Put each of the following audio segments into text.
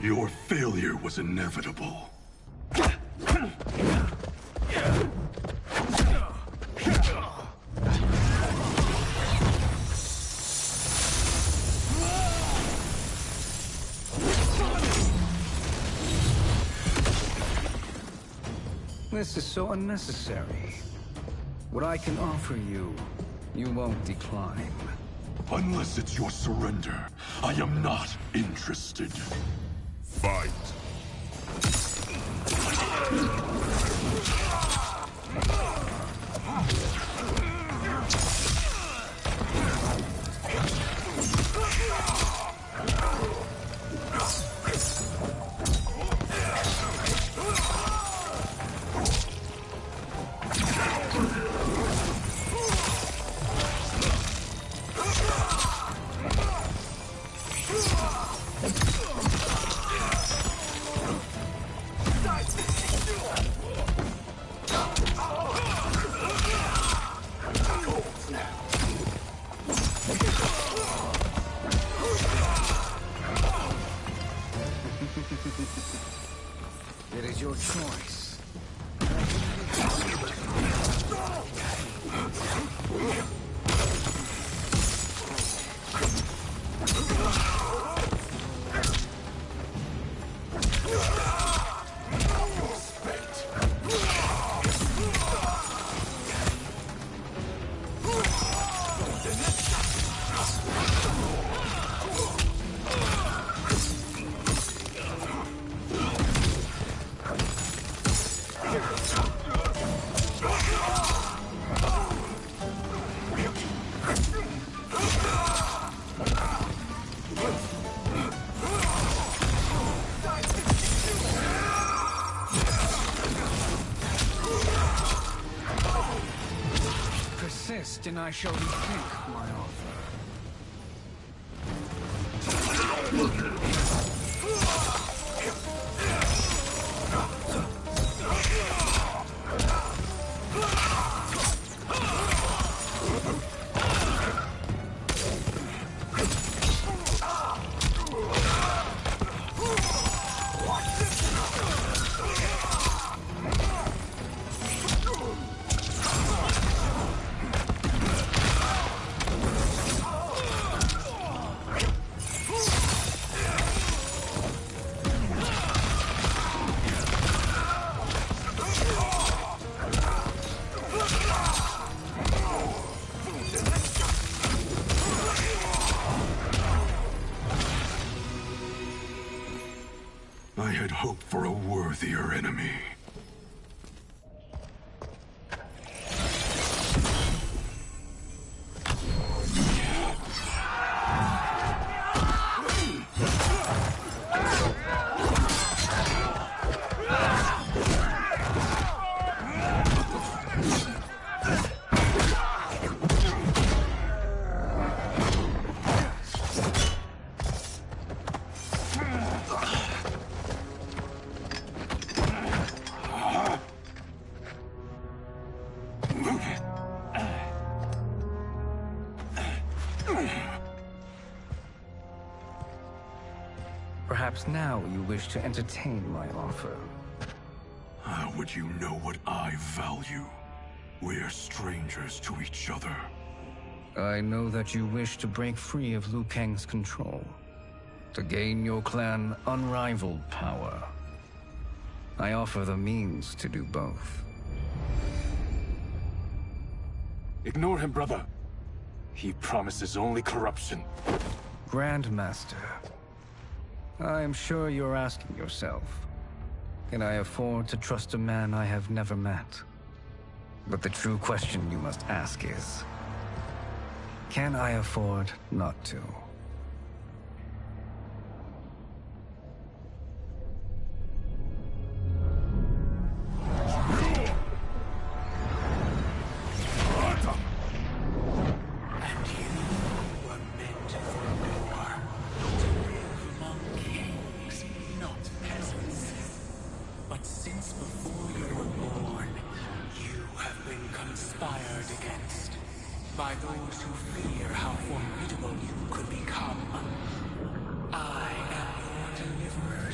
Your failure was inevitable. This is so unnecessary. What I can offer you, you won't decline. Unless it's your surrender, I am not interested. Fight! It is your choice. Persist, and I shall rethink my offer. I had hoped for a worthier enemy. Perhaps now you wish to entertain my offer. How would you know what I value? We're strangers to each other. I know that you wish to break free of Liu Kang's control, to gain your clan unrivaled power. I offer the means to do both. Ignore him, brother. He promises only corruption. Grandmaster, I am sure you're asking yourself, can I afford to trust a man I have never met? But the true question you must ask is, can I afford not to? By those who fear how formidable you could become. I am your deliverer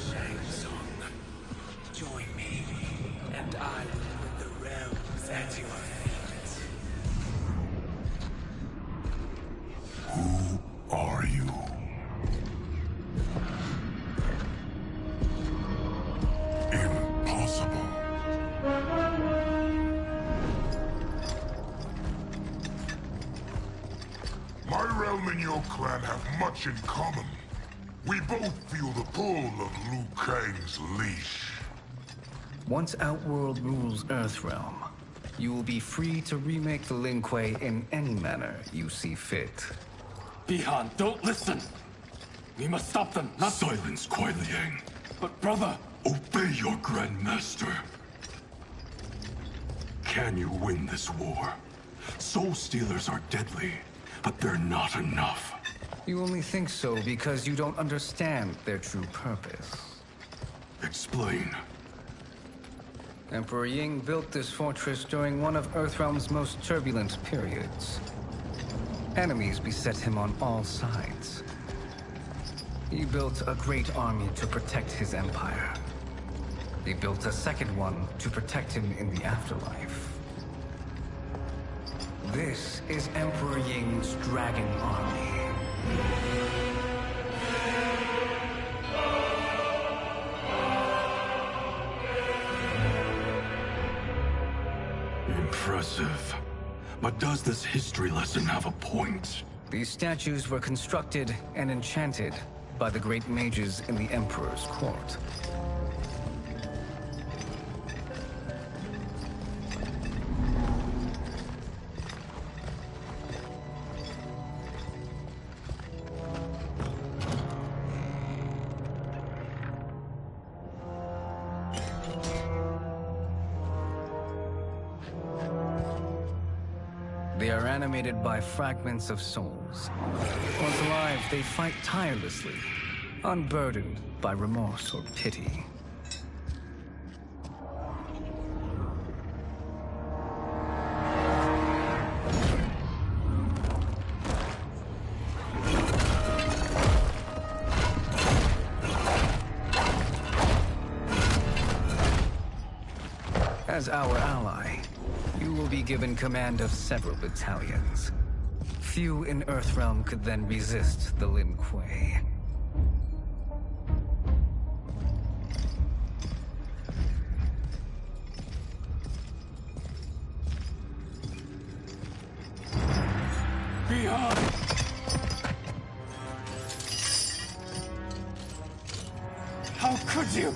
clan have much in common. We both feel the pull of Liu Kang's leash. Once Outworld rules Earthrealm, you will be free to remake the Lin Kuei in any manner you see fit. Bihan, don't listen! We must stop them, not— Silence, Kuai Liang. But brother! Obey your Grandmaster. Can you win this war? Soul Stealers are deadly, but they're not enough. You only think so because you don't understand their true purpose. Explain. Emperor Ying built this fortress during one of Earthrealm's most turbulent periods. Enemies beset him on all sides. He built a great army to protect his empire. He built a second one to protect him in the afterlife. This is Emperor Ying's Dragon Army. Impressive. But does this history lesson have a point? These statues were constructed and enchanted by the great mages in the Emperor's court. They are animated by fragments of souls. Once alive, they fight tirelessly, unburdened by remorse or pity. As our ally, you will be given command of several battalions. Few in Earthrealm could then resist the Lin Kuei. Bihan! How could you?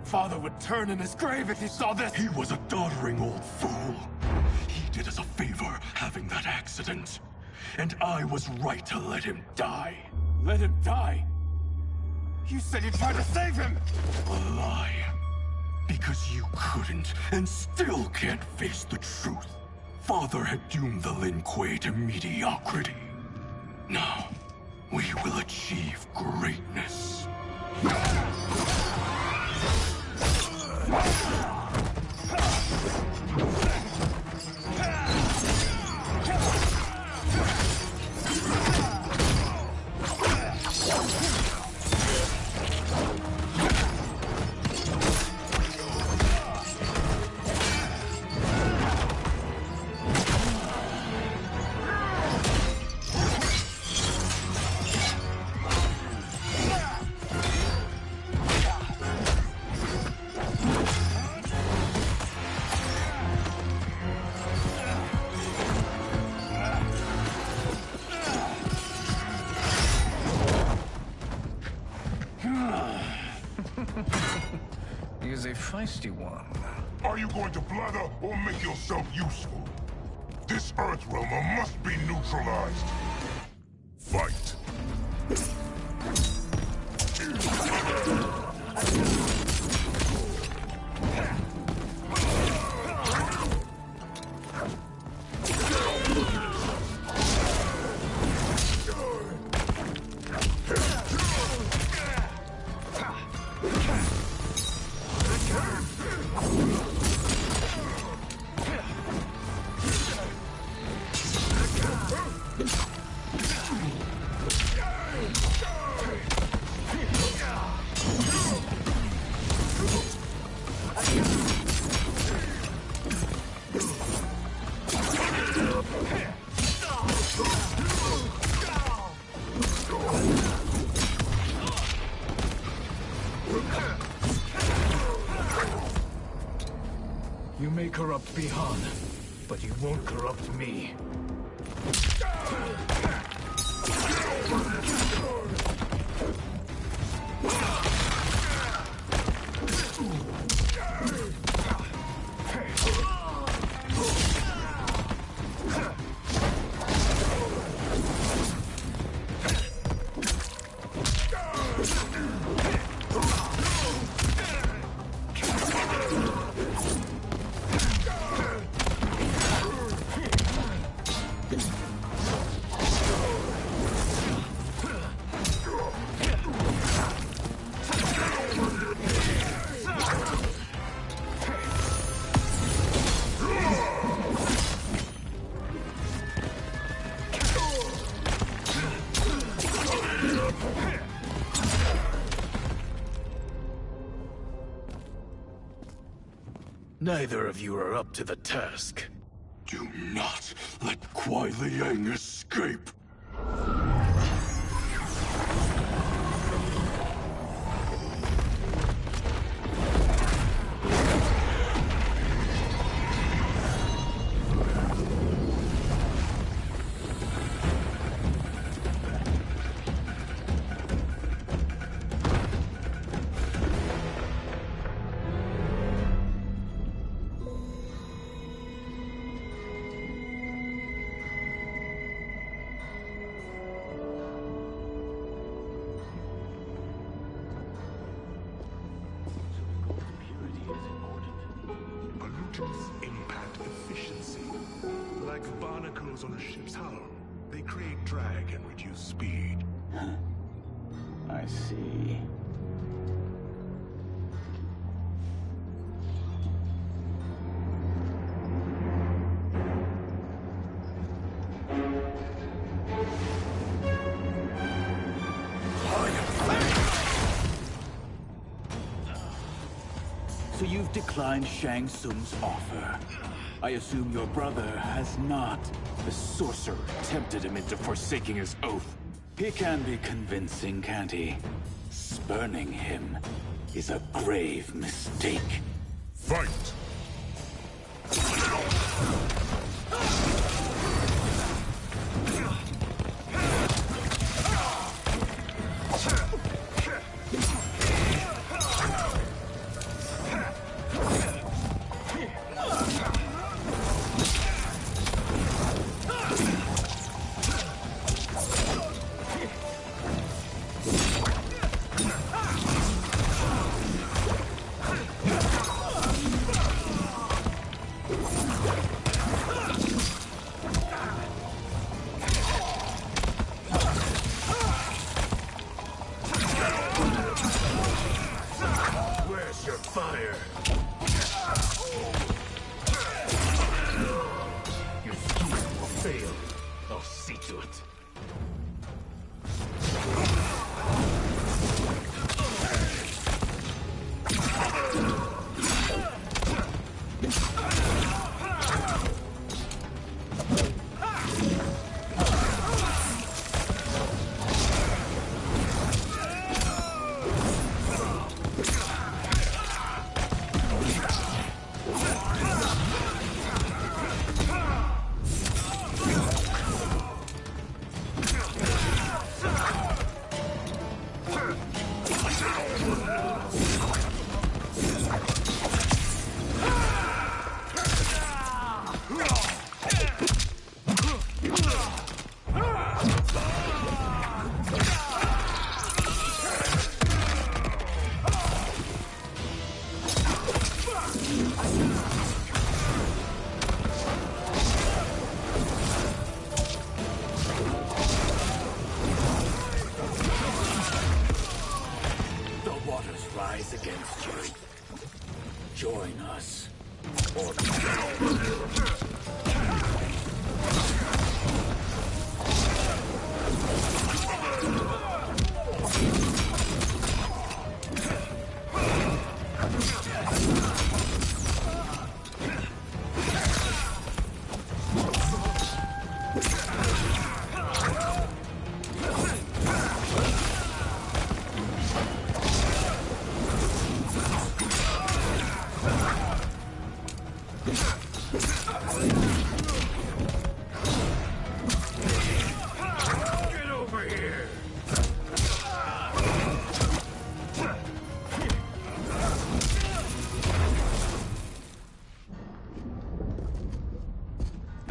Father would turn in his grave if he saw this! He was a doddering old fool. He did us a favor having that accident. And I was right to let him die. Let him die? You said you tried to save him! A lie. Because you couldn't and still can't face the truth. Father had doomed the Lin Kuei to mediocrity. Now, we will achieve greatness. He is a feisty one. Are you going to blather or make yourself useful? This Earthrealmer must be neutralized. Fight. You may corrupt Bihan, but you won't corrupt me. Neither of you are up to the task. Do not let Kuai Liang escape! Pollutants impact efficiency. Like barnacles on a ship's hull, they create drag and reduce speed. I see. So you've declined Shang Tsung's offer. I assume your brother has not. The sorcerer tempted him into forsaking his oath. He can be convincing, can't he? Spurning him is a grave mistake. Fight! Where's your fire? Your scheme will fail. I'll see to it. Rise against you. Join us. Or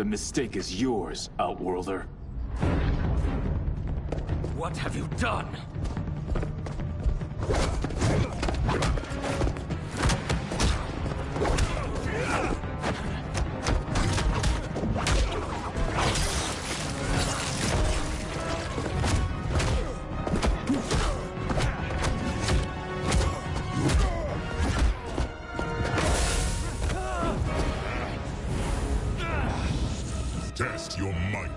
The mistake is yours, Outworlder. What have you done? Test your might.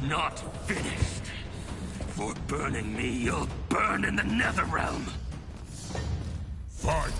Not finished. For burning me, you'll burn in the Netherrealm. Fight!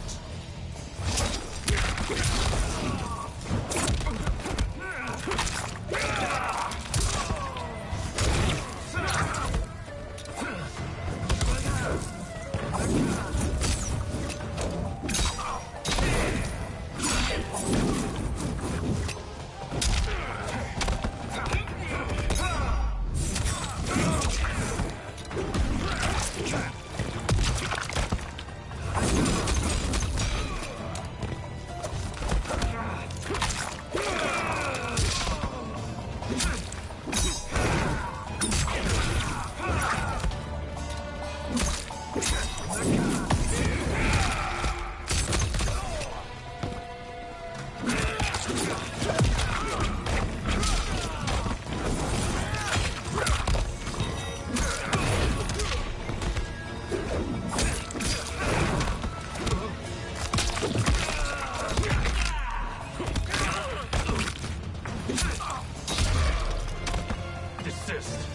Desist,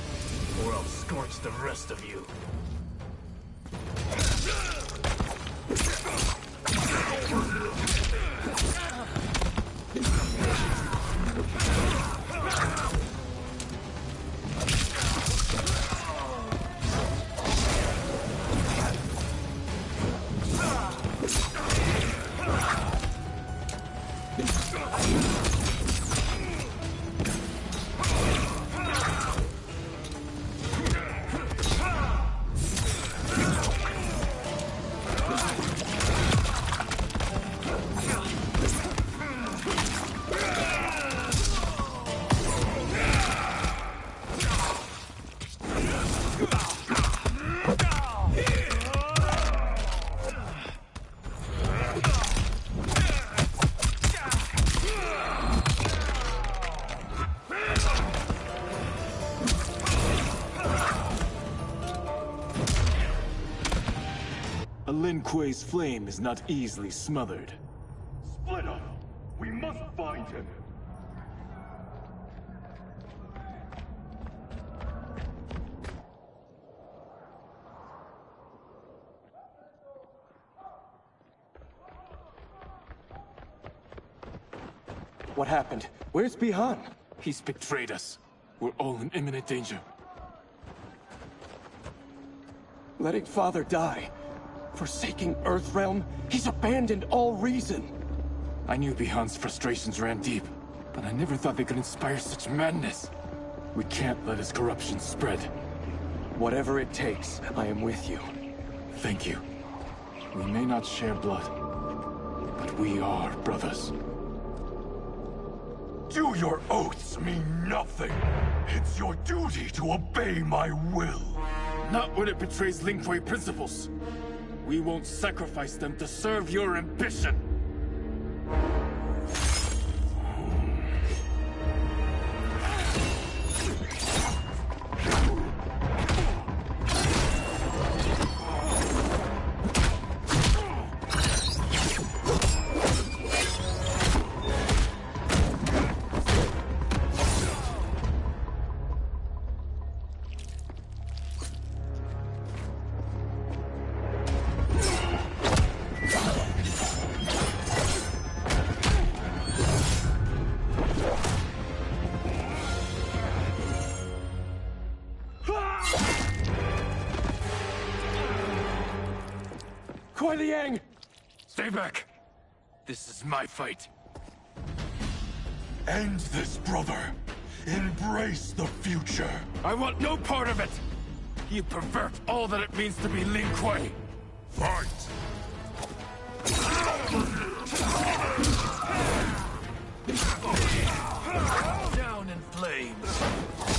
or I'll scorch the rest of you. A Lin Kuei's flame is not easily smothered. Split up! We must find him! What happened? Where's Bihan? He's betrayed us. We're all in imminent danger. Letting Father die. Forsaking Earthrealm. He's abandoned all reason. I knew Bihan's frustrations ran deep, but I never thought they could inspire such madness. We can't let his corruption spread. Whatever it takes, I am with you. Thank you. We may not share blood, but we are brothers. Do your oaths mean nothing? It's your duty to obey my will. Not when it betrays Lin Kuei principles. We won't sacrifice them to serve your ambition. Kuai Liang! Stay back. This is my fight. End this, brother. Embrace the future. I want no part of it! You pervert all that it means to be Lin Kuei! Fight! Down in flames!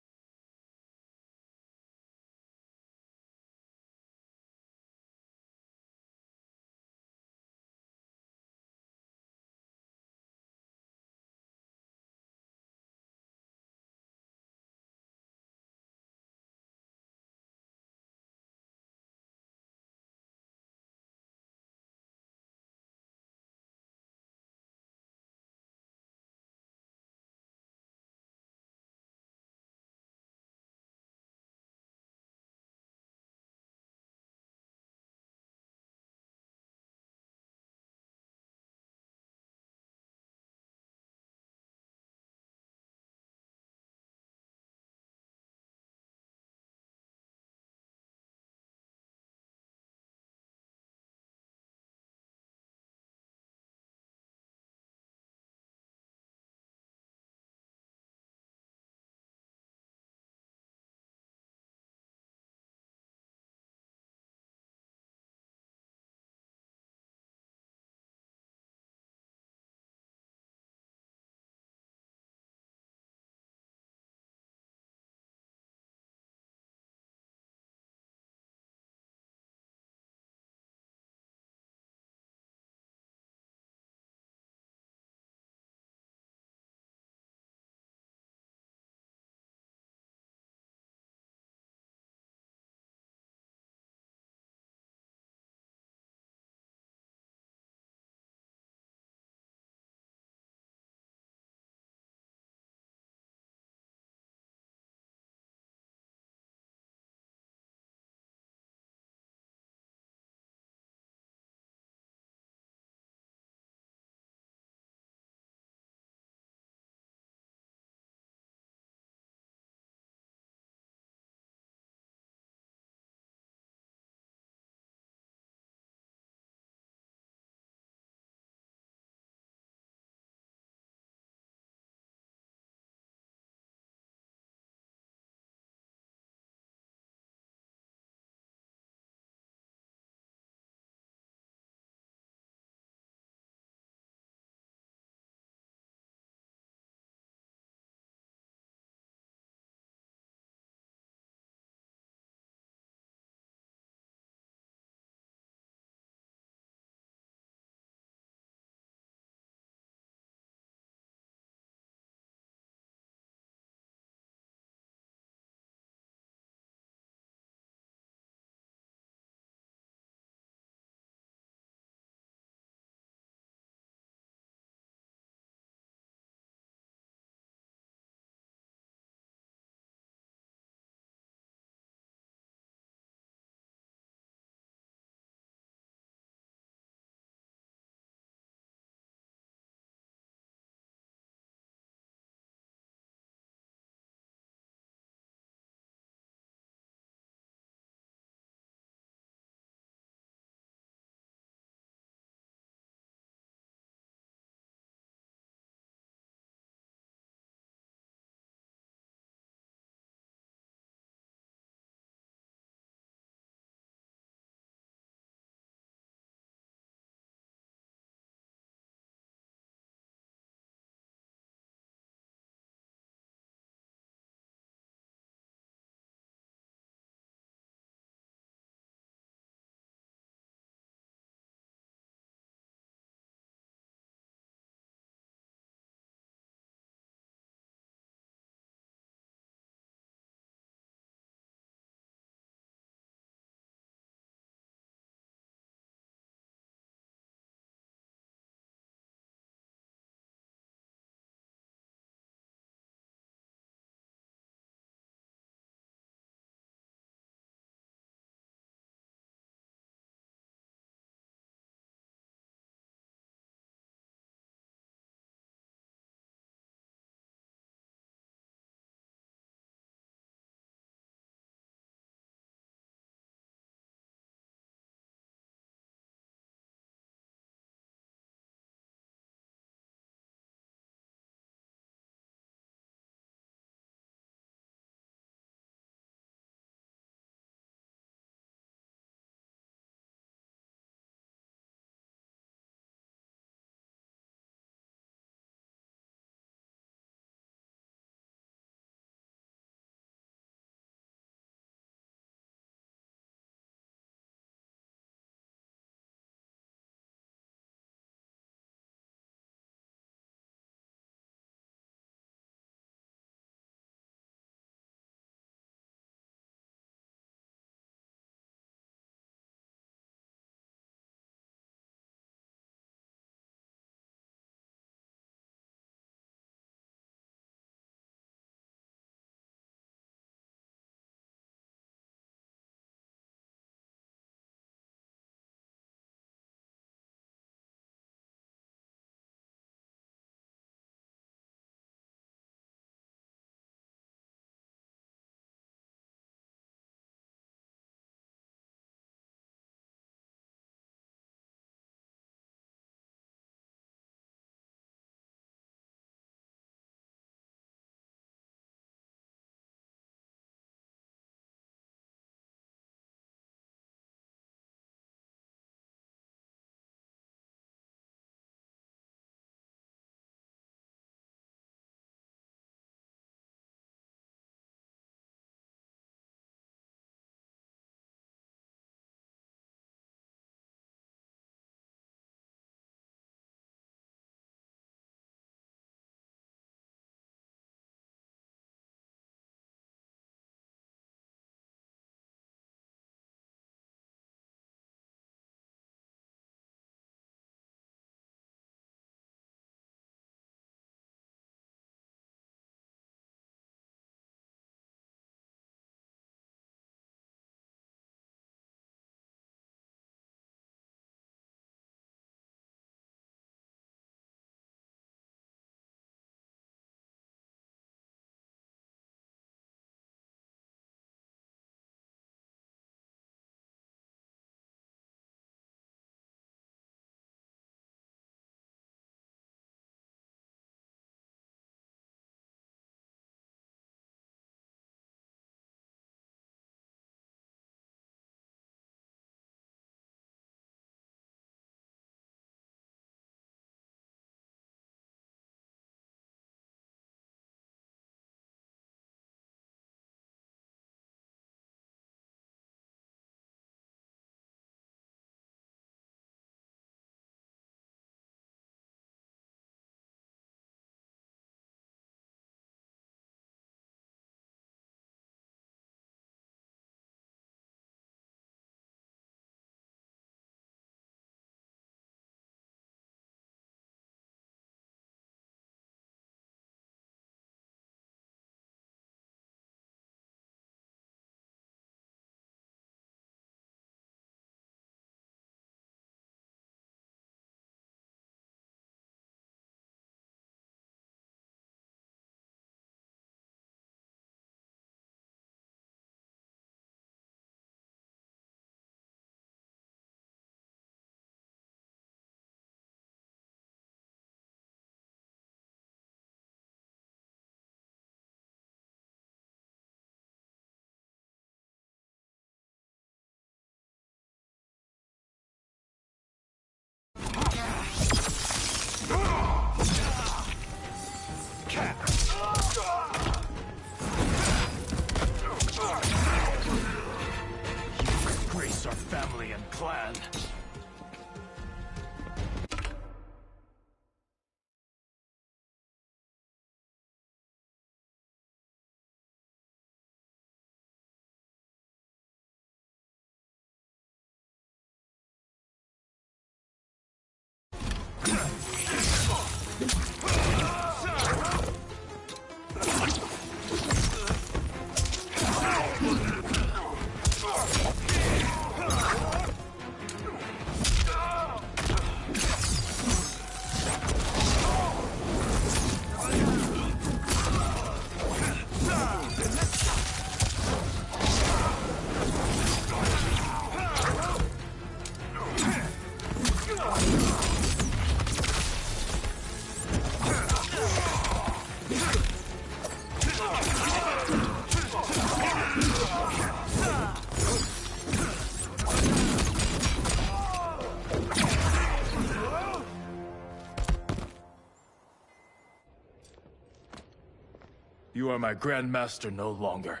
You are my Grandmaster no longer.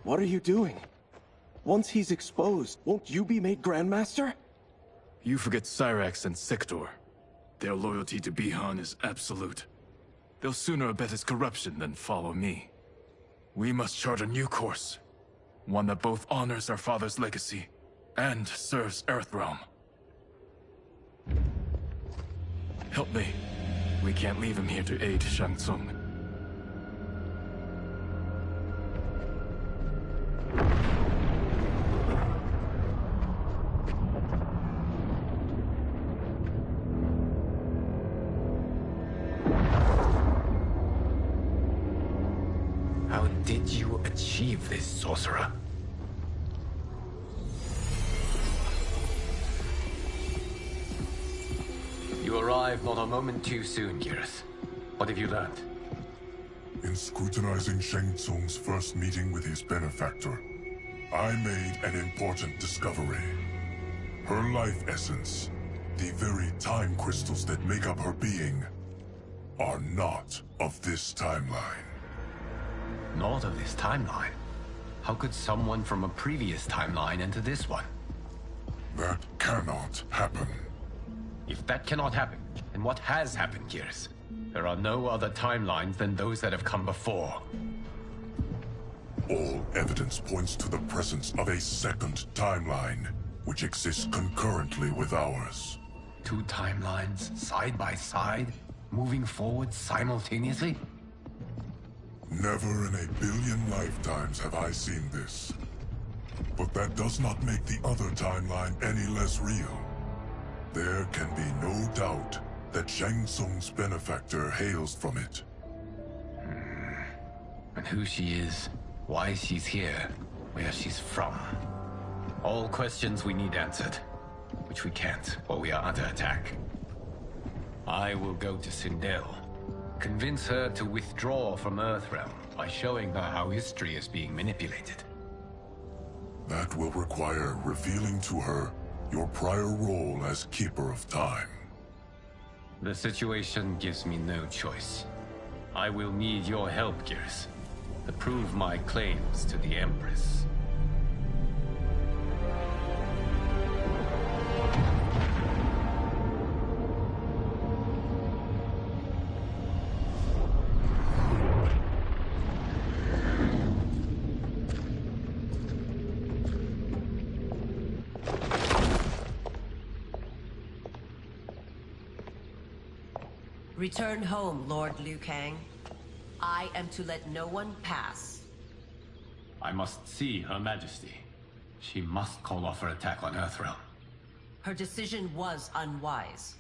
What are you doing? Once he's exposed, won't you be made Grandmaster? You forget Cyrax and Sector. Their loyalty to Bihan is absolute. They'll sooner abet his corruption than follow me. We must chart a new course. One that both honors our father's legacy and serves Earthrealm. Help me. We can't leave him here to aid Shang Tsung. How did you achieve this, sorcerer? You arrived not a moment too soon, Geras. What have you learned? In scrutinizing Shang Tsung's first meeting with his benefactor, I made an important discovery. Her life essence, the very time crystals that make up her being, are not of this timeline. Not of this timeline? How could someone from a previous timeline enter this one? That cannot happen. If that cannot happen, then what has happened, Geras? There are no other timelines than those that have come before. All evidence points to the presence of a second timeline, which exists concurrently with ours. Two timelines, side by side, moving forward simultaneously? Never in a billion lifetimes have I seen this. But that does not make the other timeline any less real. There can be no doubt that Shang Tsung's benefactor hails from it. And who she is, why she's here, where she's from. All questions we need answered, which we can't, or we are under attack. I will go to Sindel, convince her to withdraw from Earthrealm by showing her how history is being manipulated. That will require revealing to her your prior role as Keeper of Time. The situation gives me no choice. I will need your help, Geras, to prove my claims to the Empress. Return home, Lord Liu Kang. I am to let no one pass. I must see Her Majesty. She must call off her attack on Earthrealm. Her decision was unwise,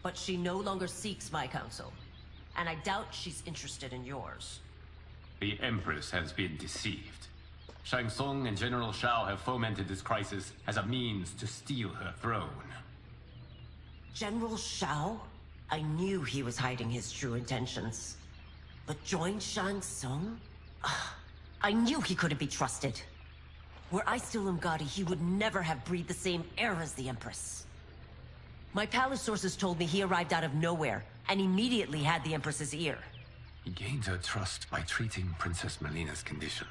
but she no longer seeks my counsel, and I doubt she's interested in yours. The Empress has been deceived. Shang Tsung and General Shao have fomented this crisis as a means to steal her throne. General Shao? I knew he was hiding his true intentions. But join Shang Tsung? I knew he couldn't be trusted. Were I still Umgadi, he would never have breathed the same air as the Empress. My palace sources told me he arrived out of nowhere, and immediately had the Empress's ear. He gained her trust by treating Princess Melina's condition.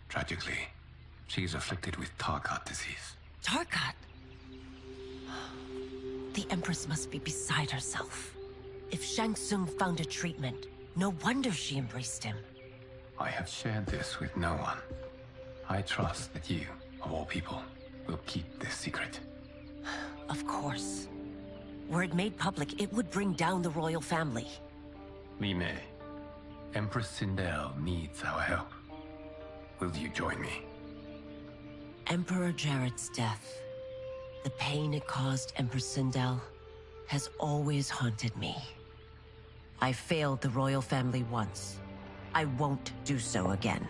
Tragically, she's afflicted with Tarkat disease. Tarkat? The Empress must be beside herself. If Shang Tsung found a treatment, no wonder she embraced him. I have shared this with no one. I trust that you, of all people, will keep this secret. Of course. Were it made public, it would bring down the royal family. Li Mei, Empress Sindel needs our help. Will you join me? Emperor Jarrett's death, the pain it caused Empress Sindel, has always haunted me. I failed the royal family once. I won't do so again.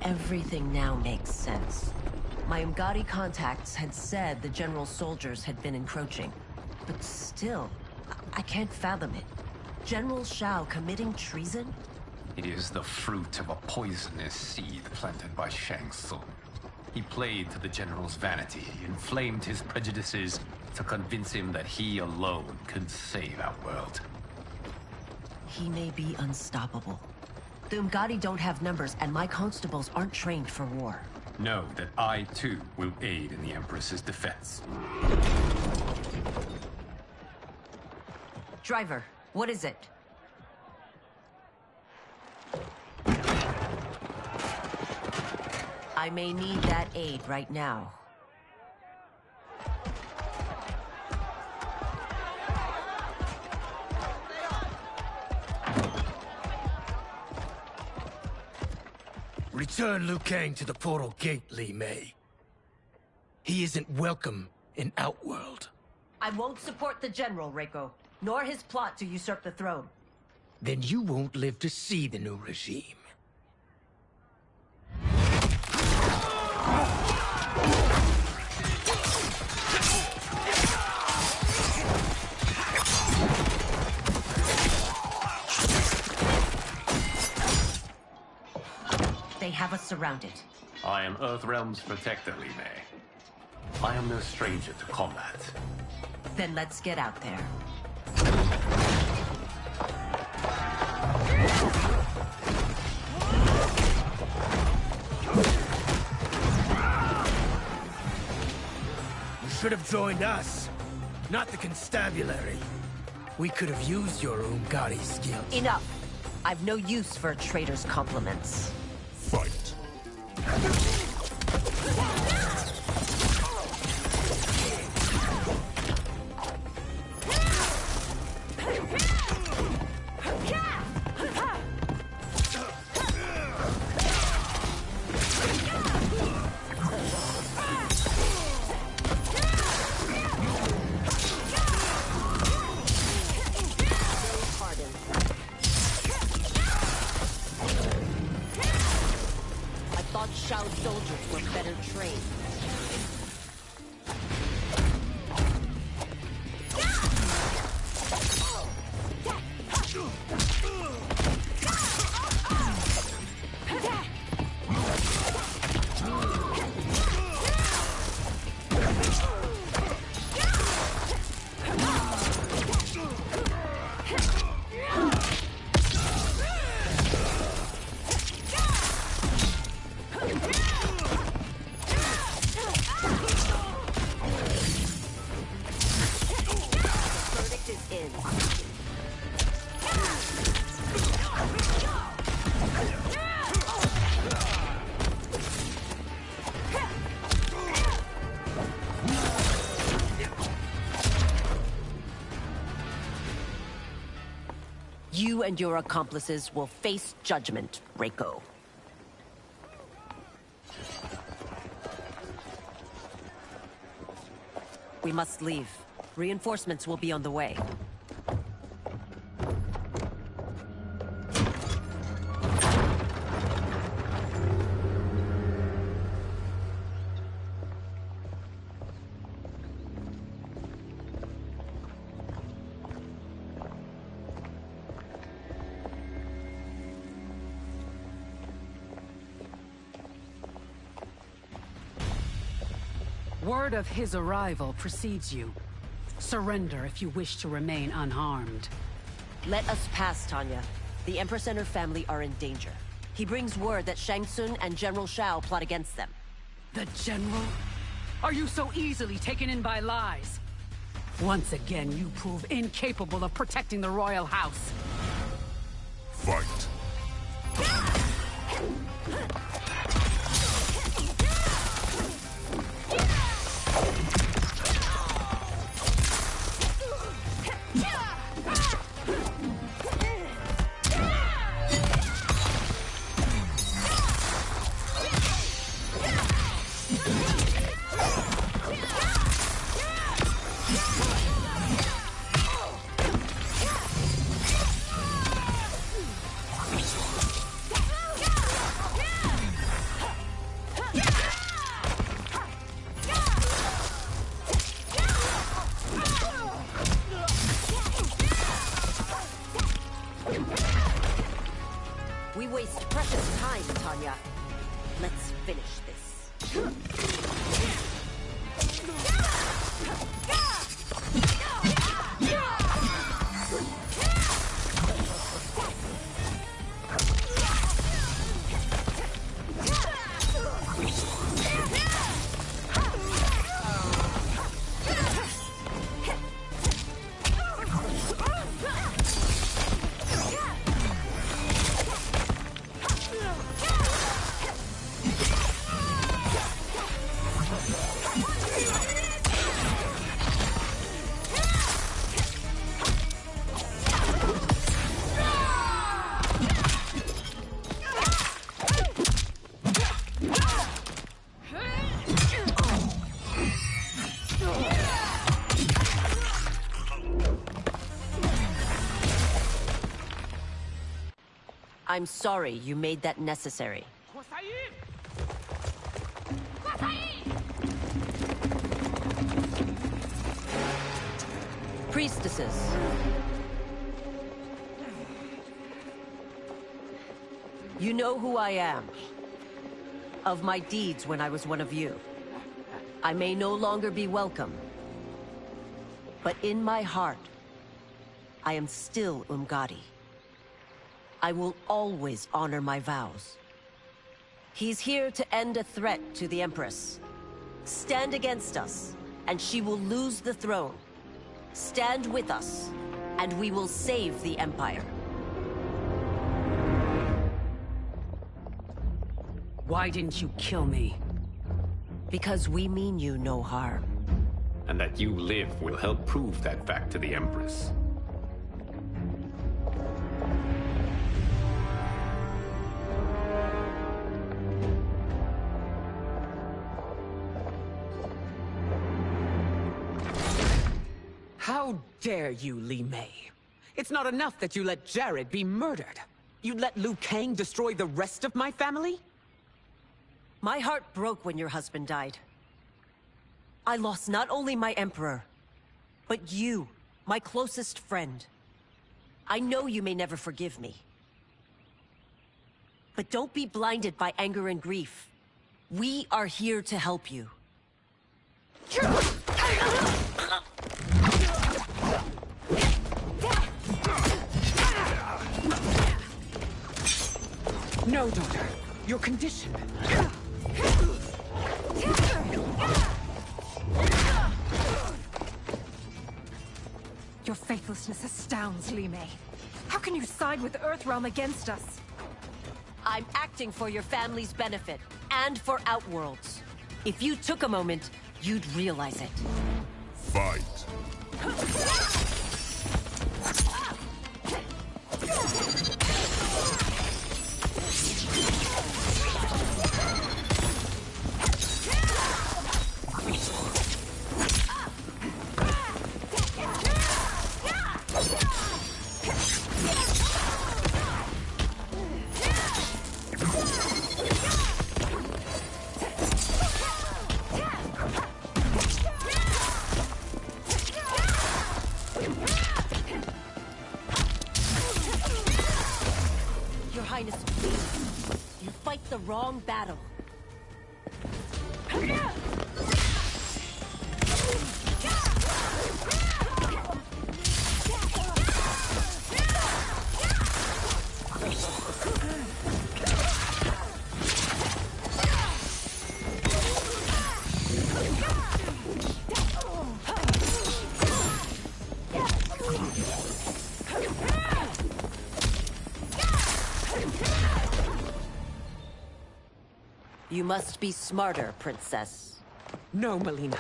Everything now makes sense. My Umgadi contacts had said the general's soldiers had been encroaching. But still, I can't fathom it. General Shao committing treason? It is the fruit of a poisonous seed planted by Shang Tsung. He played to the general's vanity, inflamed his prejudices to convince him that he alone could save our world. He may be unstoppable. The Umgadi don't have numbers, and my constables aren't trained for war. Know that I, too, will aid in the Empress's defense. Driver, what is it? I may need that aid right now. Return Liu Kang to the portal gate, Li Mei. He isn't welcome in Outworld. I won't support the General, Reiko, nor his plot to usurp the throne. Then you won't live to see the new regime. They have us surrounded. I am Earthrealm's protector, Li Mei. I am no stranger to combat. Then let's get out there. You should have joined us, not the constabulary. We could have used your Umgadi skills. Enough! I've no use for a traitor's compliments. Fight. Shao's soldiers were better trained. You and your accomplices will face judgment, Reiko. We must leave. Reinforcements will be on the way. Word of his arrival precedes you. Surrender if you wish to remain unharmed. Let us pass, Tanya. The Empress and her family are in danger. He brings word that Shang Tsung and General Shao plot against them. The General? Are you so easily taken in by lies? Once again, you prove incapable of protecting the royal house. Fight. We waste precious time, Tanya. Let's finish this. I'm sorry you made that necessary. Priestesses. You know who I am. Of my deeds when I was one of you. I may no longer be welcome. But in my heart, I am still Umgadi. I will always honor my vows. He's here to end a threat to the Empress. Stand against us, and she will lose the throne. Stand with us, and we will save the Empire. Why didn't you kill me? Because we mean you no harm. And that you live will help prove that fact to the Empress. How dare you, Li Mei? It's not enough that you let Jared be murdered. You'd let Liu Kang destroy the rest of my family? My heart broke when your husband died. I lost not only my emperor, but you, my closest friend. I know you may never forgive me. But don't be blinded by anger and grief. We are here to help you. No, daughter. Your condition. Your faithlessness astounds, Li Mei. How can you side with Earthrealm against us? I'm acting for your family's benefit, and for Outworld's. If you took a moment, you'd realize it. Fight. Your Highness, please. You fight the wrong battle. You must be smarter, Princess. No, Melina.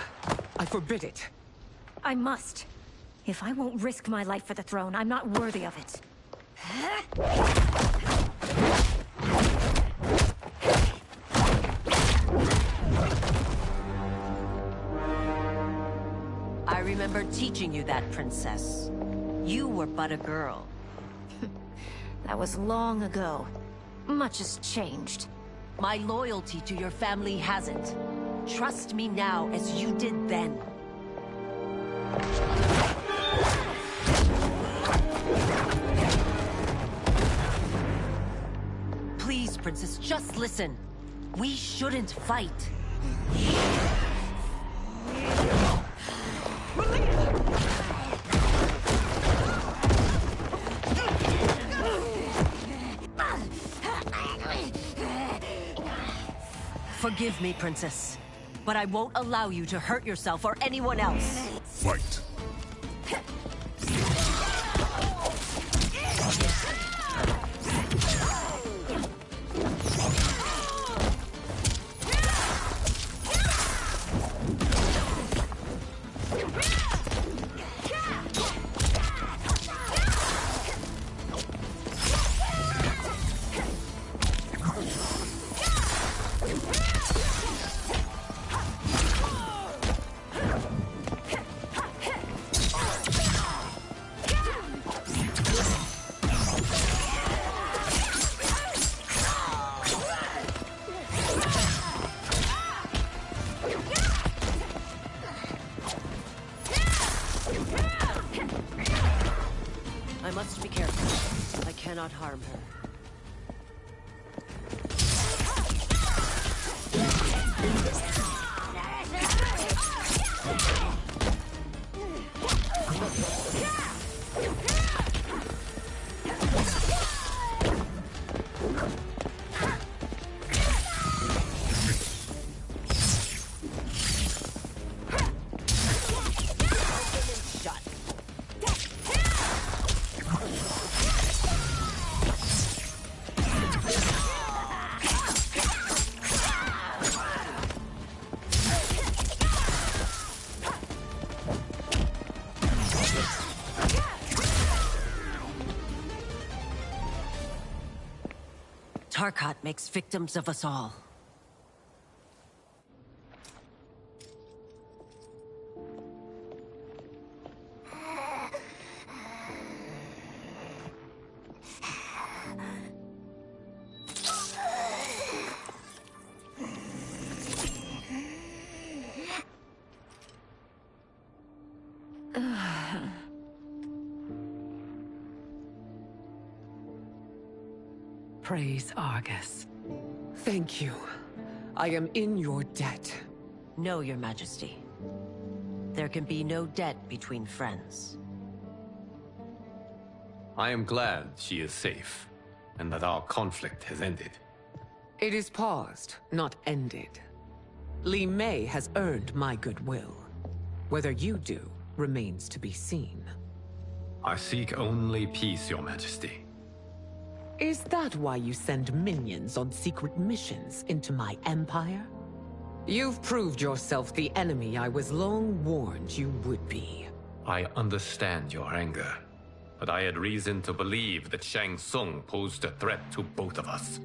I forbid it. I must. If I won't risk my life for the throne, I'm not worthy of it. I remember teaching you that, Princess. You were but a girl. That was long ago. Much has changed. My loyalty to your family hasn't. Trust me now as you did then. Please, Princess, just listen. We shouldn't fight. Forgive me, Princess, but I won't allow you to hurt yourself or anyone else. Fight. I must be careful. I cannot harm her. Tarkat makes victims of us all. Praise Argus. Thank you. I am in your debt. No, Your Majesty. There can be no debt between friends. I am glad she is safe, and that our conflict has ended. It is paused, not ended. Li Mei has earned my goodwill. Whether you do remains to be seen. I seek only peace, Your Majesty. Is that why you send minions on secret missions into my empire? You've proved yourself the enemy I was long warned you would be. I understand your anger, but I had reason to believe that Shang Tsung posed a threat to both of us.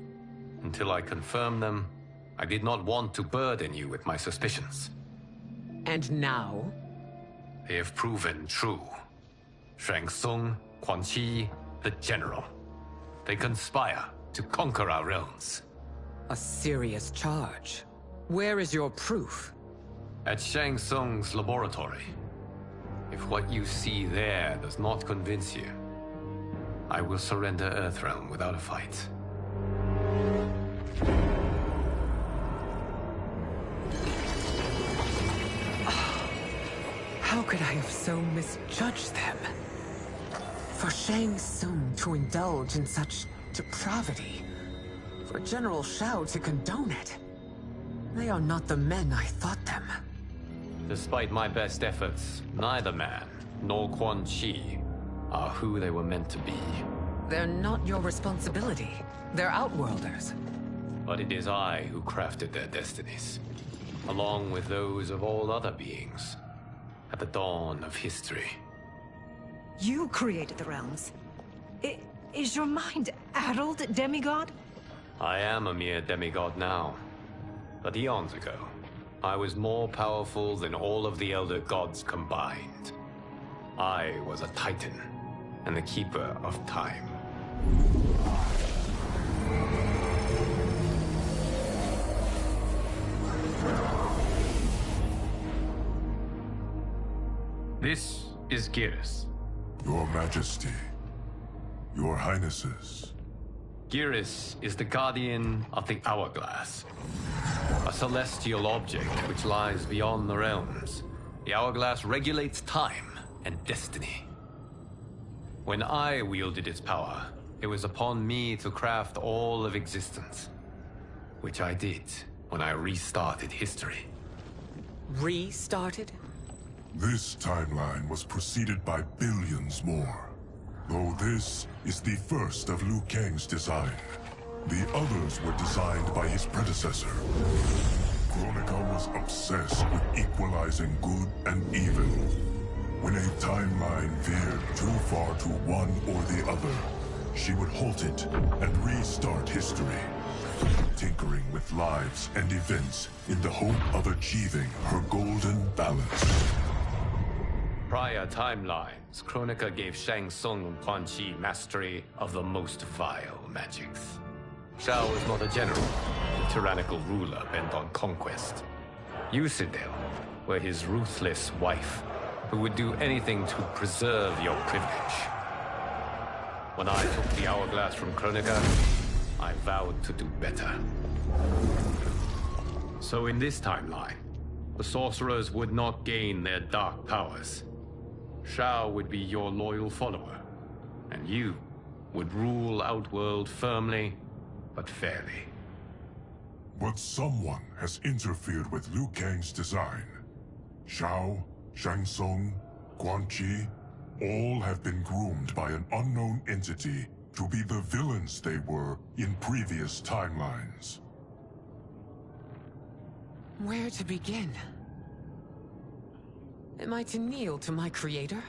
Until I confirmed them, I did not want to burden you with my suspicions. And now? They have proven true. Shang Tsung, Quan Chi, the General. They conspire to conquer our realms. A serious charge. Where is your proof? At Shang Tsung's laboratory. If what you see there does not convince you, I will surrender Earthrealm without a fight. How could I have so misjudged them? For Shang Tsung to indulge in such depravity, for General Shao to condone it, they are not the men I thought them. Despite my best efforts, neither man nor Quan Chi are who they were meant to be. They're not your responsibility. They're Outworlders. But it is I who crafted their destinies, along with those of all other beings, at the dawn of history. You created the realms. Is your mind addled, demigod? I am a mere demigod now, but eons ago, I was more powerful than all of the Elder Gods combined. I was a Titan, and the Keeper of Time. This is Geras. Your Majesty. Your Highnesses. Geras is the guardian of the Hourglass. A celestial object which lies beyond the realms. The Hourglass regulates time and destiny. When I wielded its power, it was upon me to craft all of existence. Which I did when I restarted history. Restarted? This timeline was preceded by billions more. Though this is the first of Liu Kang's design. The others were designed by his predecessor. Kronika was obsessed with equalizing good and evil. When a timeline veered too far to one or the other, she would halt it and restart history, tinkering with lives and events in the hope of achieving her golden balance. Prior timelines, Kronika gave Shang Tsung and Quan Chi mastery of the most vile magics. Shao was not a general, a tyrannical ruler bent on conquest. You, Sindel, were his ruthless wife, who would do anything to preserve your privilege. When I took the Hourglass from Kronika, I vowed to do better. So in this timeline, the sorcerers would not gain their dark powers. Shao would be your loyal follower, and you would rule Outworld firmly, but fairly. But someone has interfered with Liu Kang's design. Shao, Shang Tsung, Quan Chi, all have been groomed by an unknown entity to be the villains they were in previous timelines. Where to begin? Am I to kneel to my creator?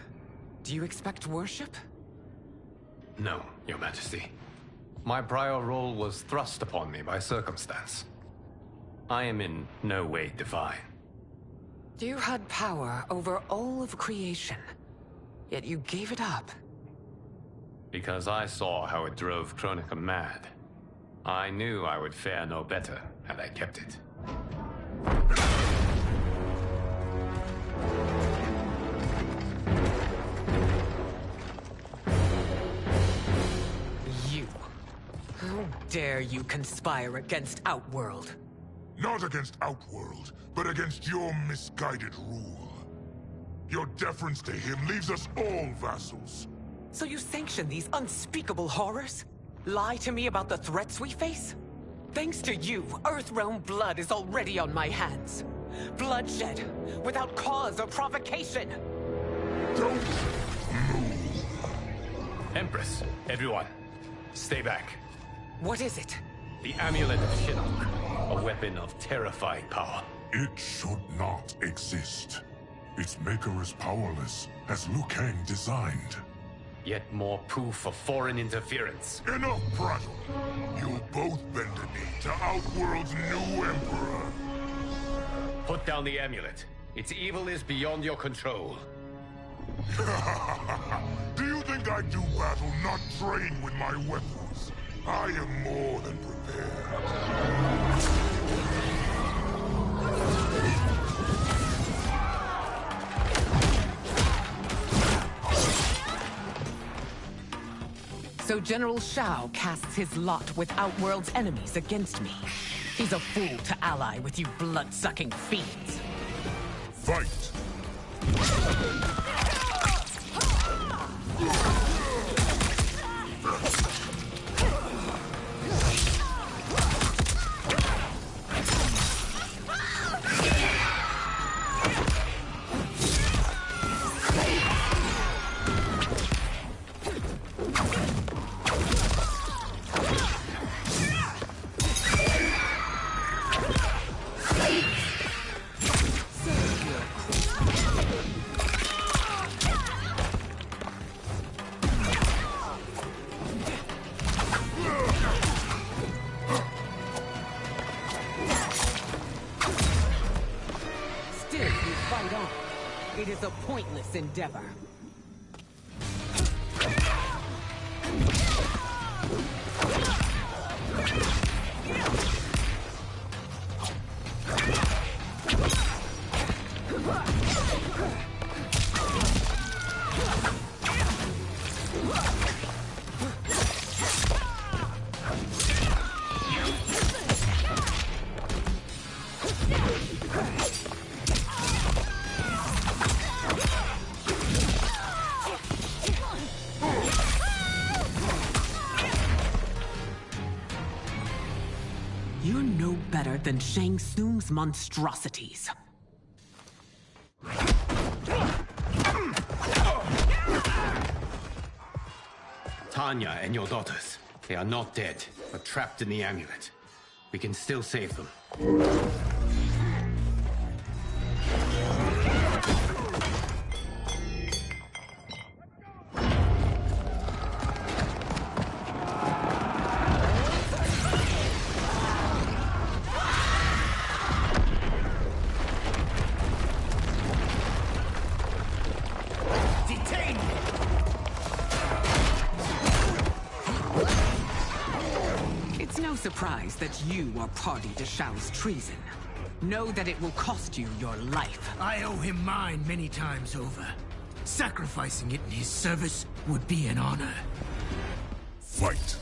Do you expect worship? No, Your Majesty. My prior role was thrust upon me by circumstance. I am in no way divine. You had power over all of creation, yet you gave it up. Because I saw how it drove Kronika mad. I knew I would fare no better had I kept it. You. How dare you conspire against Outworld? Not against Outworld, but against your misguided rule. Your deference to him leaves us all vassals. So you sanction these unspeakable horrors? Lie to me about the threats we face? Thanks to you, Earthrealm blood is already on my hands. Bloodshed, without cause or provocation. Don't move. Empress, everyone, stay back. What is it? The Amulet of Shinnok, a weapon of terrifying power. It should not exist. Its maker is powerless, as Liu Kang designed. Yet more proof of foreign interference. Enough prattle! You'll both bend a knee to Outworld's new emperor. Put down the amulet. Its evil is beyond your control. Do you think I do battle not trained with my weapons? I am more than prepared. So General Shao casts his lot with Outworld's enemies against me. He's a fool to ally with you blood-sucking fiends. Fight! Still, you fight on. It is a pointless endeavor. You're no better than Shang Tsung's monstrosities. Tanya and your daughters. They are not dead, but trapped in the amulet. We can still save them. It's no surprise that you are party to Shao's treason. Know that it will cost you your life. I owe him mine many times over. Sacrificing it in his service would be an honor. Fight.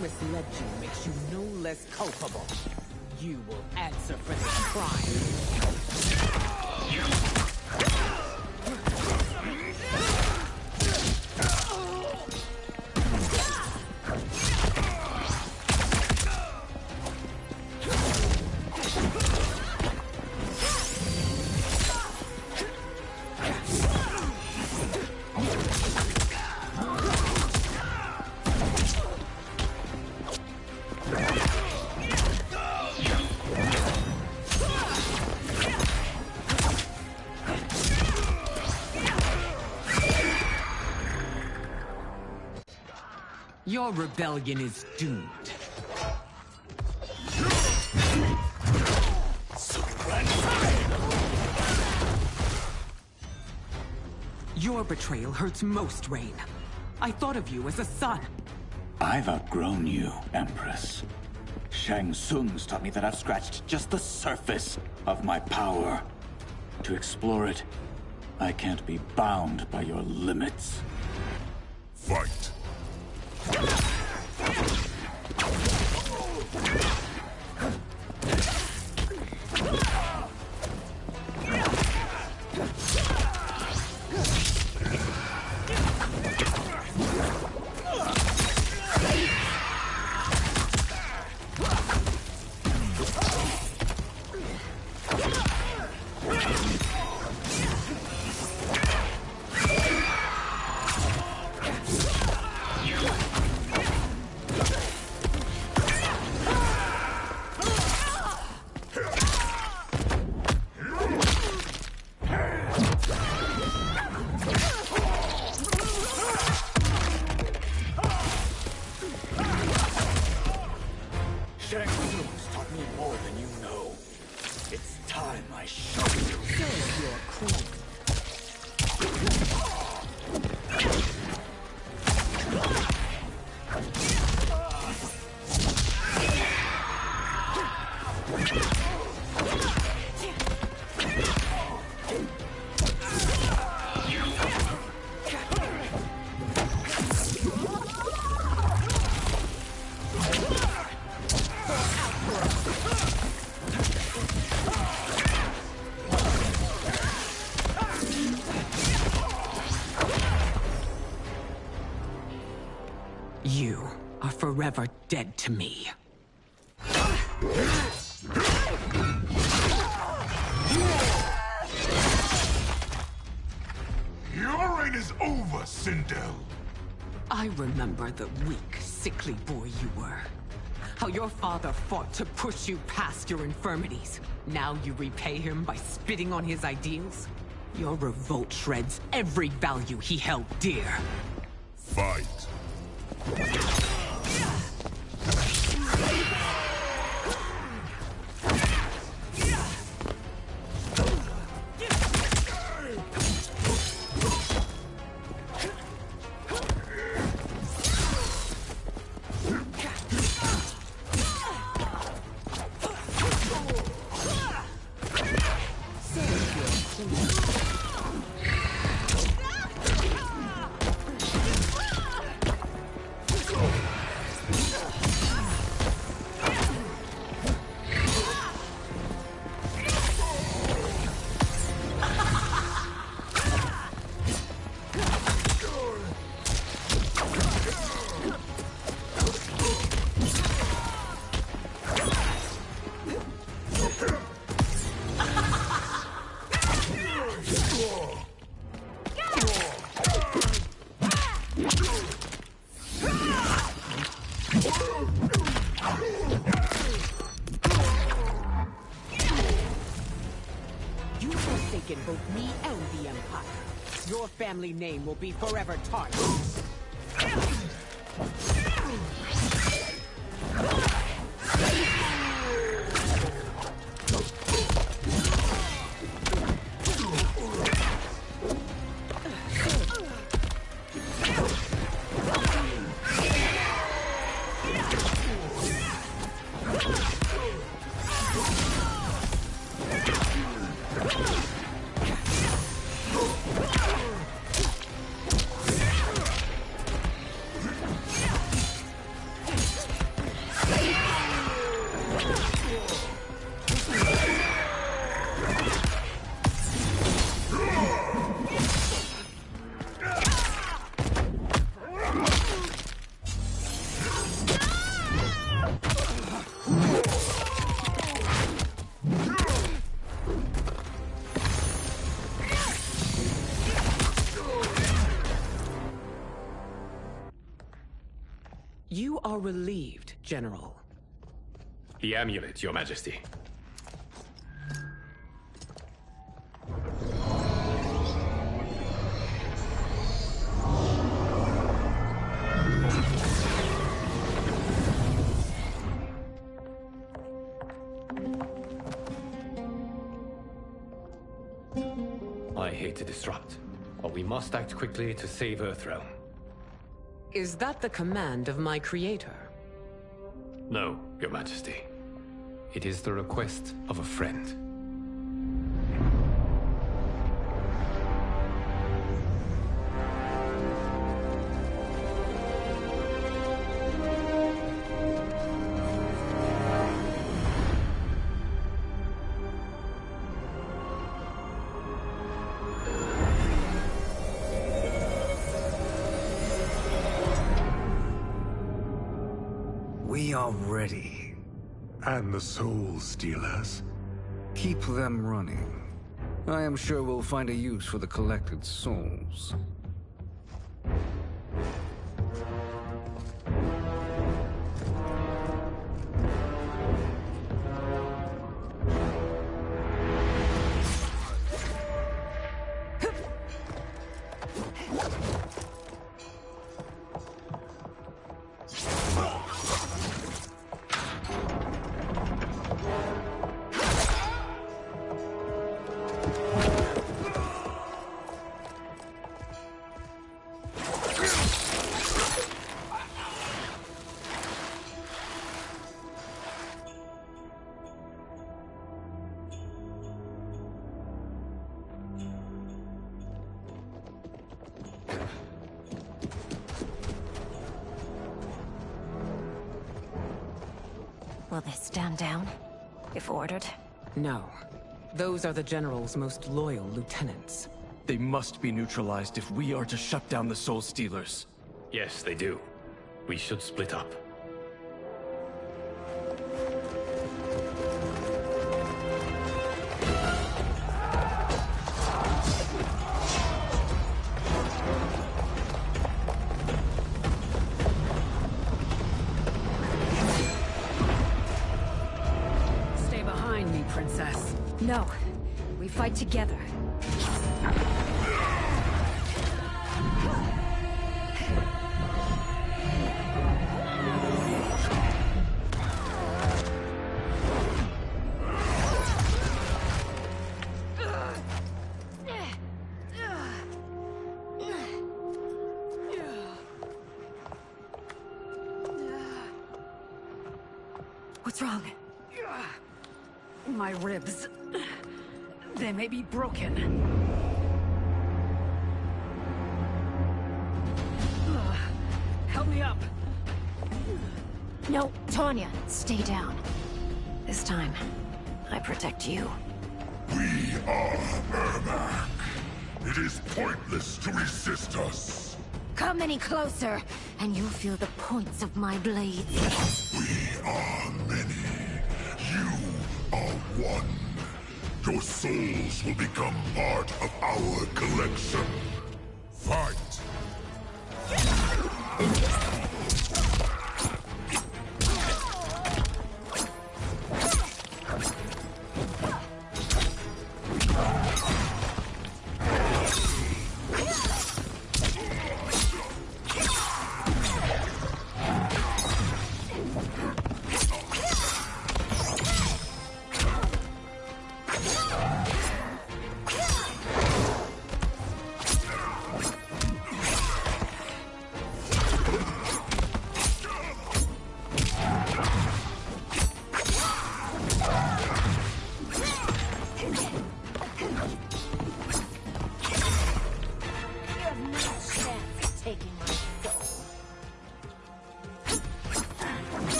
Misled you makes you no less culpable. You will answer for this crime. Your rebellion is doomed. Your betrayal hurts most, Rain. I thought of you as a son. I've outgrown you, Empress. Shang Tsung's taught me that I've scratched just the surface of my power. To explore it, I can't be bound by your limits. Fight. You are forever dead to me. Your reign is over, Sindel. I remember the weak, sickly boy you were. How your father fought to push you past your infirmities. Now you repay him by spitting on his ideals? Your revolt shreds every value he held dear. Fight. You've forsaken both me and the Empire. Your family name will be forever tarnished. You are relieved, General. The amulet, Your Majesty. I hate to disrupt, but we must act quickly to save Earthrealm. Is that the command of my creator? No, Your Majesty. It is the request of a friend. We are ready. And the Soul Stealers? Keep them running. I am sure we'll find a use for the collected souls. Will they stand down, if ordered? No. Those are the General's most loyal lieutenants. They must be neutralized if we are to shut down the Soul Stealers. Yes, they do. We should split up. Stay behind me, Princess. No. We fight together. What's wrong? My ribs. They may be broken. Help me up. No, Tanya, stay down. This time, I protect you. We are Ermac. It is pointless to resist us. Come any closer, and you'll feel the points of my blades. We are many. You are one. Your souls will become part of our collection. Fight!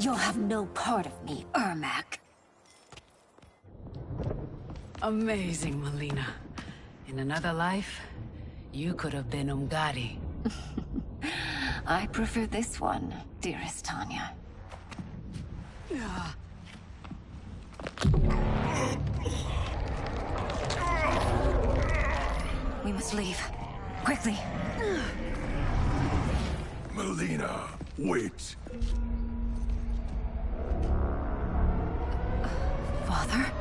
You'll have no part of me, Ermac. Amazing, Melina. In another life, you could have been Umgadi. I prefer this one, dearest Tanya. We must leave. Quickly. Melina, wait. Father?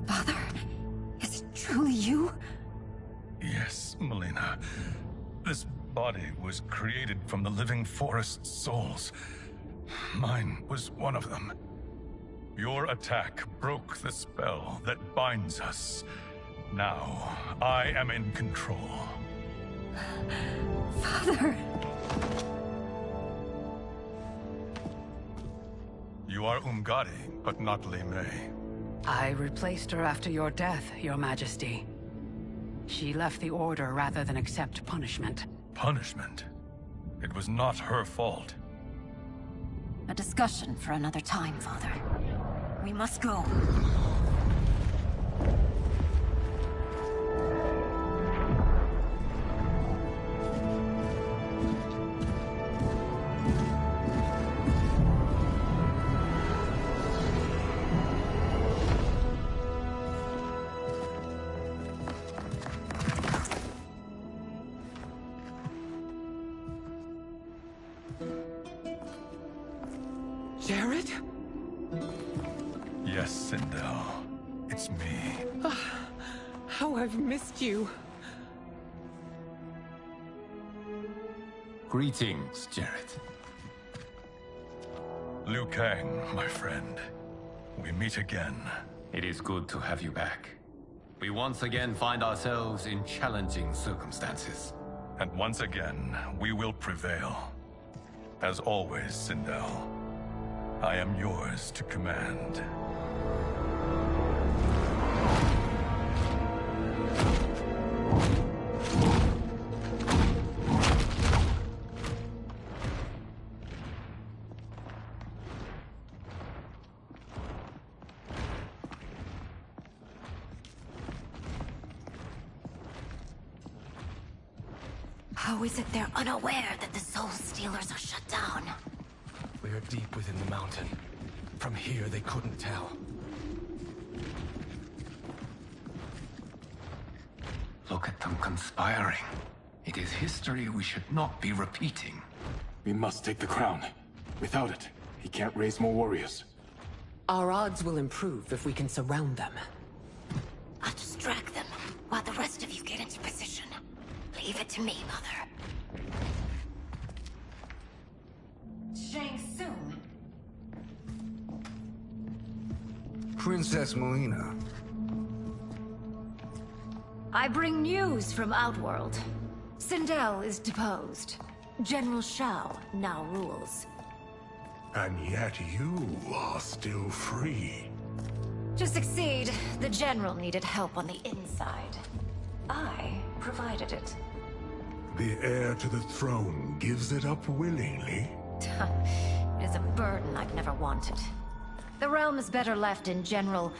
Father? Is it truly you? Yes, Melina. This body was created from the living forest's souls. Mine was one of them. Your attack broke the spell that binds us. Now, I am in control. Father! You are Umgadi, but not Li Mei. I replaced her after your death, Your Majesty. She left the Order rather than accept punishment. Punishment? It was not her fault. A discussion for another time, Father. We must go. Jared? Yes, Sindel. It's me. How I've missed you. Greetings, Jared. Liu Kang, my friend. We meet again. It is good to have you back. We once again find ourselves in challenging circumstances. And once again, we will prevail. As always, Sindel, I am yours to command. How is it they're unaware that the Soul Stealers are shut down? We are deep within the mountain. From here, they couldn't tell. Look at them conspiring. It is history we should not be repeating. We must take the crown. Without it, he can't raise more warriors. Our odds will improve if we can surround them. I'll distract them while the rest of you get into position. Leave it to me, Mother. Shang Tsung. Princess Melina. I bring news from Outworld. Sindel is deposed. General Shao now rules. And yet you are still free. To succeed, the General needed help on the inside. I provided it. The heir to the throne gives it up willingly. It is a burden I've never wanted. The realm is better left in General...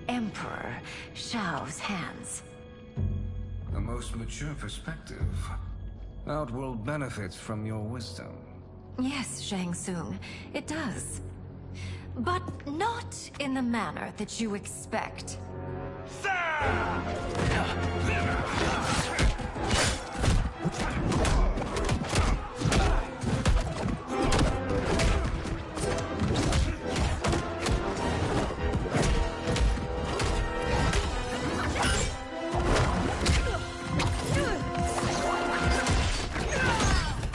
Emperor Shao's hands. A most mature perspective. Outworld benefits from your wisdom. Yes, Shang Tsung, it does. But not in the manner that you expect.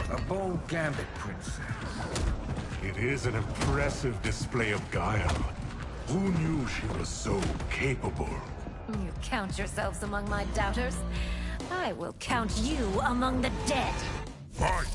A bold gambit, Princess. It is an impressive display of guile. Who knew she was so capable? You count yourselves among my doubters. I will count you among the dead. Fight!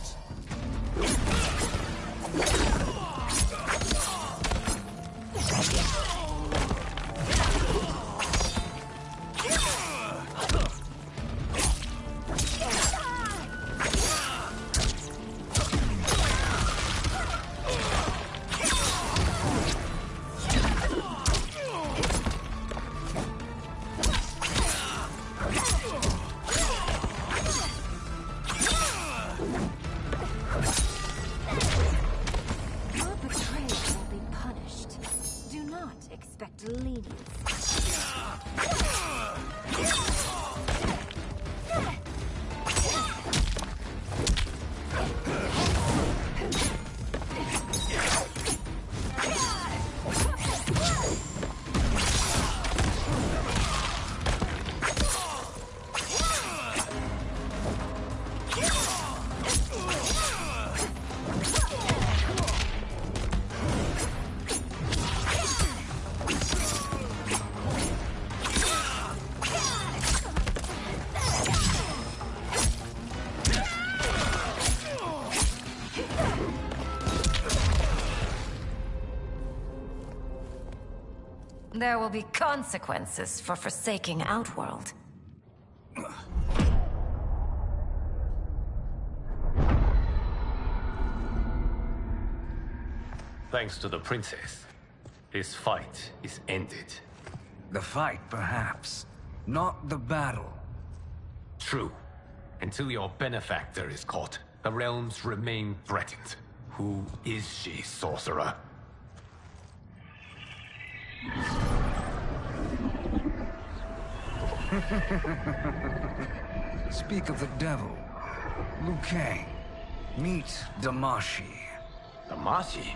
Your betrayal will be punished. Do not expect lenience. There will be consequences for forsaking Outworld. Thanks to the princess, this fight is ended. The fight, perhaps. Not the battle. True. Until your benefactor is caught, the realms remain threatened. Who is she, sorcerer? Speak of the devil. Liu Kang. Meet Damashi. Damashi?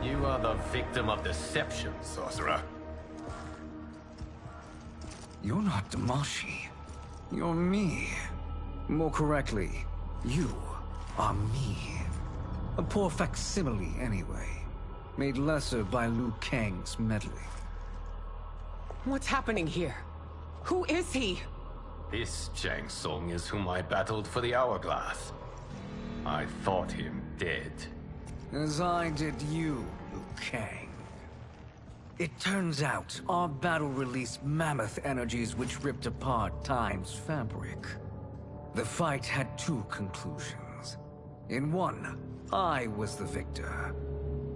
You are the victim of deception, sorcerer. You're not Damashi. You're me. More correctly, you are me. A poor facsimile, anyway. Made lesser by Liu Kang's meddling. What's happening here? Who is he? This Shang Tsung is whom I battled for the Hourglass. I thought him dead. As I did you, Liu Kang. It turns out our battle released mammoth energies which ripped apart time's fabric. The fight had two conclusions. In one, I was the victor.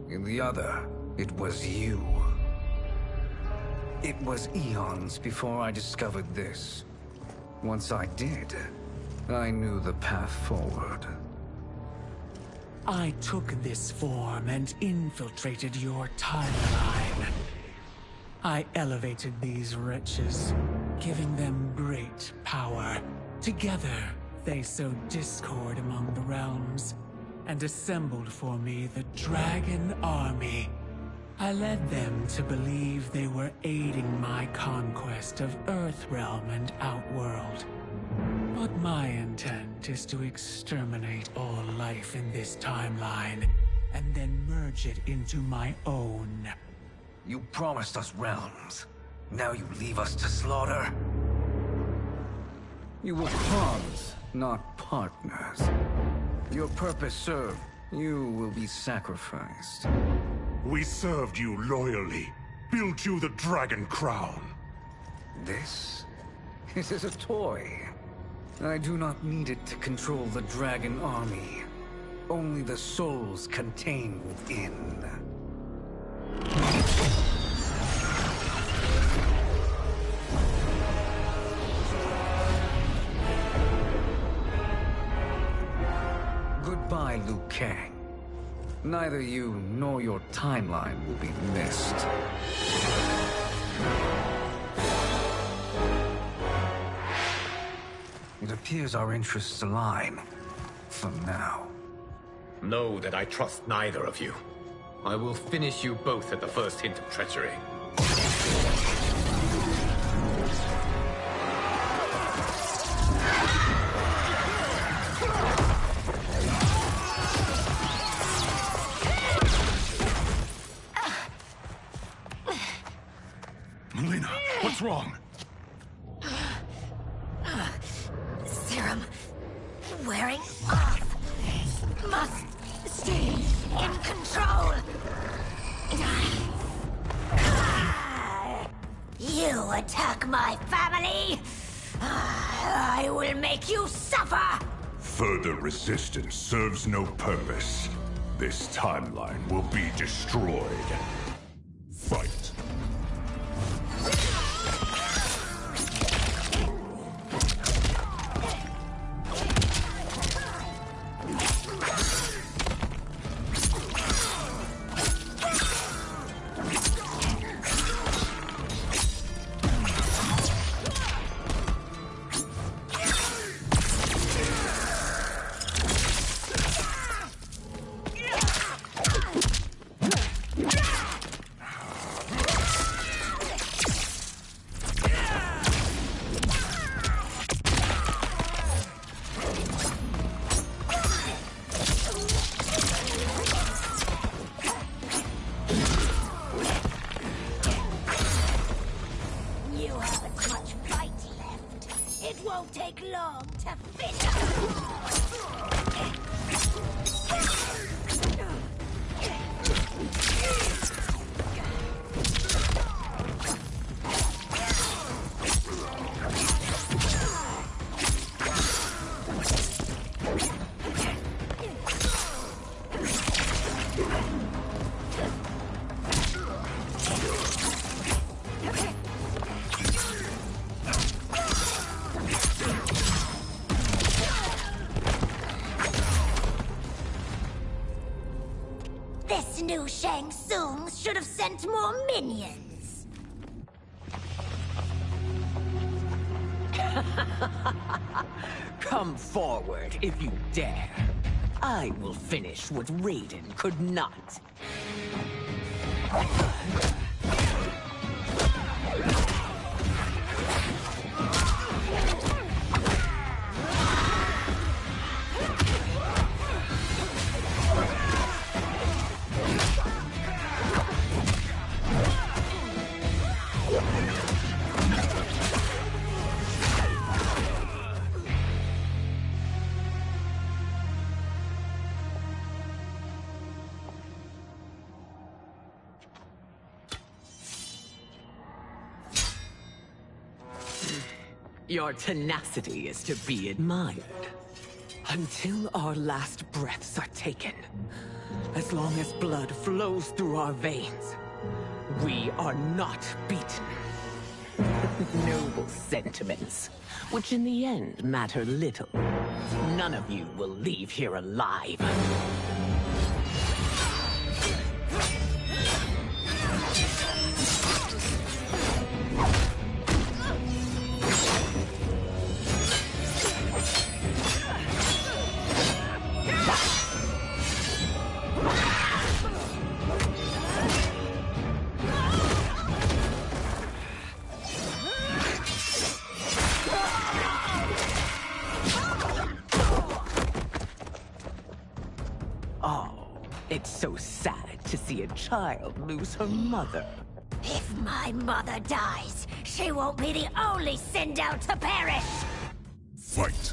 In the other, it was you. It was eons before I discovered this. Once I did, I knew the path forward. I took this form and infiltrated your timeline. I elevated these wretches, giving them great power. Together, they sowed discord among the realms, and assembled for me the Dragon Army. I led them to believe they were aiding my conquest of Earthrealm and Outworld. But my intent is to exterminate all life in this timeline, and then merge it into my own. You promised us realms. Now you leave us to slaughter? You were pawns, not partners. Your purpose served. You will be sacrificed. We served you loyally, built you the Dragon Crown. This is a toy. I do not need it to control the Dragon Army. Only the souls contained within. Goodbye, Liu Kang. Neither you nor your timeline will be missed. It appears our interests align. For now. Know that I trust neither of you. I will finish you both at the first hint of treachery. Melina, what's wrong? Serum wearing off. Must stay in control. You attack my family. I will make you suffer. Further resistance serves no purpose. This timeline will be destroyed. Fight. This new Shang Tsung should have sent more minions. Come forward if you dare. I will finish what Raiden could not. Your tenacity is to be admired. Until our last breaths are taken, as long as blood flows through our veins, we are not beaten. Noble sentiments, which in the end matter little. None of you will leave here alive. It's so sad to see a child lose her mother. If my mother dies, she won't be the only Sindel to perish! Fight!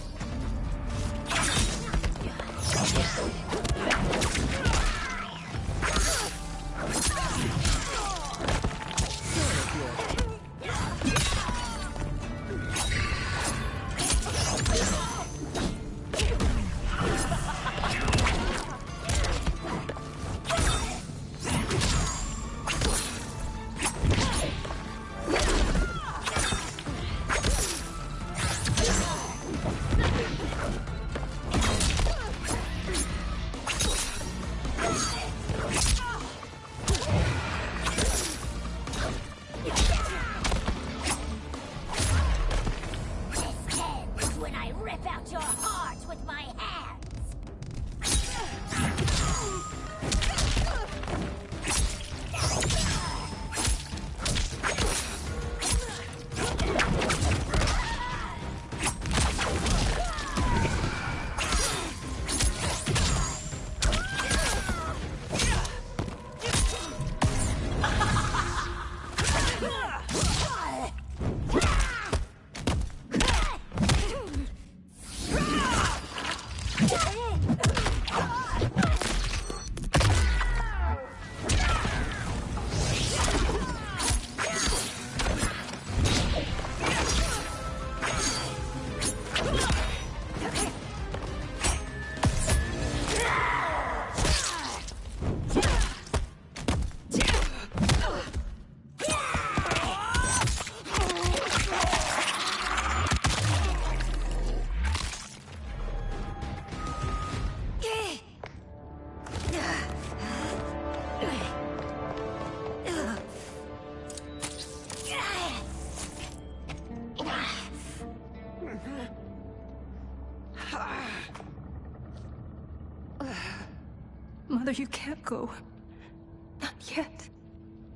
Mother, you can't go. Not yet.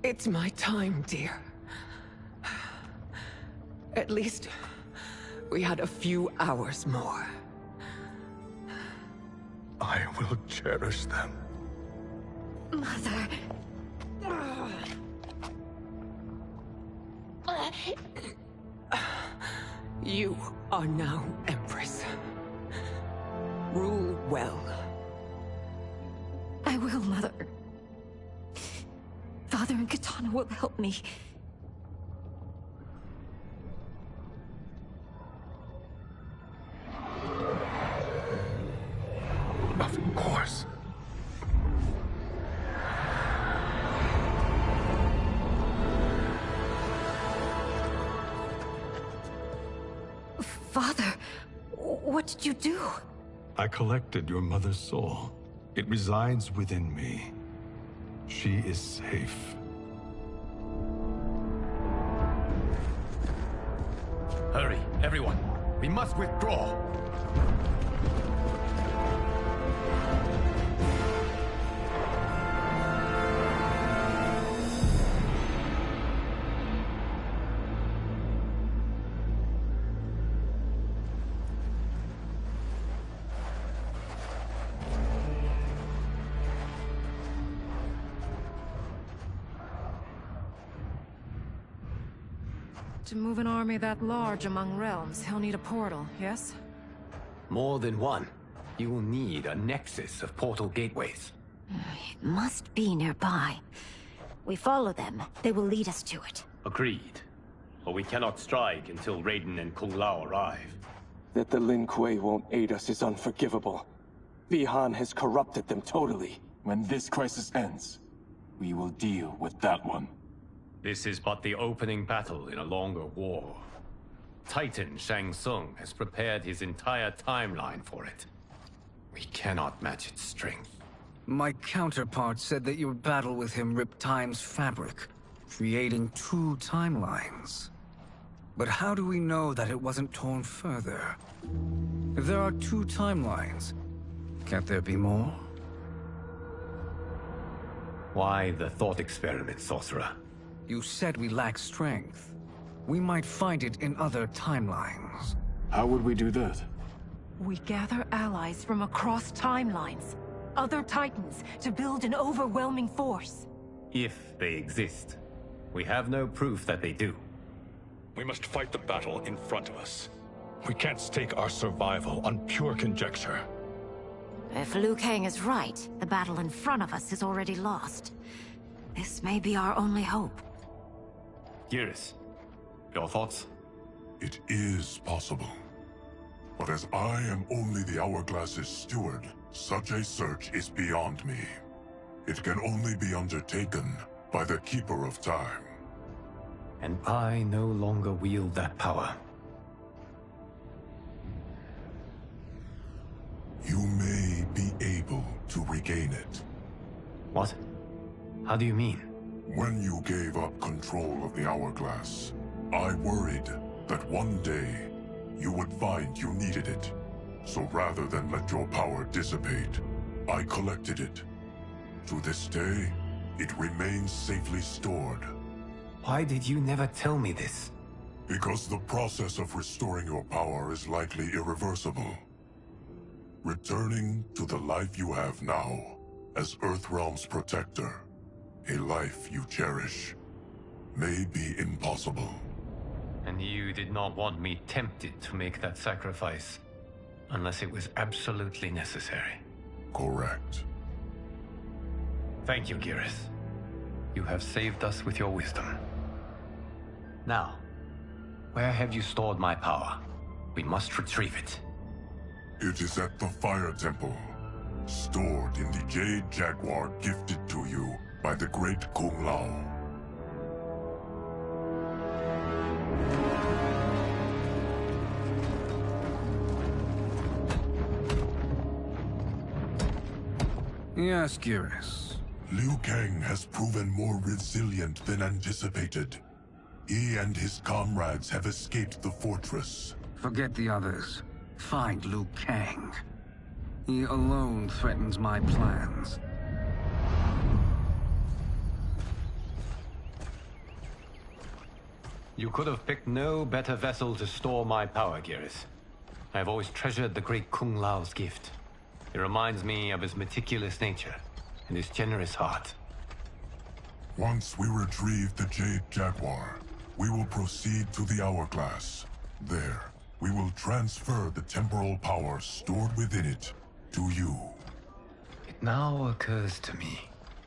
It's my time, dear. At least, we had a few hours more. I will cherish them. Mother... You are now Empress. Rule well. I will, Mother. Father and Katana will help me. Of course. Father, what did you do? I collected your mother's soul. It resides within me. She is safe. Hurry, everyone. We must withdraw. To move an army that large among realms, he'll need a portal, yes? More than one. You will need a nexus of portal gateways. It must be nearby. We follow them. They will lead us to it. Agreed. but we cannot strike until Raiden and Kung Lao arrive. That the Lin Kuei won't aid us is unforgivable. Bihan has corrupted them totally. When this crisis ends, we will deal with that one. This is but the opening battle in a longer war. Titan Shang Tsung has prepared his entire timeline for it. We cannot match its strength. My counterpart said that your battle with him ripped time's fabric, creating 2 timelines. But how do we know that it wasn't torn further? If there are 2 timelines, can't there be more? Why the thought experiment, Sorcerer? You said we lack strength. We might find it in other timelines. How would we do that? We gather allies from across timelines, other Titans, to build an overwhelming force. If they exist. We have no proof that they do. We must fight the battle in front of us. We can't stake our survival on pure conjecture. If Liu Kang is right, the battle in front of us is already lost. This may be our only hope. Geras, your thoughts? It is possible. But as I am only the Hourglass's steward, such a search is beyond me. It can only be undertaken by the Keeper of Time. And I no longer wield that power. You may be able to regain it. What? How do you mean? When you gave up control of the Hourglass, I worried that one day you would find you needed it. So rather than let your power dissipate, I collected it. To this day, it remains safely stored. Why did you never tell me this? Because the process of restoring your power is likely irreversible. Returning to the life you have now, as Earthrealm's protector, a life you cherish, may be impossible. And you did not want me tempted to make that sacrifice, unless it was absolutely necessary. Correct. Thank you, Geras. You have saved us with your wisdom. Now, where have you stored my power? We must retrieve it. It is at the Fire Temple, stored in the Jade Jaguar gifted to you by the great Kung Lao. Yes, Geras. Liu Kang has proven more resilient than anticipated. He and his comrades have escaped the fortress. Forget the others. Find Liu Kang. He alone threatens my plans. You could have picked no better vessel to store my power, Geras. I have always treasured the great Kung Lao's gift. It reminds me of his meticulous nature and his generous heart. Once we retrieve the Jade Jaguar, we will proceed to the Hourglass. There, we will transfer the temporal power stored within it to you. It now occurs to me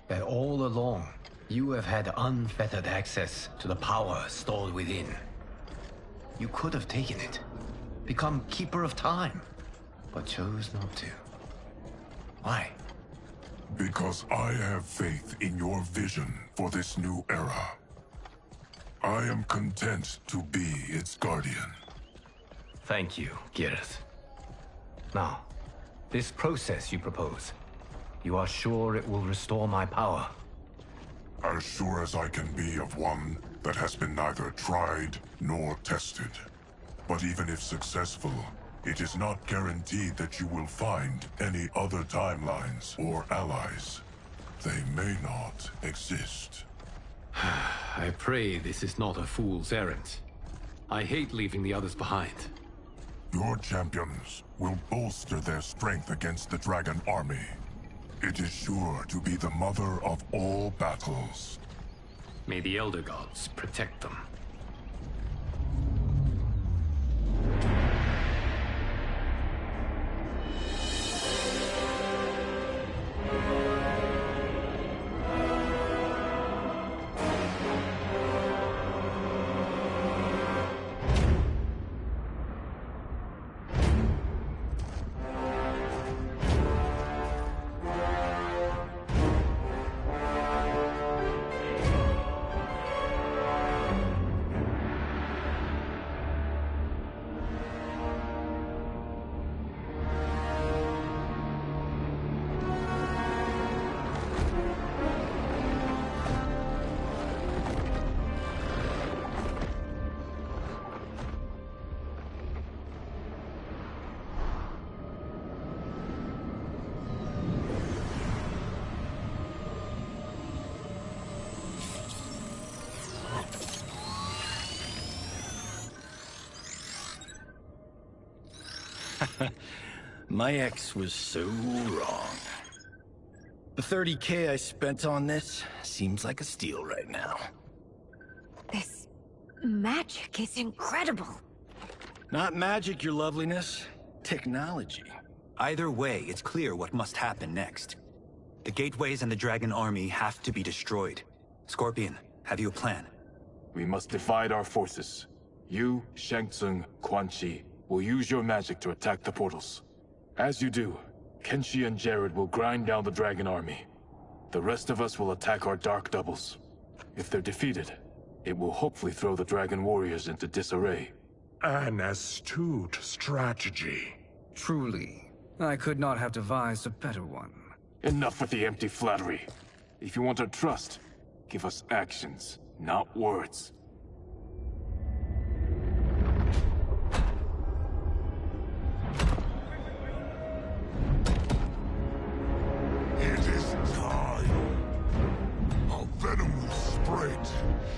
that all along, you have had unfettered access to the power stored within. You could have taken it, become Keeper of Time, but chose not to. Why? Because I have faith in your vision for this new era. I am content to be its guardian. Thank you, Geras. Now, this process you propose, you are sure it will restore my power? As sure as I can be of one that has been neither tried nor tested. But even if successful, it is not guaranteed that you will find any other timelines or allies. They may not exist. I pray this is not a fool's errand. I hate leaving the others behind. Your champions will bolster their strength against the Dragon Army. It is sure to be the mother of all battles. May the Elder Gods protect them. My ex was so wrong. The 30K I spent on this seems like a steal right now. This magic is incredible. Not magic, your loveliness. Technology. Either way, it's clear what must happen next. The gateways and the Dragon Army have to be destroyed. Scorpion, have you a plan? We must divide our forces. You, Shang Tsung, Quan Chi, will use your magic to attack the portals. As you do, Kenshi and Jared will grind down the Dragon Army. The rest of us will attack our Dark Doubles. If they're defeated, it will hopefully throw the Dragon Warriors into disarray. An astute strategy. Truly, I could not have devised a better one. Enough with the empty flattery. If you want our trust, give us actions, not words. It is time. Our venom will spread.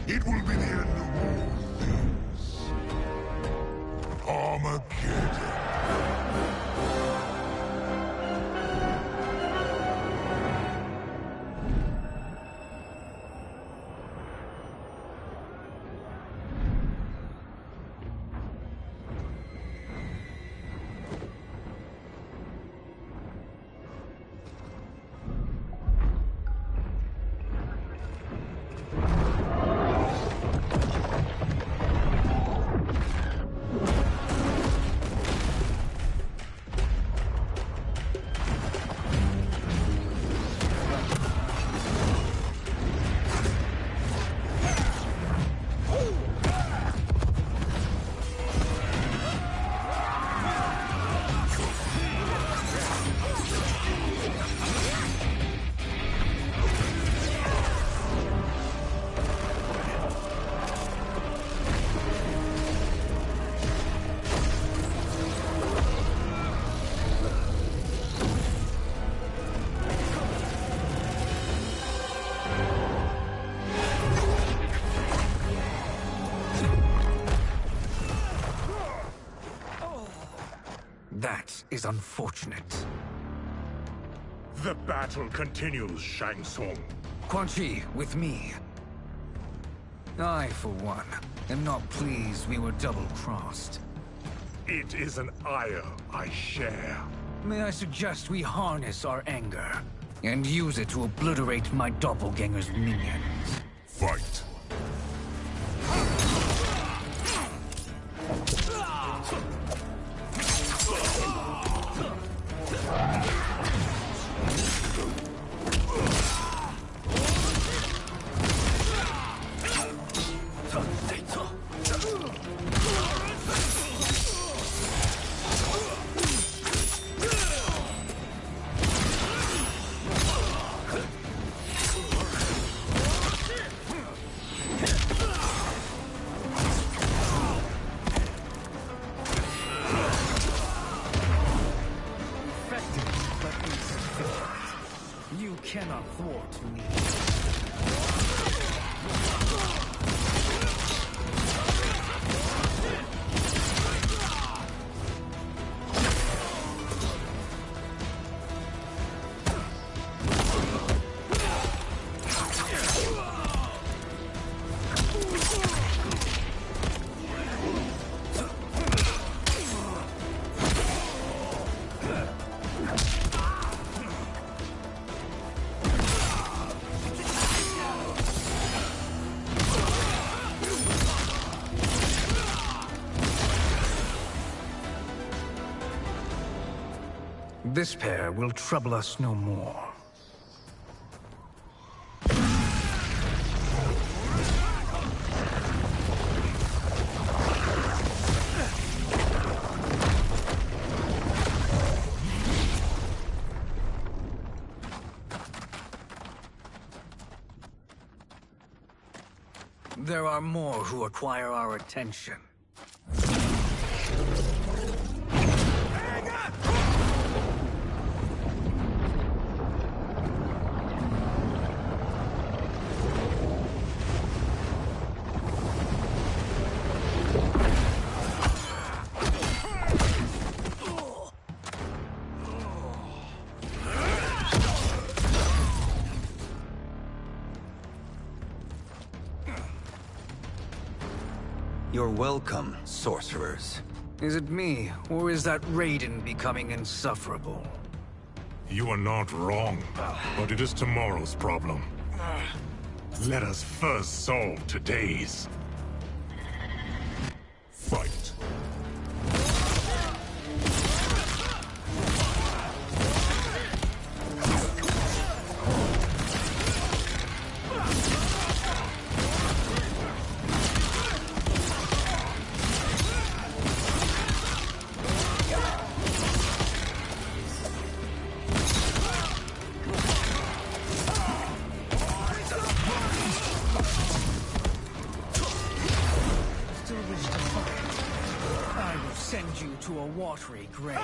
It will be the end of all things. Armageddon. That is unfortunate. The battle continues, Shang Tsung. Quan Chi, with me. I, for one, am not pleased we were double-crossed. It is an ire I share. May I suggest we harness our anger and use it to obliterate my doppelganger's minions? Fight. You cannot thwart me. This pair will trouble us no more. There are more who acquire our attention. You're welcome, sorcerers. Is it me, or is that Raiden becoming insufferable? You are not wrong, but it is tomorrow's problem. Let us first solve today's. Fight. Send you to a watery grave.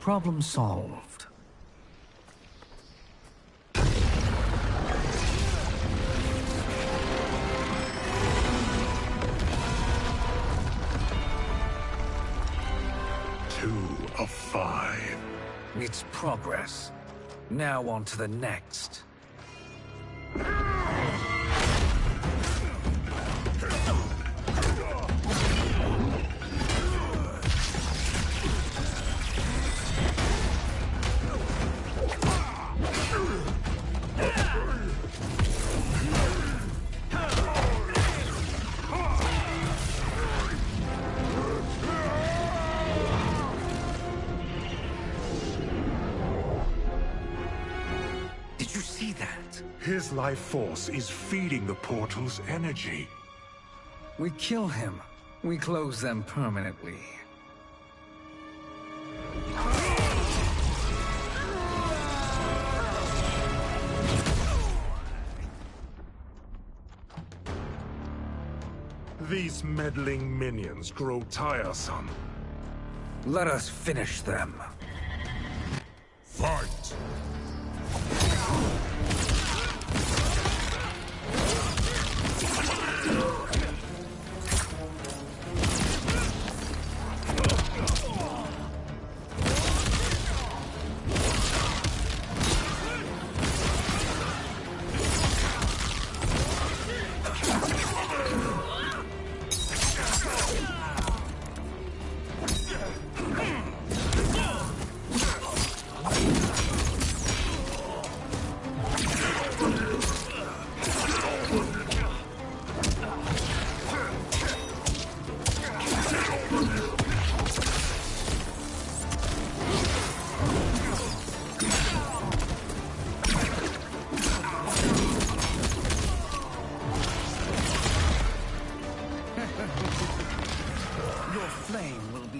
Problem solved. Two of 5. It's progress. Now on to the next. His life force is feeding the portal's energy. We kill him. We close them permanently. These meddling minions grow tiresome. Let us finish them. Fight!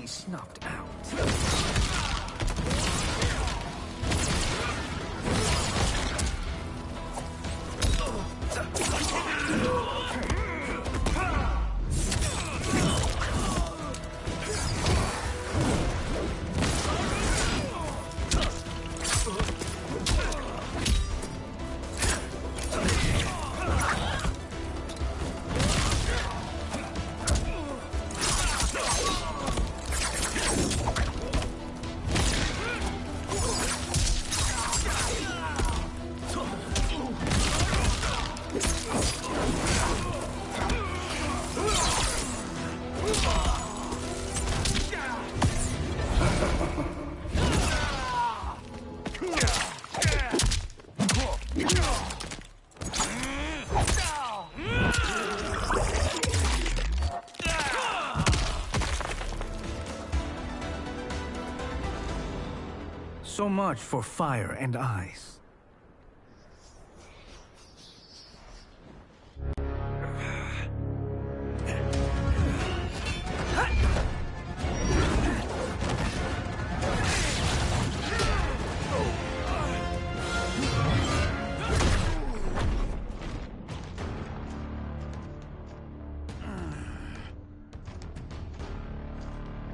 Snuffed out. So much for fire and ice.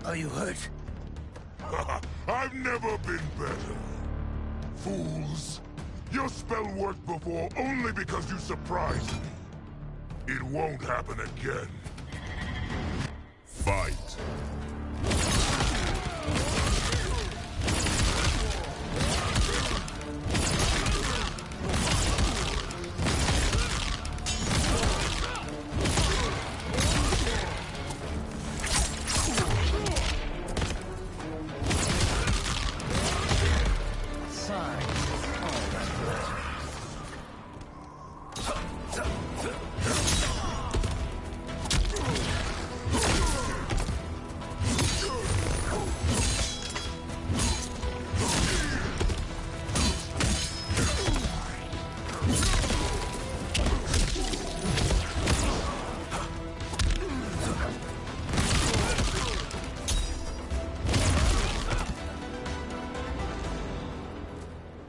Are you hurt? I've never been better. Fools. Your spell worked before only because you surprised me. It won't happen again. Fight.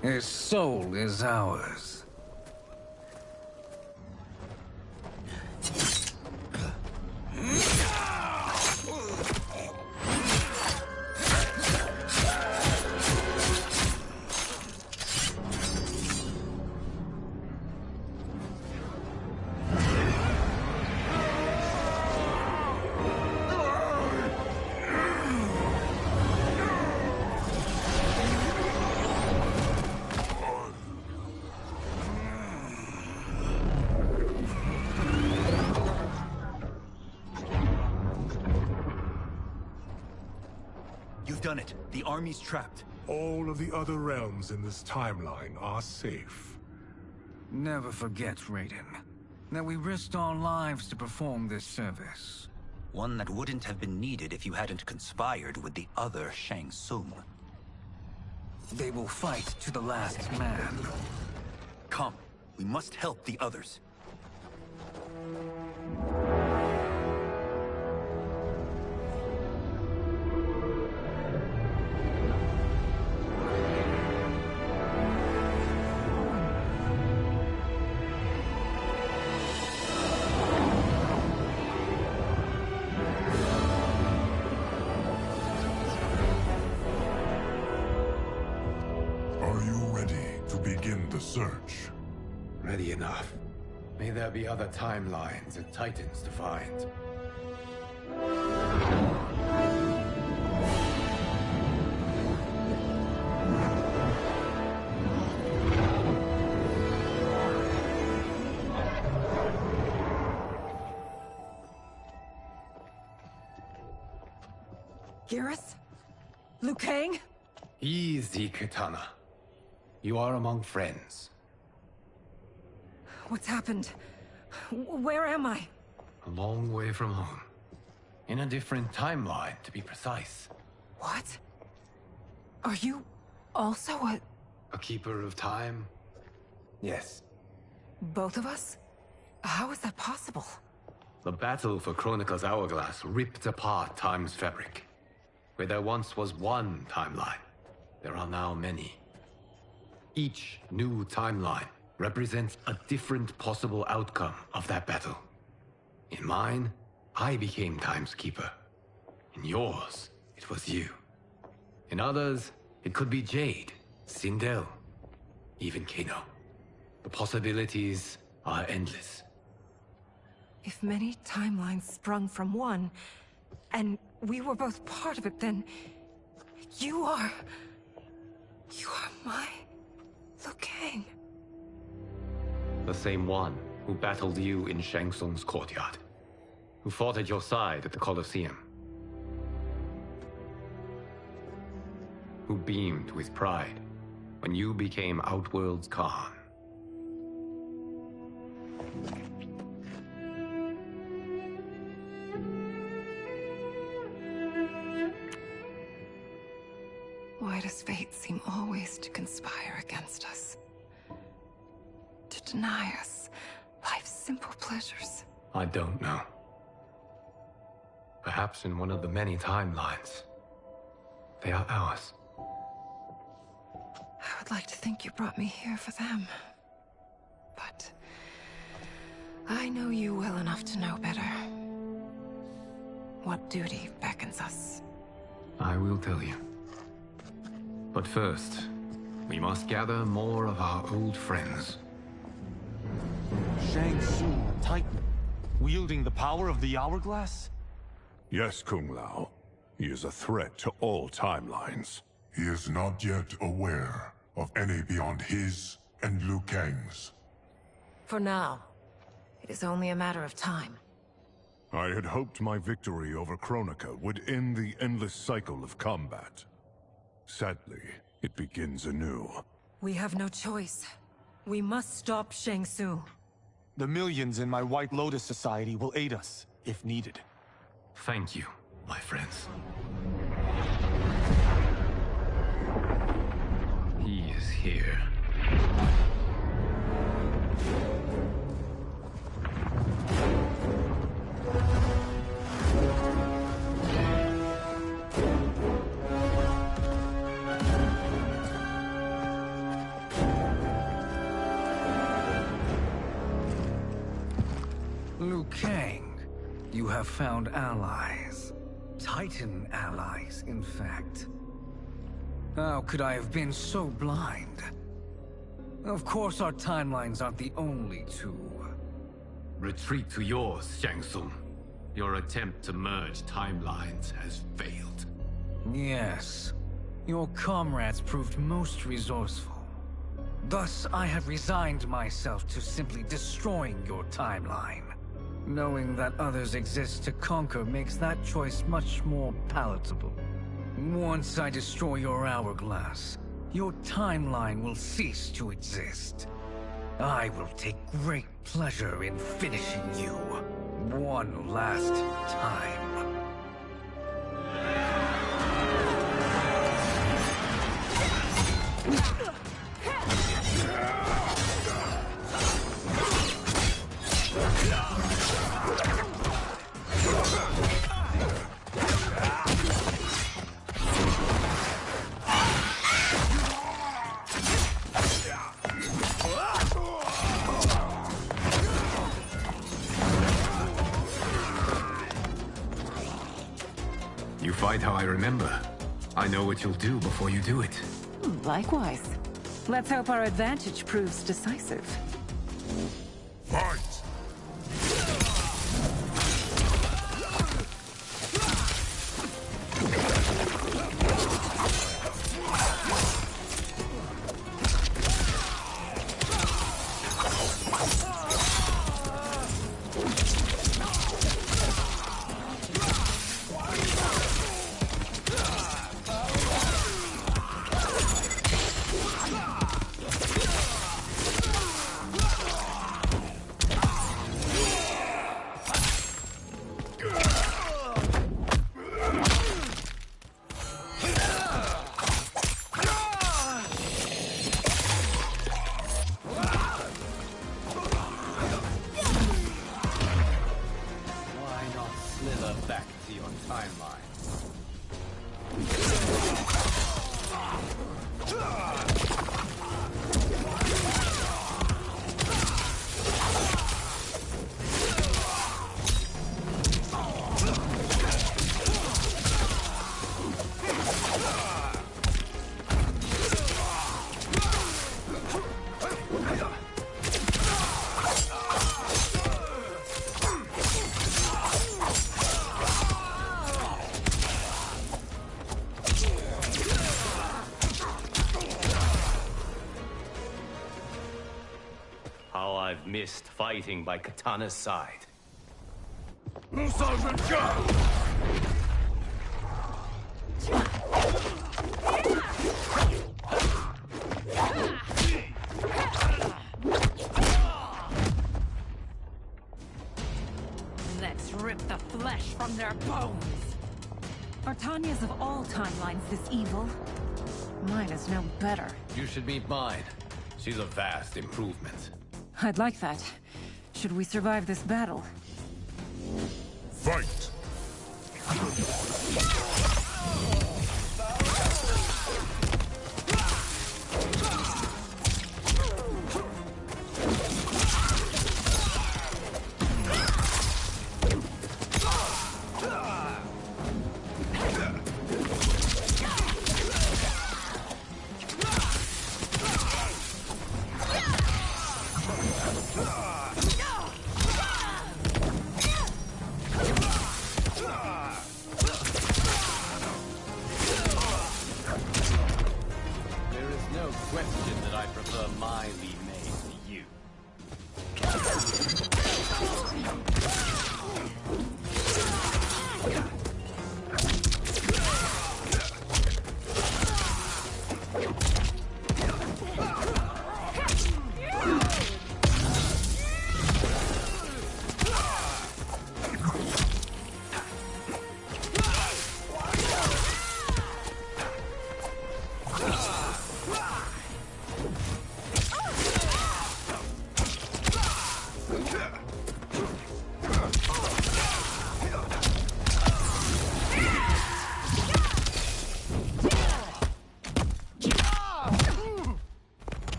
His soul is ours. You've done it. The army's trapped. All of the other realms in this timeline are safe. Never forget, Raiden, that we risked our lives to perform this service. One that wouldn't have been needed if you hadn't conspired with the other Shang Tsung. They will fight to the last man. Come, we must help the others. Are you ready to begin the search? Ready enough. May there be other timelines and titans to find. Geras? Liu Kang? Easy, Kitana. You are among friends. What's happened? Where am I? A long way from home. In a different timeline, to be precise. What? Are you also A keeper of time? Yes. both of us? How is that possible? The battle for Chronica's Hourglass ripped apart time's fabric. Where there once was one timeline, there are now many. Each new timeline represents a different possible outcome of that battle. In mine, I became Time's Keeper. In yours, it was you. In others, it could be Jade, Sindel, even Kano. The possibilities are endless. If many timelines sprung from one, and we were both part of it, then you are my Liu Kang. The same one who battled you in Shang Tsung's courtyard. Who fought at your side at the Colosseum. Who beamed with pride when you became Outworld's Khan. Why does fate seem always to conspire against us? To deny us life's simple pleasures? I don't know. Perhaps in one of the many timelines, they are ours. I would like to think you brought me here for them. But I know you well enough to know better. What duty beckons us? I will tell you. But first, we must gather more of our old friends. Shang Tsung, Titan, wielding the power of the Hourglass? Yes, Kung Lao. He is a threat to all timelines. He is not yet aware of any beyond his and Liu Kang's. For now, it is only a matter of time. I had hoped my victory over Kronika would end the endless cycle of combat. Sadly, it begins anew. We have no choice. We must stop Shang Tsung. The millions in my White Lotus Society will aid us, if needed. Thank you, my friends. He is here. Liu Kang, you have found allies. Titan allies, in fact. How could I have been so blind? Of course our timelines aren't the only two. Retreat to yours, Shang Tsung. Your attempt to merge timelines has failed. Yes. Your comrades proved most resourceful. Thus, I have resigned myself to simply destroying your timeline. Knowing that others exist to conquer makes that choice much more palatable. Once I destroy your hourglass, your timeline will cease to exist. I will take great pleasure in finishing you one last time. You fight how I remember. I know what you'll do before you do it. Likewise. Let's hope our advantage proves decisive. Fight! Back to your timeline. How I've missed fighting by Katana's side. Let's rip the flesh from their bones. Are Tanya's of all timelines this evil? Mine is no better. You should meet mine. She's a vast improvement. I'd like that. Should we survive this battle? Fight!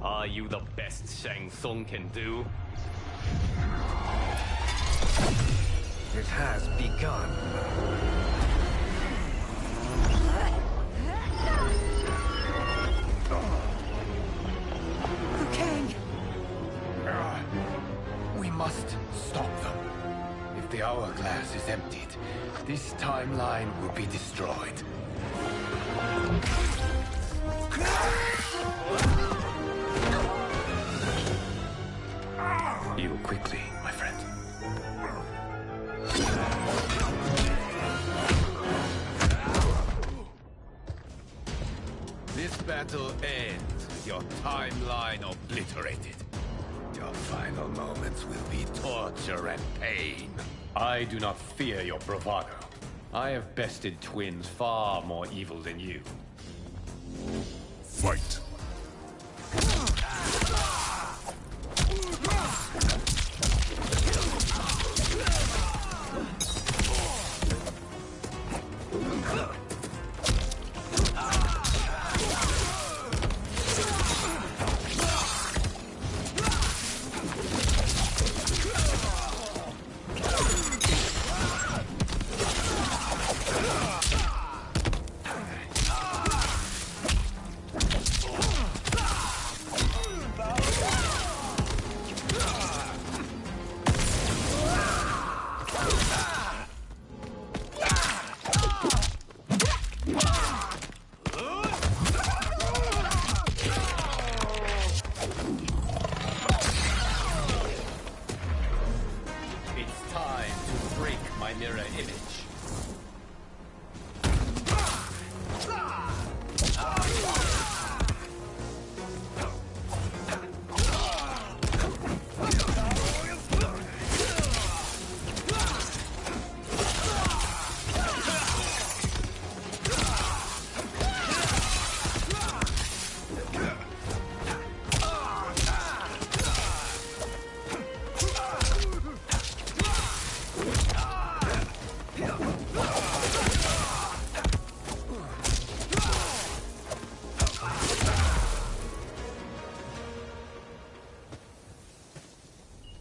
Are you the best Shang Tsung can do? It has begun. Liu Kang! We must stop them. If the hourglass is emptied, this timeline will be destroyed. Heal quickly, my friend. This battle ends with your timeline obliterated. Your final moments will be torture and pain. I do not fear your bravado. I have bested twins far more evil than you. Fight!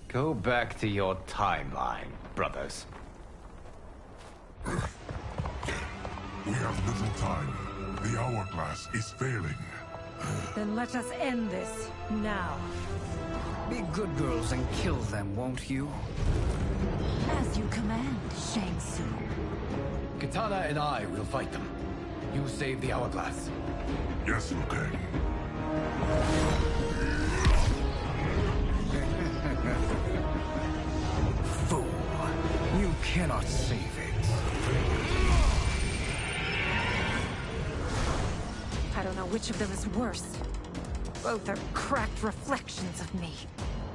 Go back to your timeline, brothers. We have little time. The hourglass is failing. Then let us end this, now. Be good girls and kill them, won't you? As you command, Shang Tsung. Katana and I will fight them. You save the hourglass. Yes, Liu Kang. Fool. You cannot save it. I don't know which of them is worse. Both are cracked reflections of me.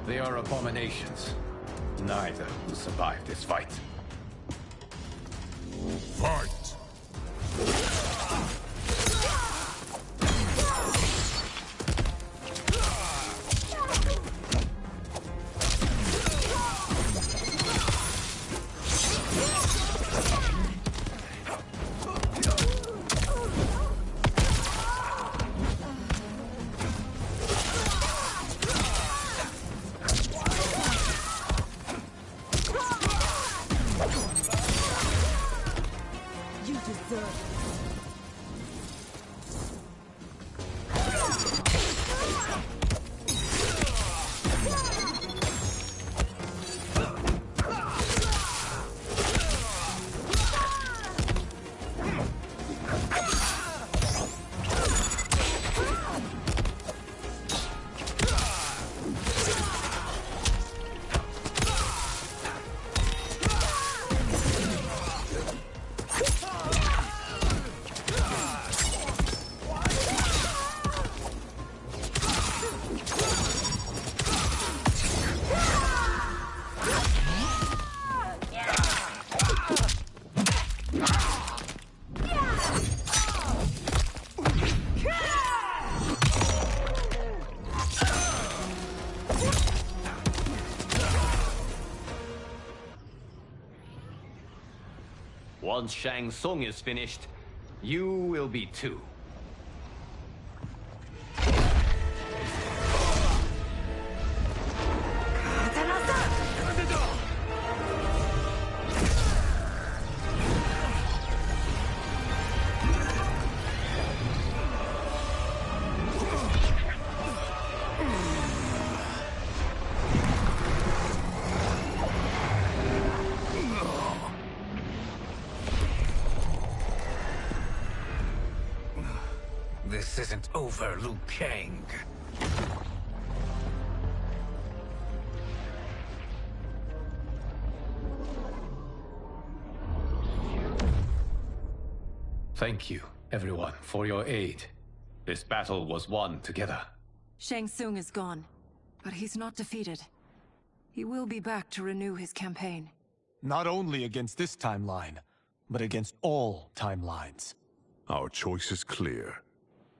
They are abominations. Neither will survive this fight. Fight! You deserve it. Once Shang Tsung is finished, you will be too. This isn't over, Liu Kang. Thank you, everyone, for your aid. This battle was won together. Shang Tsung is gone, but he's not defeated. He will be back to renew his campaign. Not only against this timeline, but against all timelines. Our choice is clear.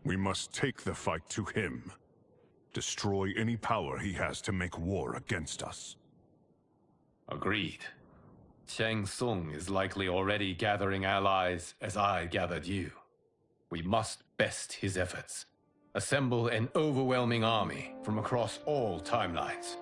We must take the fight to him. Destroy any power he has to make war against us. Agreed. Shang Tsung is likely already gathering allies as I gathered you. We must best his efforts. Assemble an overwhelming army from across all timelines.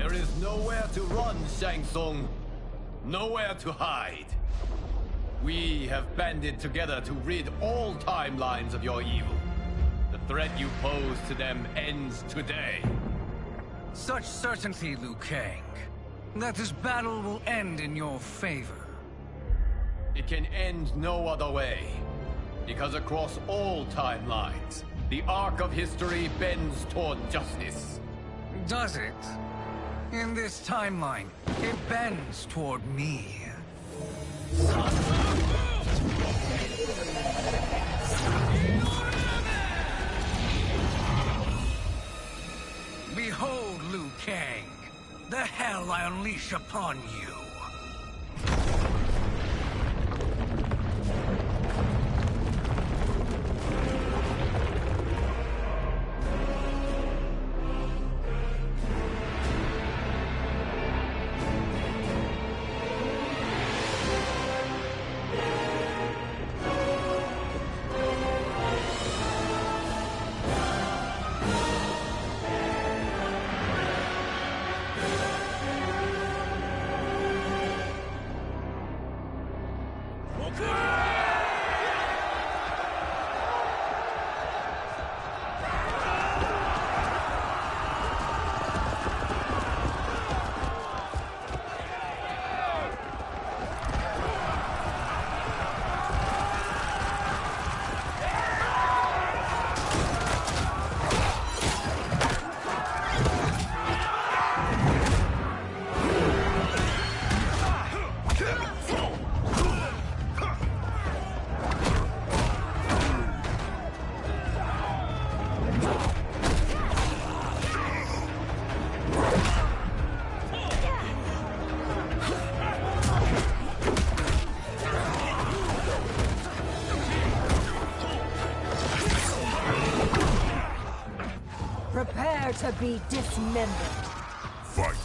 There is nowhere to run, Shang Tsung. Nowhere to hide. We have banded together to rid all timelines of your evil. The threat you pose to them ends today. Such certainty, Liu Kang, that this battle will end in your favor. It can end no other way. Because across all timelines, the arc of history bends toward justice. Does it? In this timeline, it bends toward me. Behold, Liu Kang, the hell I unleash upon you. Prepare to be dismembered. Fight.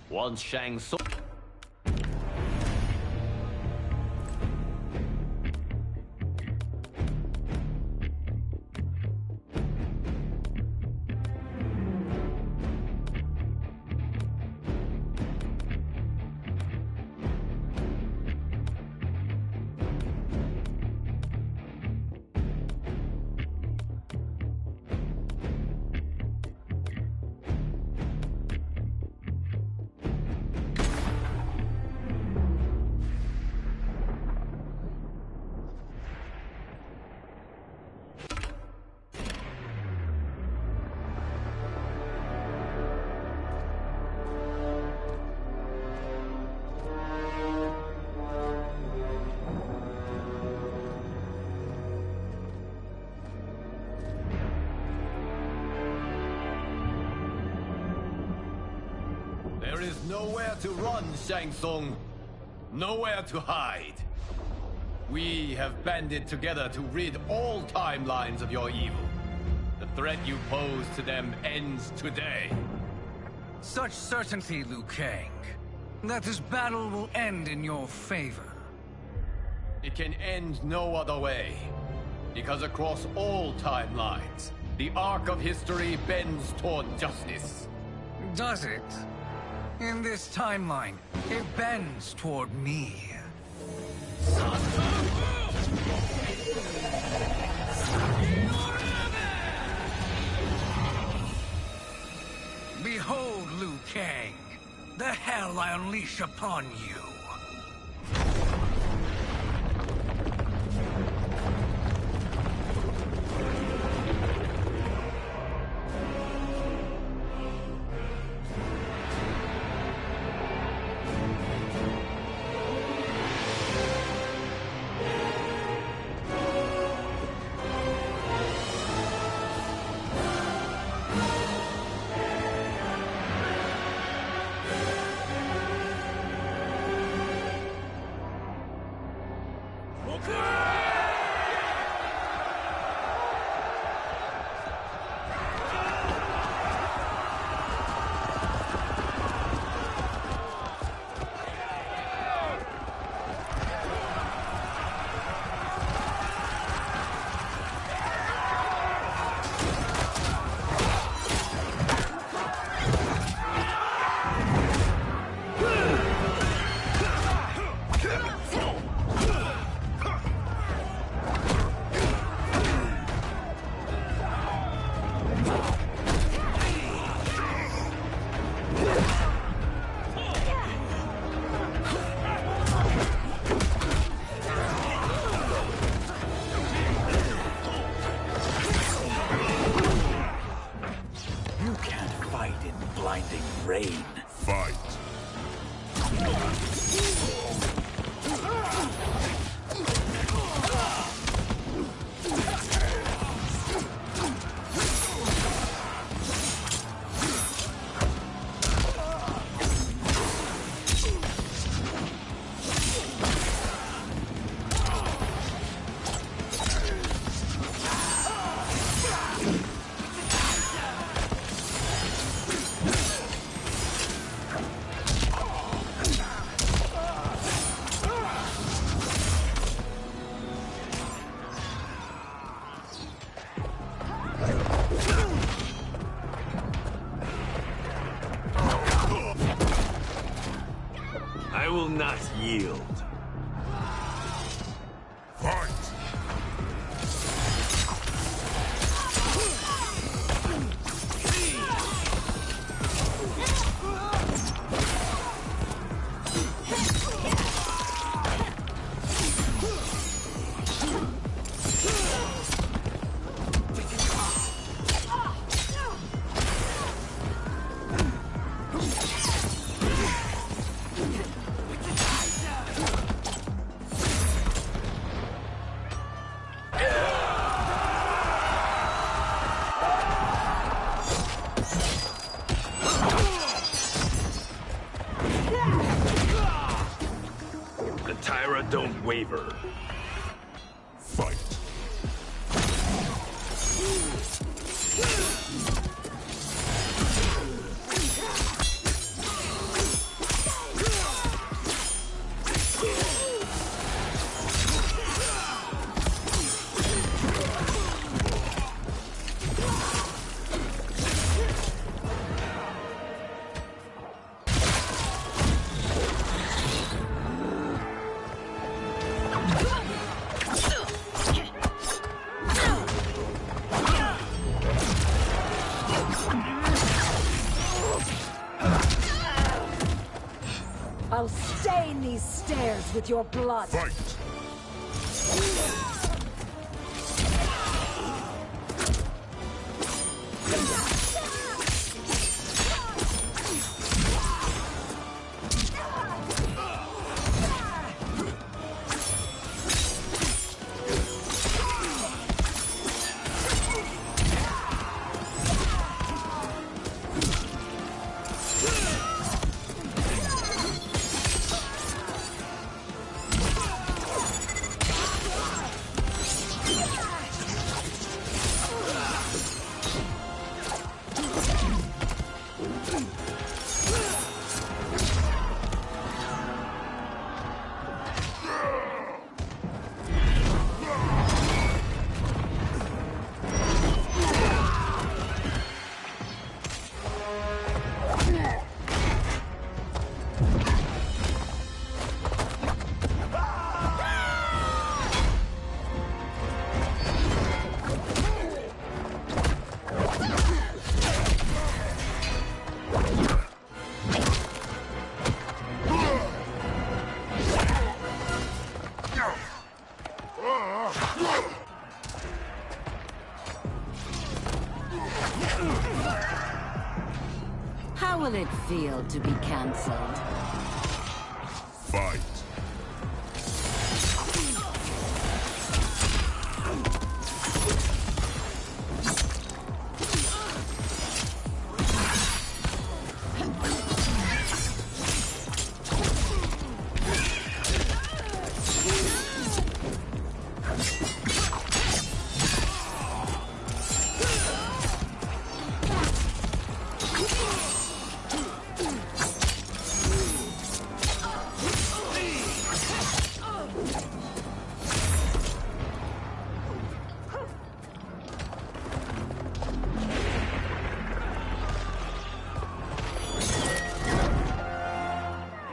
Once Shang Tsung... There is nowhere to run, Shang Tsung. Nowhere to hide. We have banded together to rid all timelines of your evil. The threat you pose to them ends today. Such certainty, Liu Kang, that this battle will end in your favor. It can end no other way. Because across all timelines, the arc of history bends toward justice. Does it? In this timeline, it bends toward me. Behold, Liu Kang, the hell I unleash upon you. Rain. Fight. I will not yield. Fight! don't waver. Fight. I'll stain these stairs with your blood. Fight! How will it feel to be cancelled? Fight.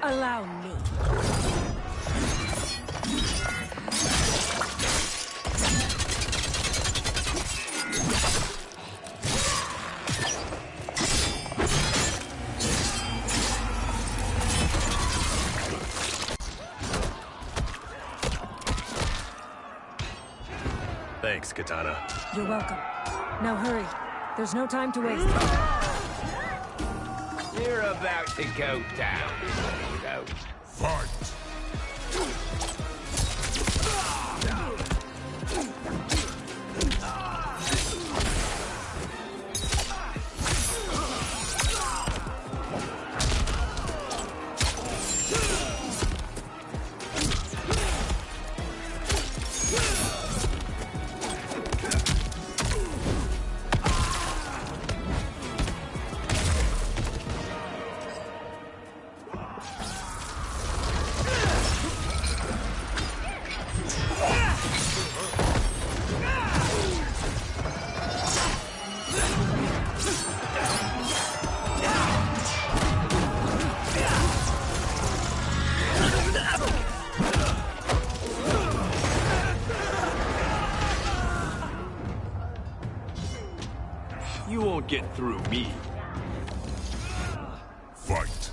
Allow me. Thanks, Katana. You're welcome. Now hurry. There's no time to waste. You're about to go down, Hero. Fight! You won't get through me. Fight!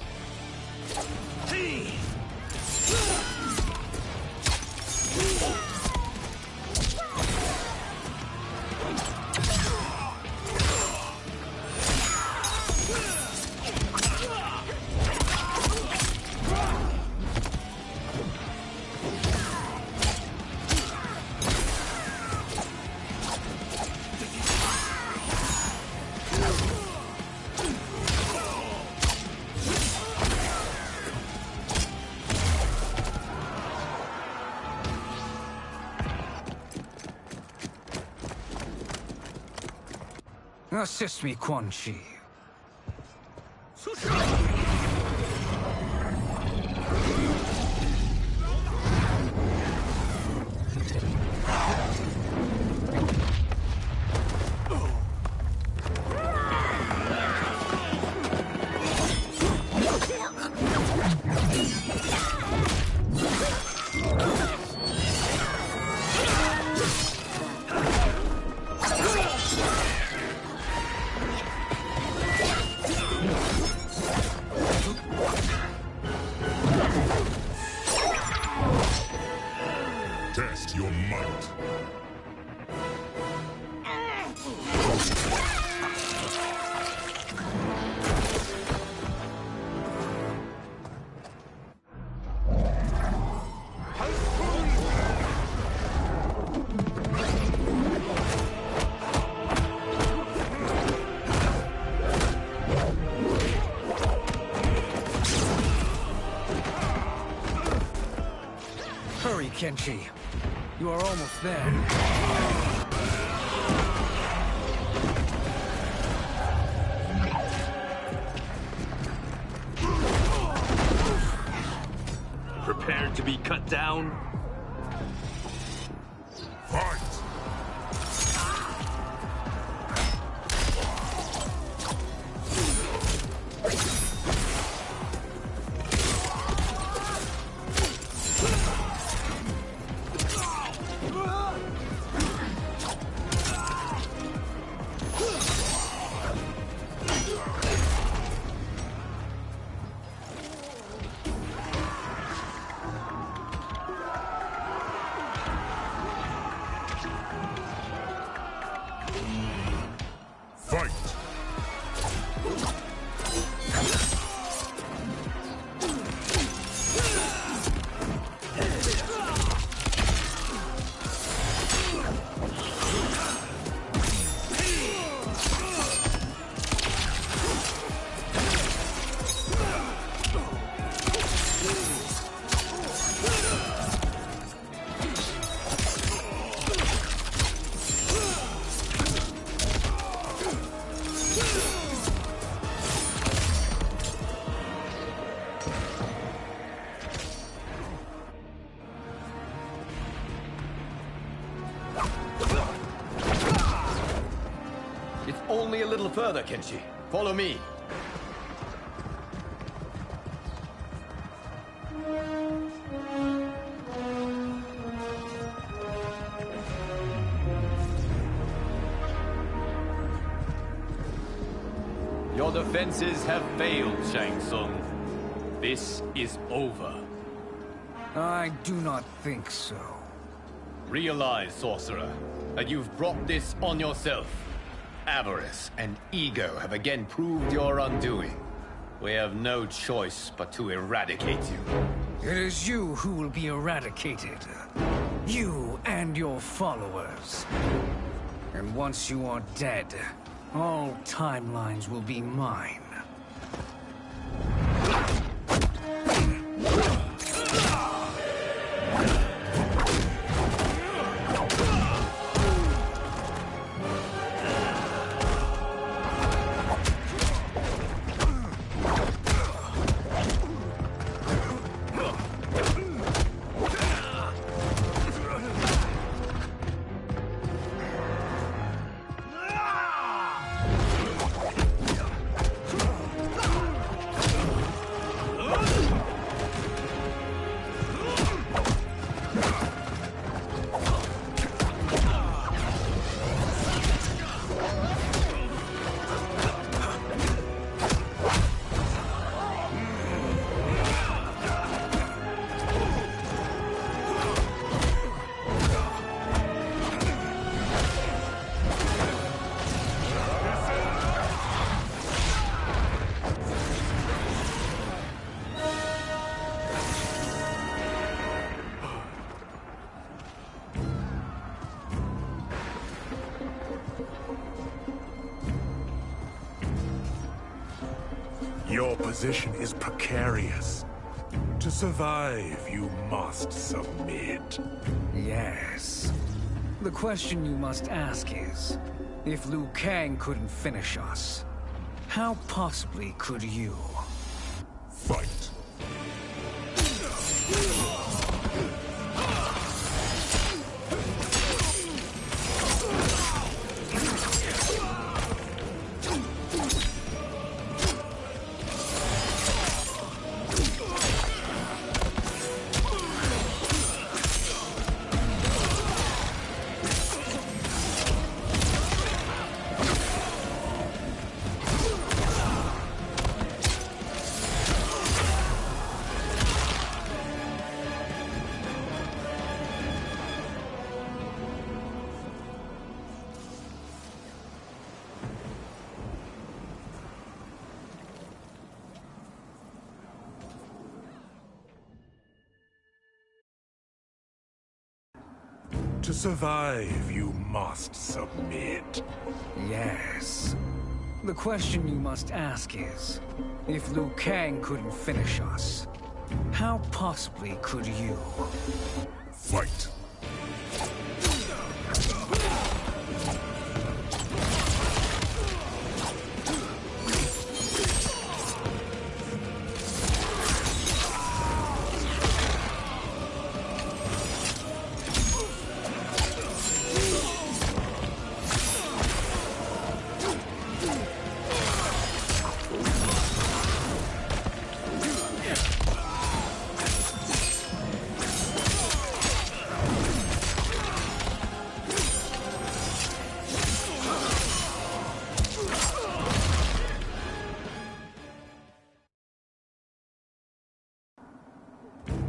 Assist me, Quan Chi. Test your might. Hurry, Kenshi. You are almost there. Prepared to be cut down? Fight! Fight! It's only a little further, Kenshi. Follow me. Your defenses have failed, Shang Tsung. This is over. I do not think so. Realize, sorcerer, that you've brought this on yourself. Avarice and ego have again proved your undoing. We have no choice but to eradicate you. It is you who will be eradicated. You and your followers. And once you are dead, all timelines will be mine. Your position is precarious. To survive, you must submit. Yes. The question you must ask is, If Liu Kang couldn't finish us, how possibly could you? Fight. To survive, you must submit. Yes. The question you must ask is, if Liu Kang couldn't finish us, how possibly could you? Fight.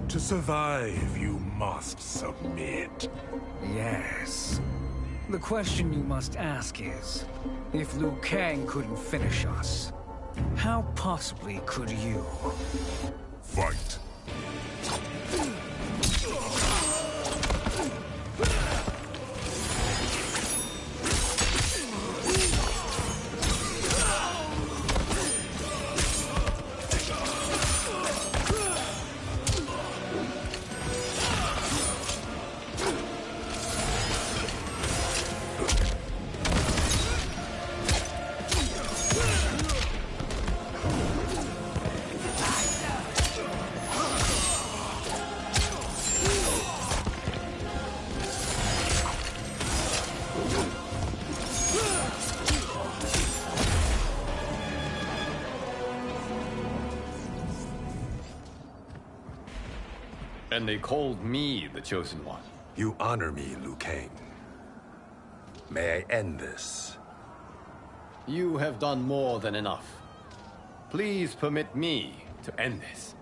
To survive, you must submit. Yes. The question you must ask is, if Liu Kang couldn't finish us, how possibly could you? Fight. And they called me the Chosen One. You honor me, Liu Kang. May I end this? You have done more than enough. Please permit me to end this.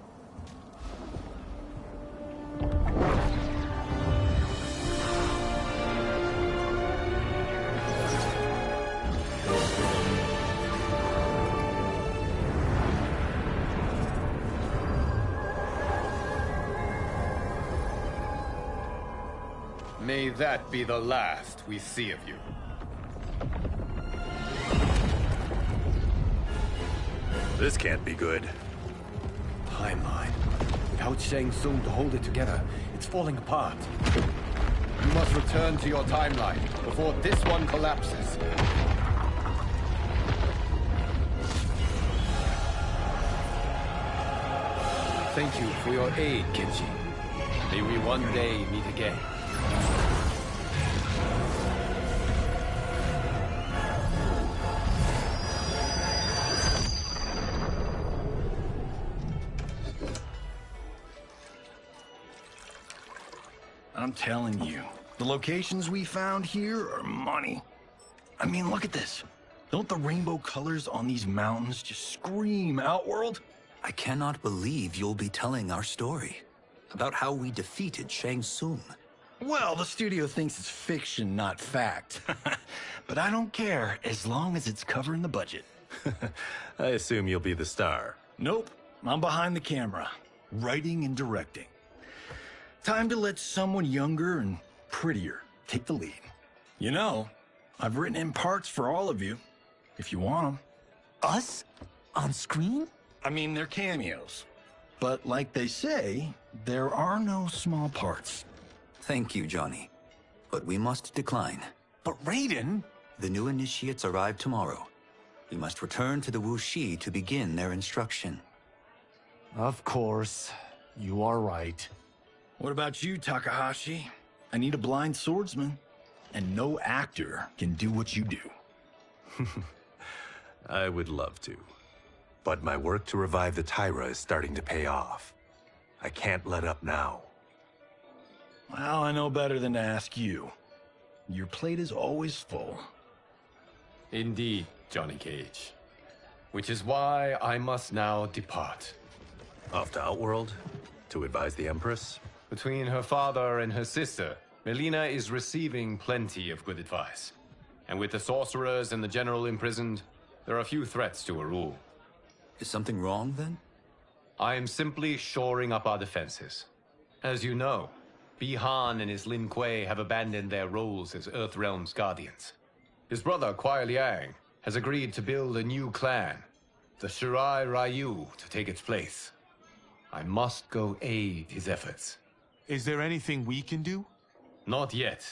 May that be the last we see of you. This can't be good. Timeline. Without Shang Tsung to hold it together, it's falling apart. You must return to your timeline before this one collapses. Thank you for your aid, Kenji. May we one day meet again. I'm telling you, the locations we found here are money. I mean, look at this. Don't the rainbow colors on these mountains just scream Outworld? I cannot believe you'll be telling our story about how we defeated Shang Tsung. Well, the studio thinks it's fiction, not fact. But I don't care, as long as it's covering the budget. I assume you'll be the star. Nope, I'm behind the camera, writing and directing. Time to let someone younger and prettier take the lead. You know, I've written in parts for all of you, if you want them. Us? On screen? I mean, they're cameos. But like they say, there are no small parts. Thank you, Johnny. But we must decline. But Raiden, The new initiates arrive tomorrow. We must return to the Wuxi to begin their instruction. Of course. You are right. What about you, Takahashi? I need a blind swordsman. And no actor can do what you do. I would love to. But my work to revive the Tyra is starting to pay off. I can't let up now. Well, I know better than to ask you. Your plate is always full. Indeed, Johnny Cage. Which is why I must now depart. Off to Outworld? To advise the Empress? Between her father and her sister, Melina is receiving plenty of good advice. And with the sorcerers and the general imprisoned, there are few threats to her rule. Is something wrong, then? I am simply shoring up our defenses. As you know, Bi-Han and his Lin Kuei have abandoned their roles as Earthrealm's guardians. His brother, Kuai Liang, has agreed to build a new clan, the Shirai Ryu, to take its place. I must go aid his efforts. Is there anything we can do? Not yet,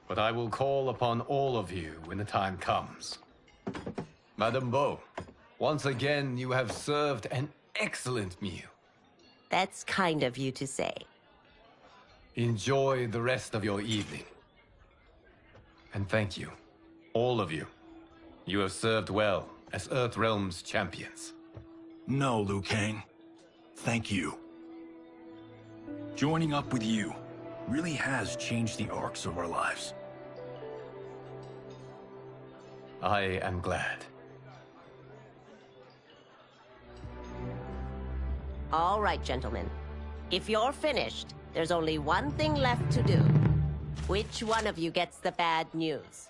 but I will call upon all of you when the time comes. Madame Bo, once again you have served an excellent meal. That's kind of you to say. Enjoy the rest of your evening. And thank you, all of you. You have served well as Earthrealm's champions. No, Liu Kang. Thank you. Joining up with you really has changed the arcs of our lives. I am glad. All right, gentlemen. If you're finished, there's only one thing left to do. Which one of you gets the bad news?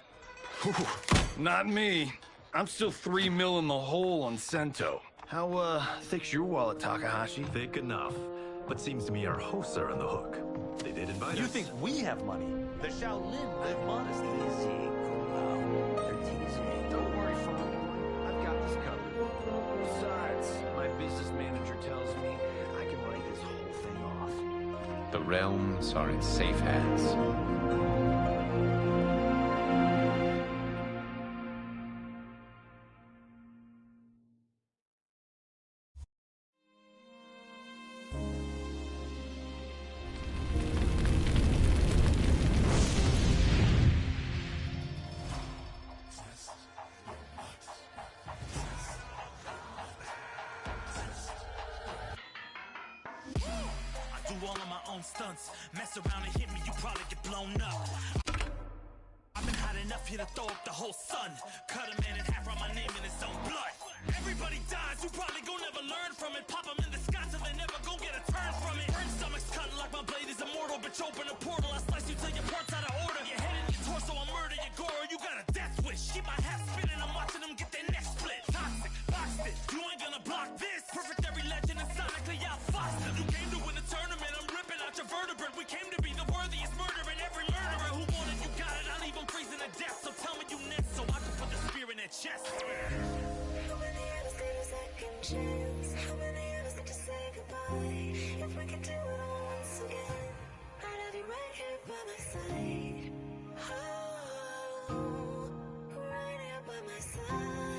Not me. I'm still 3 mil in the hole on Sento. How, thick's your wallet, Takahashi? Thick enough. But seems to me our hosts are on the hook. They did invite us. You think we have money? The Shaolin live modestly. Don't worry, Father. I've got this covered. Besides, my business manager tells me I can write this whole thing off. The realms are in safe hands. All of my own stunts. Mess around and hit me, you probably get blown up. I've been hot enough here to throw up the whole sun. Cut a man in half, write my name in his own blood. Everybody dies, you probably gon' never learn from it. Pop them in the sky till they never gon' get a turn from it. Burn stomachs cutting like my blade is immortal. Bitch, open a portal, I slice you till your parts out of order. Your head and your torso, I murder your gore. You got a death wish. Keep my hat spinning, I'm watching them get their neck split. Toxic, boxed it, you ain't gonna block this. Perfect every legend and sonically out Foster. You came to win the tournament, I'm ripping out your vertebrae. We came to be the worthiest murderer, and every murderer who wanted you got it. I'll leave them freezing to death, so tell me you next so I can put the spear in their chest. How many of us get a second chance? How many of us get to say goodbye? If we could do it all once again, I'd have you right here by my side. Oh, right here by my side.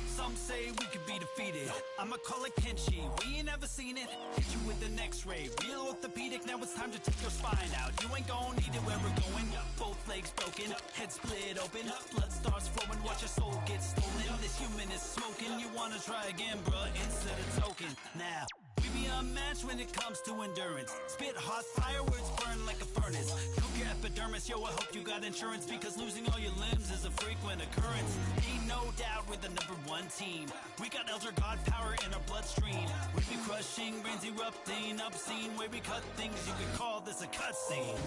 Some say we could be defeated. I'ma call it Kenshi. We ain't never seen it. Hit you with an X-ray. Real orthopedic. Now it's time to take your spine out. You ain't gon' need it where we're going. Both legs broken. Head split open. Blood starts flowing. Watch your soul get stolen. This human is smoking. You wanna try again, bruh? Instead of token. Now. We be unmatched when it comes to endurance. Spit hot fireworks, burn like a furnace. Cook your epidermis, yo, I hope you got insurance, because losing all your limbs is a frequent occurrence. Ain't no doubt we're the #1 team. We got Elder God power in our bloodstream. We be crushing, brains erupting, obscene. Way we cut things, you could call this a cutscene.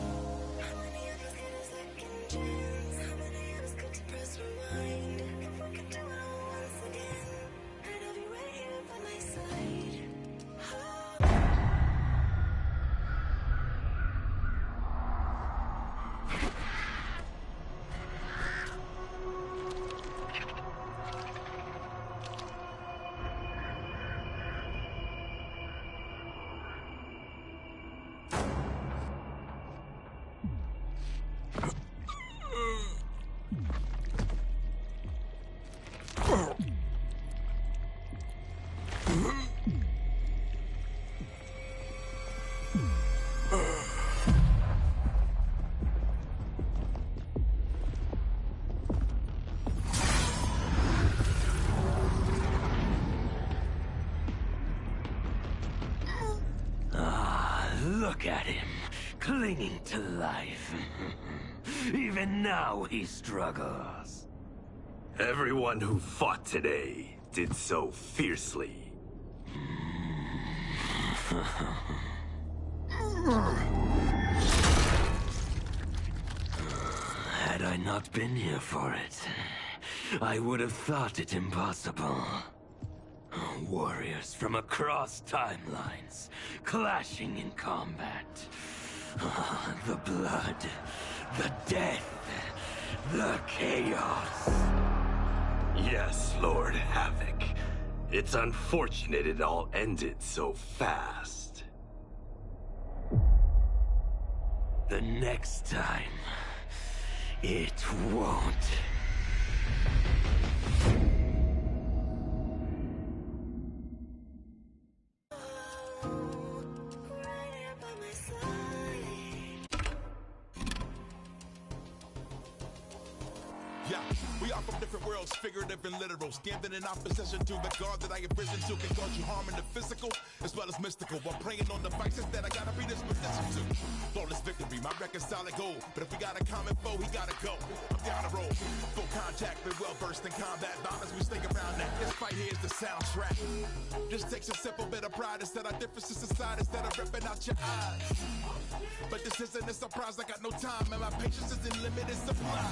How many of us get a second chance? How many of us get to press rewind? If we could do it all once again, I'd have you right here by my side. Look at him, clinging to life. Even now he struggles. Everyone who fought today did so fiercely. Had I not been here for it, I would have thought it impossible. Warriors from across timelines, clashing in combat. The blood, the death, the chaos. Yes, Lord Havoc. It's unfortunate it all ended so fast. The next time, it won't. Yeah, we are from different worlds, figurative and literal. Standing in opposition to the God that I have risen to can cause you harm in the physical as well as mystical. While praying on the vices that I gotta be disposition to. Flawless victory, my record's solid gold. But if we got a common foe, he gotta go. I'm down the road. Full contact, been well versed in combat violence. We stay around that. This fight here is the soundtrack. Just takes a simple bit of pride instead of differences aside instead of ripping out your eyes. But this isn't a surprise, I got no time, and my patience is in limited supply.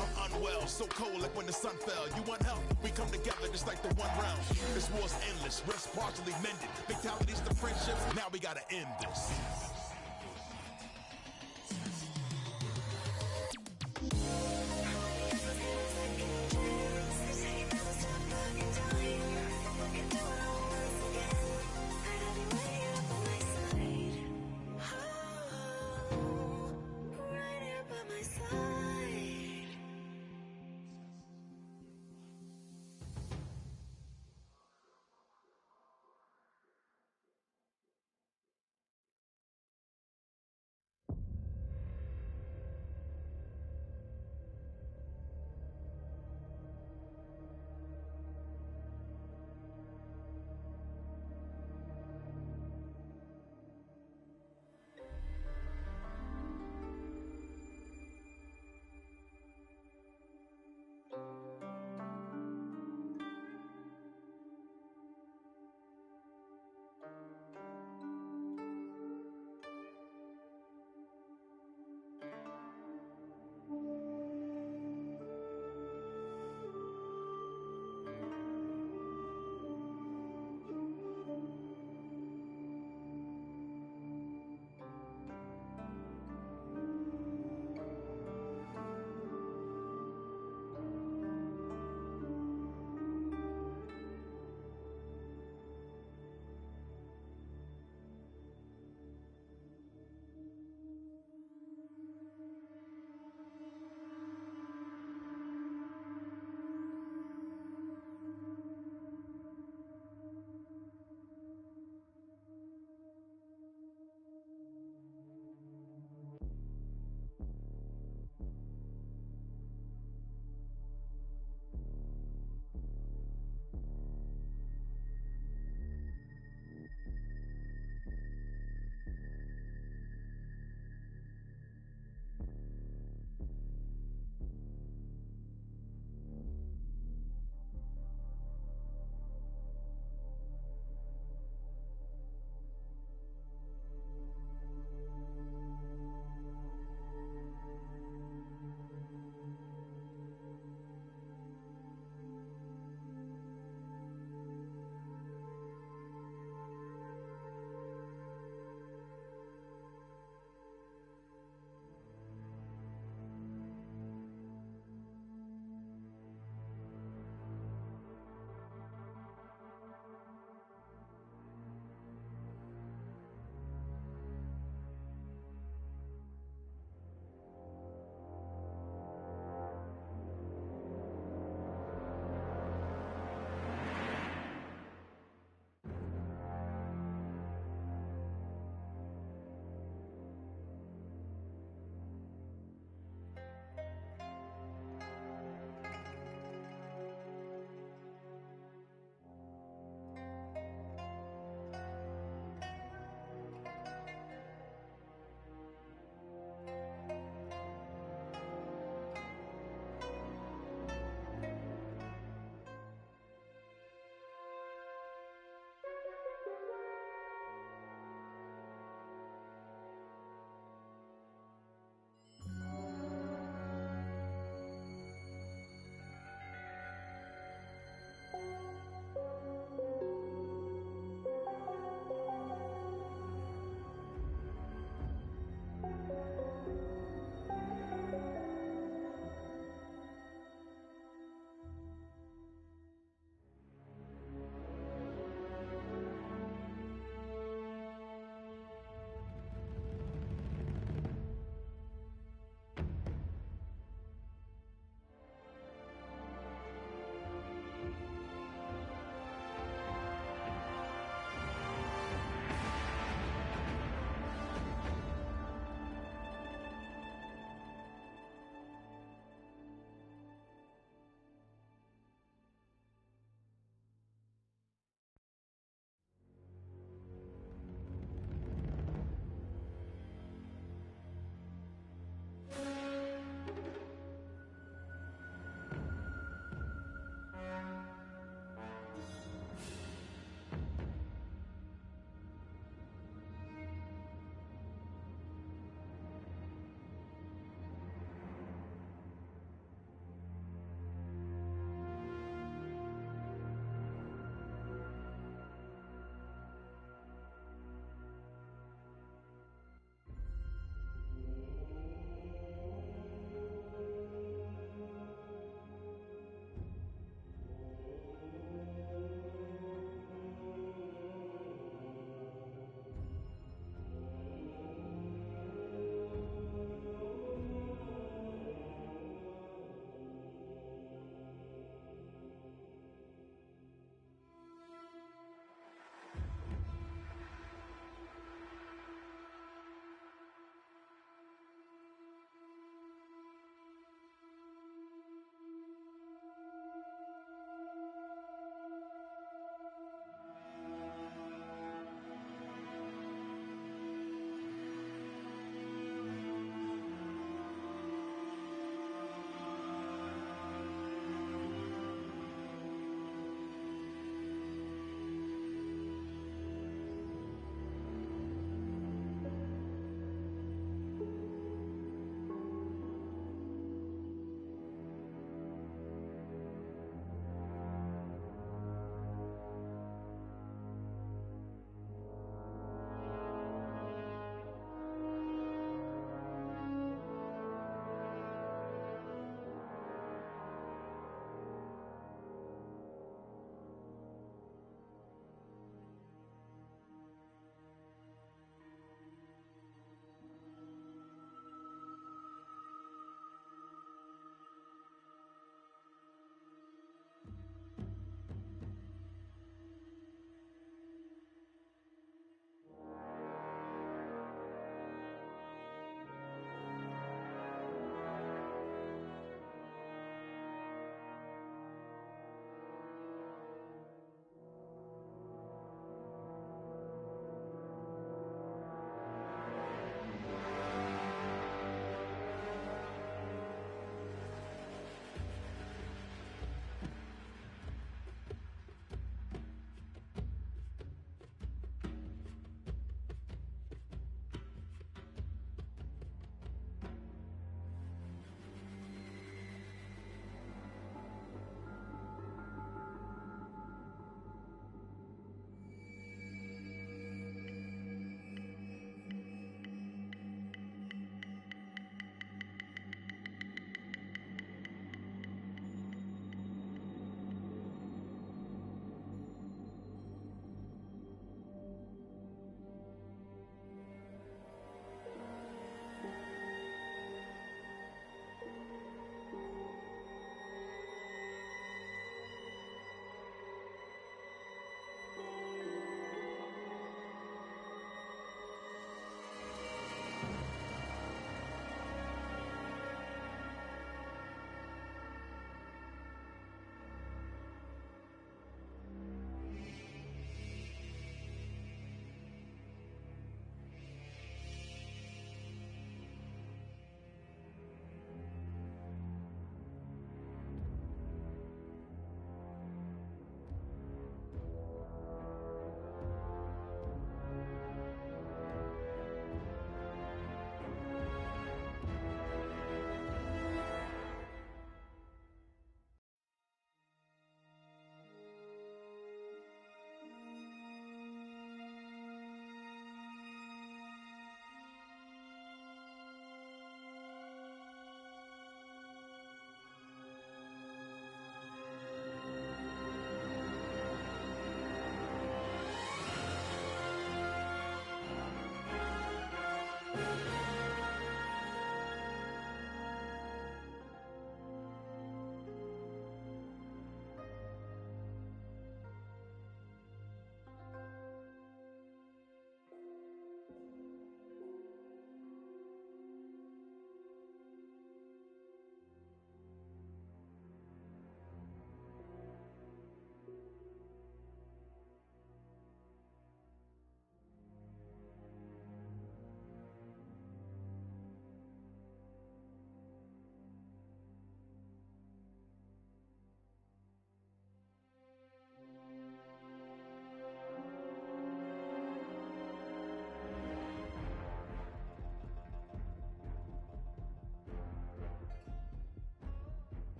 I'm unwell, so cold like when the sun fell. You want help? We come together just like the one round. This war's endless, rest partially mended. Fatalities to friendships, now we gotta end this.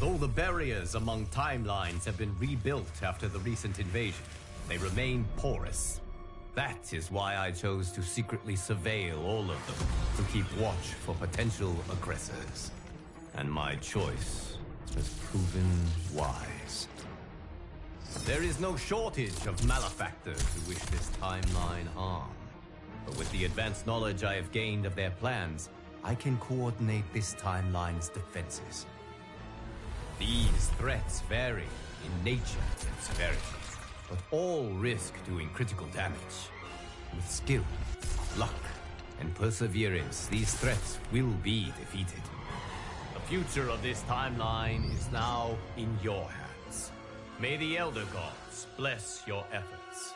Though the barriers among timelines have been rebuilt after the recent invasion, they remain porous. That is why I chose to secretly surveil all of them, to keep watch for potential aggressors. And my choice has proven wise. There is no shortage of malefactors who wish this timeline harm. But with the advanced knowledge I have gained of their plans, I can coordinate this timeline's defenses. These threats vary in nature and severity, but all risk doing critical damage. With skill, luck, and perseverance, these threats will be defeated. The future of this timeline is now in your hands. May the Elder Gods bless your efforts.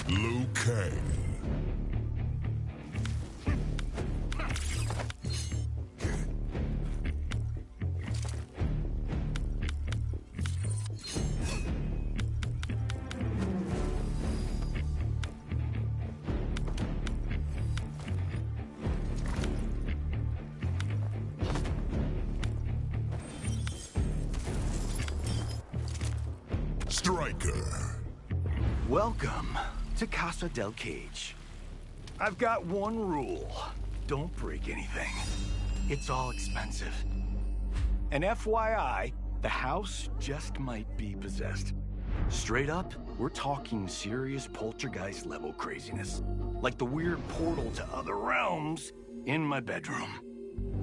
Liu Kang. Striker. Welcome to Casa del Cage. I've got one rule. Don't break anything. It's all expensive. And FYI, the house just might be possessed. Straight up, we're talking serious poltergeist level craziness. Like the weird portal to other realms in my bedroom.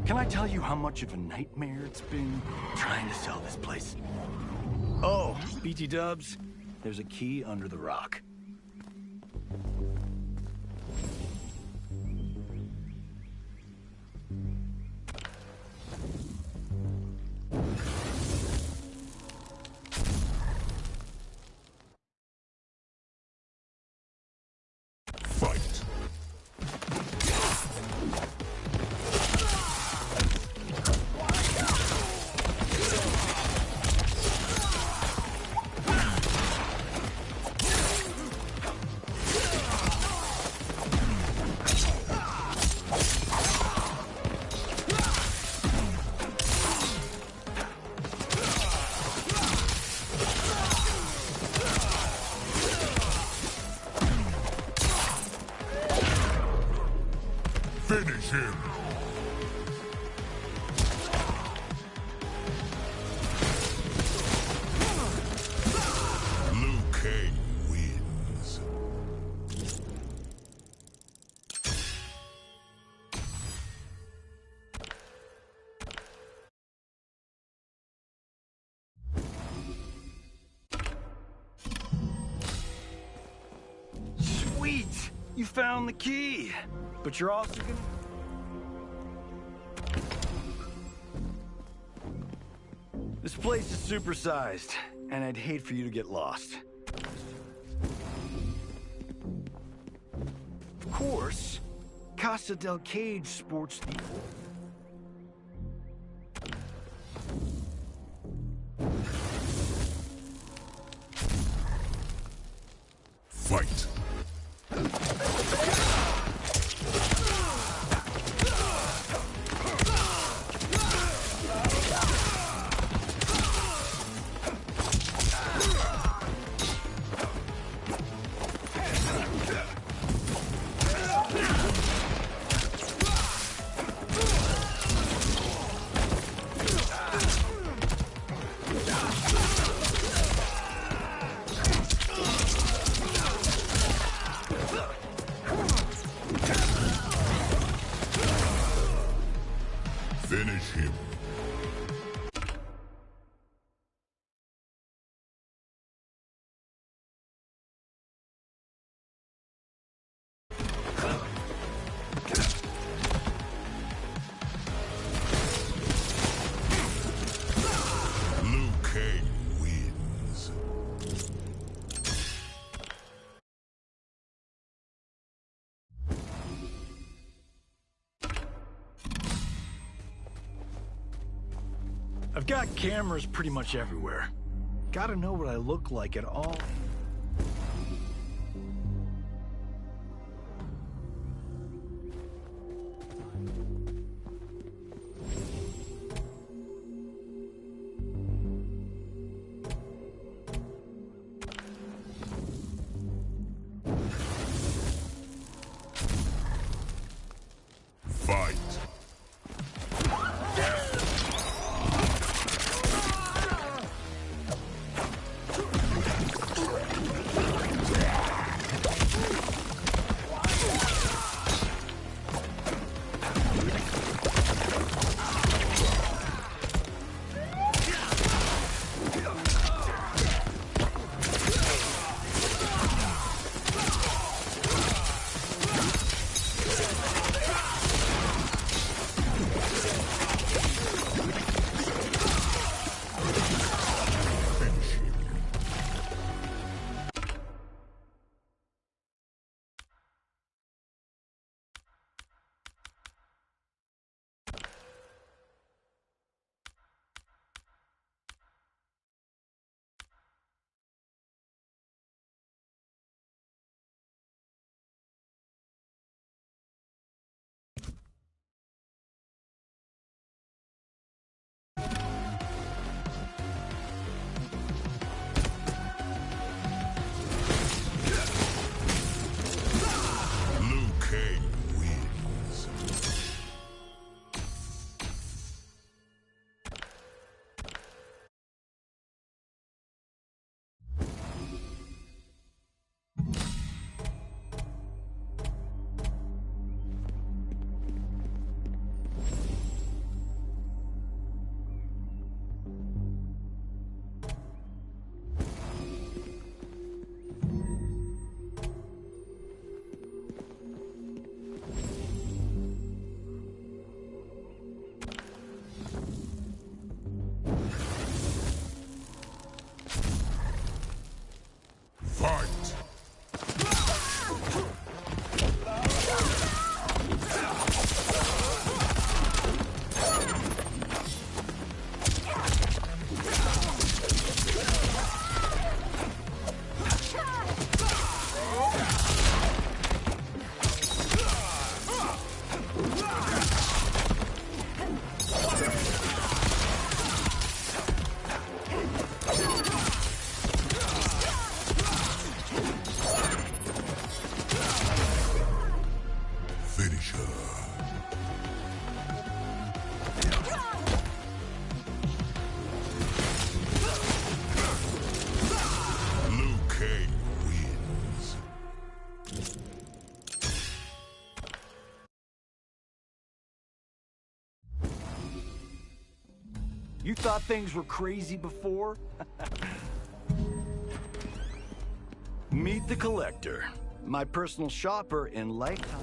Can I tell you how much of a nightmare it's been trying to sell this place? Oh, BT Dubs, there's a key under the rock. Finish him! Liu Kang wins. Sweet! You found the key! But you're also gonna... This place is supersized, and I'd hate for you to get lost. Of course, Casa del Cage sports the... Fight! Finish him. Liu Kang wins. I've got cameras pretty much everywhere. Gotta know what I look like at all. Fight. Liu Kang wins. Fight! Finish her. Liu Kang wins. You thought things were crazy before? Meet the Collector, my personal shopper in lifetime.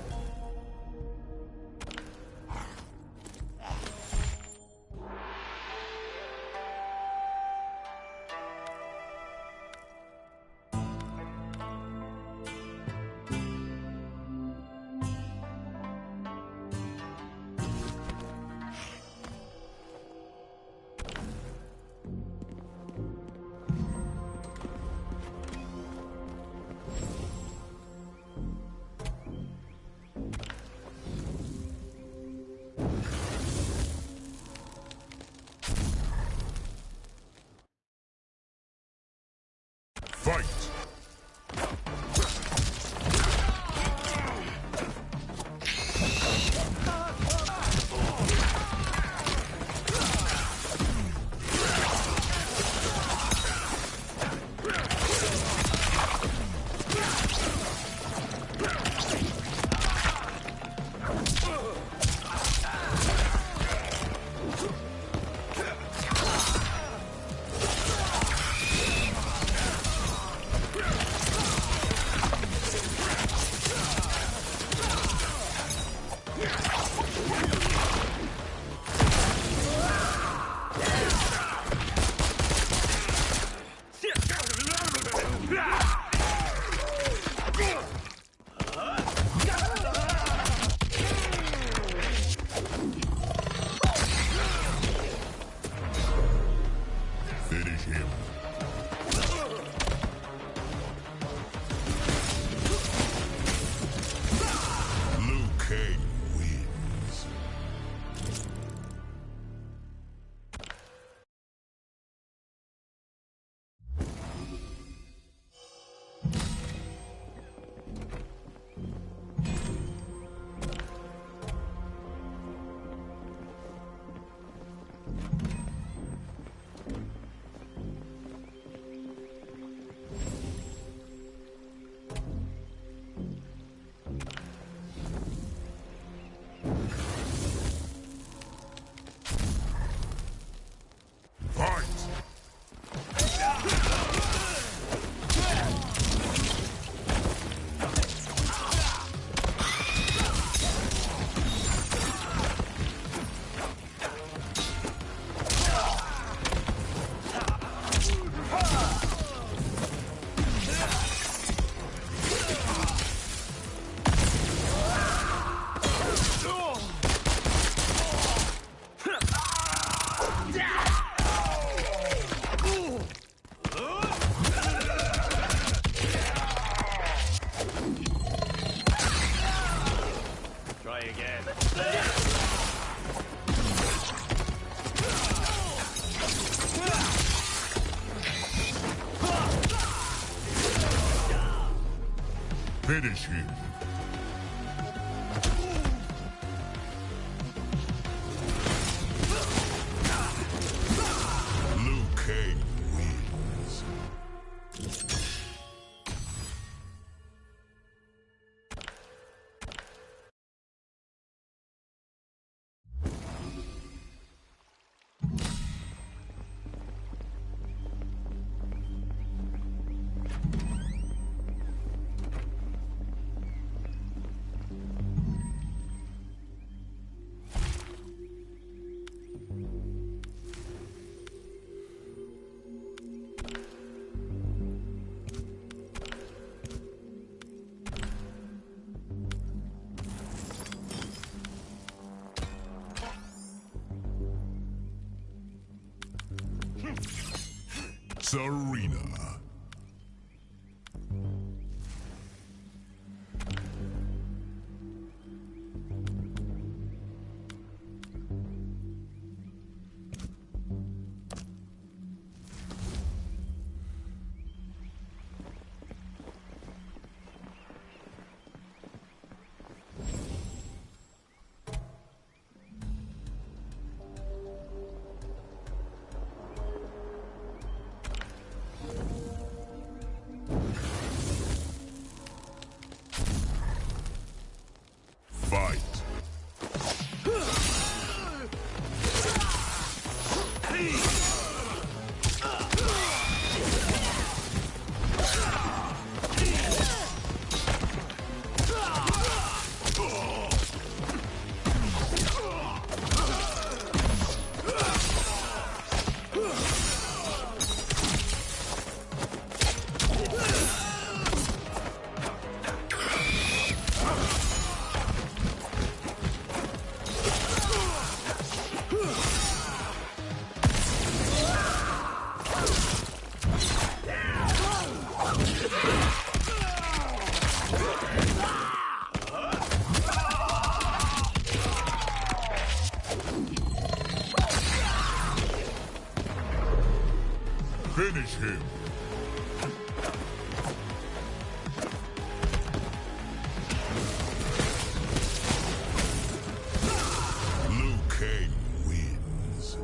Fight! Finish him. Liu Kang wins. Serena. Fight. Finish him. Liu Kang wins.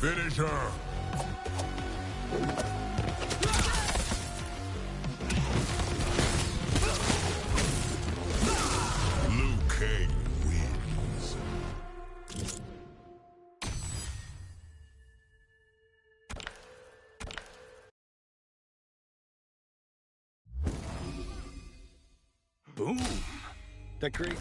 Finish her! Liu Kang wins. Boom! That crazy...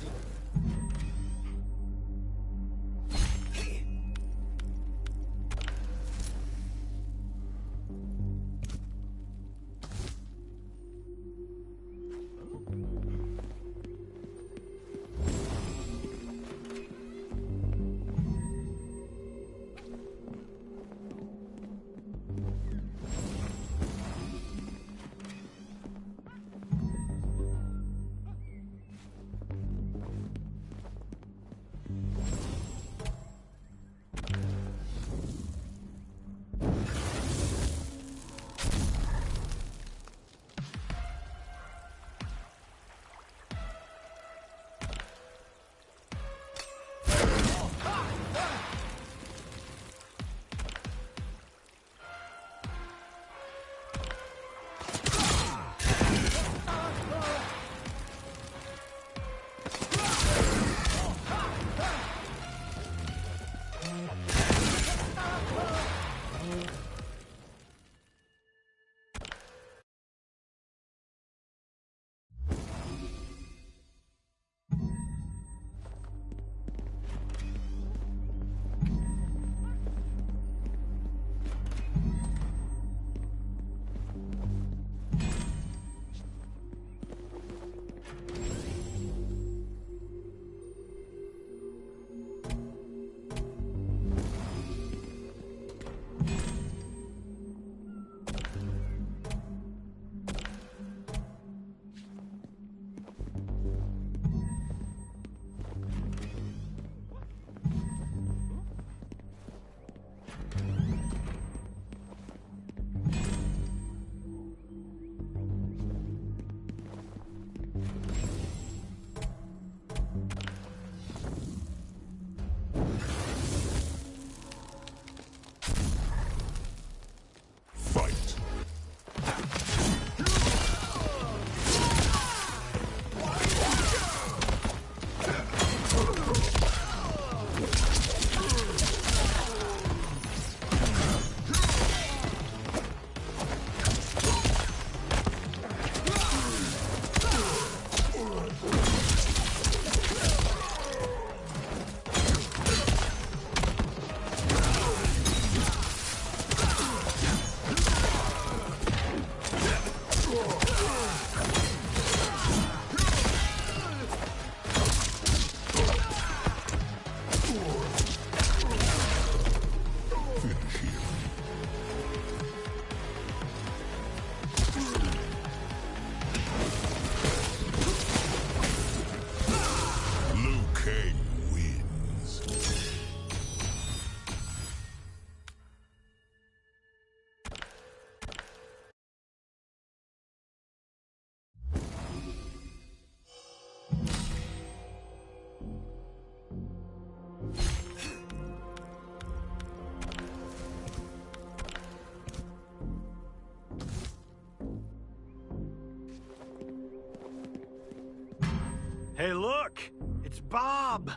Hey, look! It's Bob!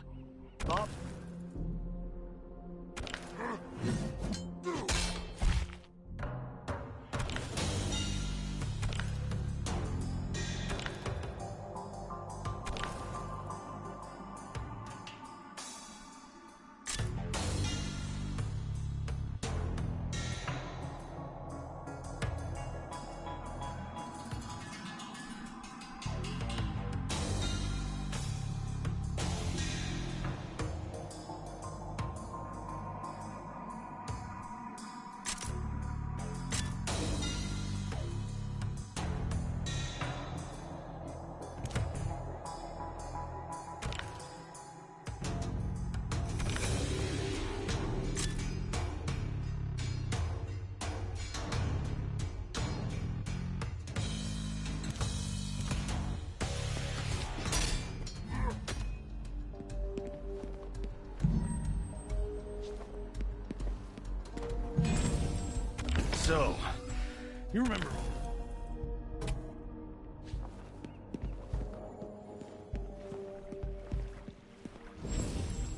Bob? So, you remember...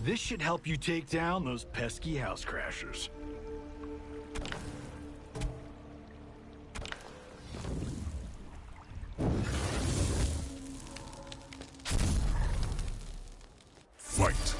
This should help you take down those pesky house crashers. Fight.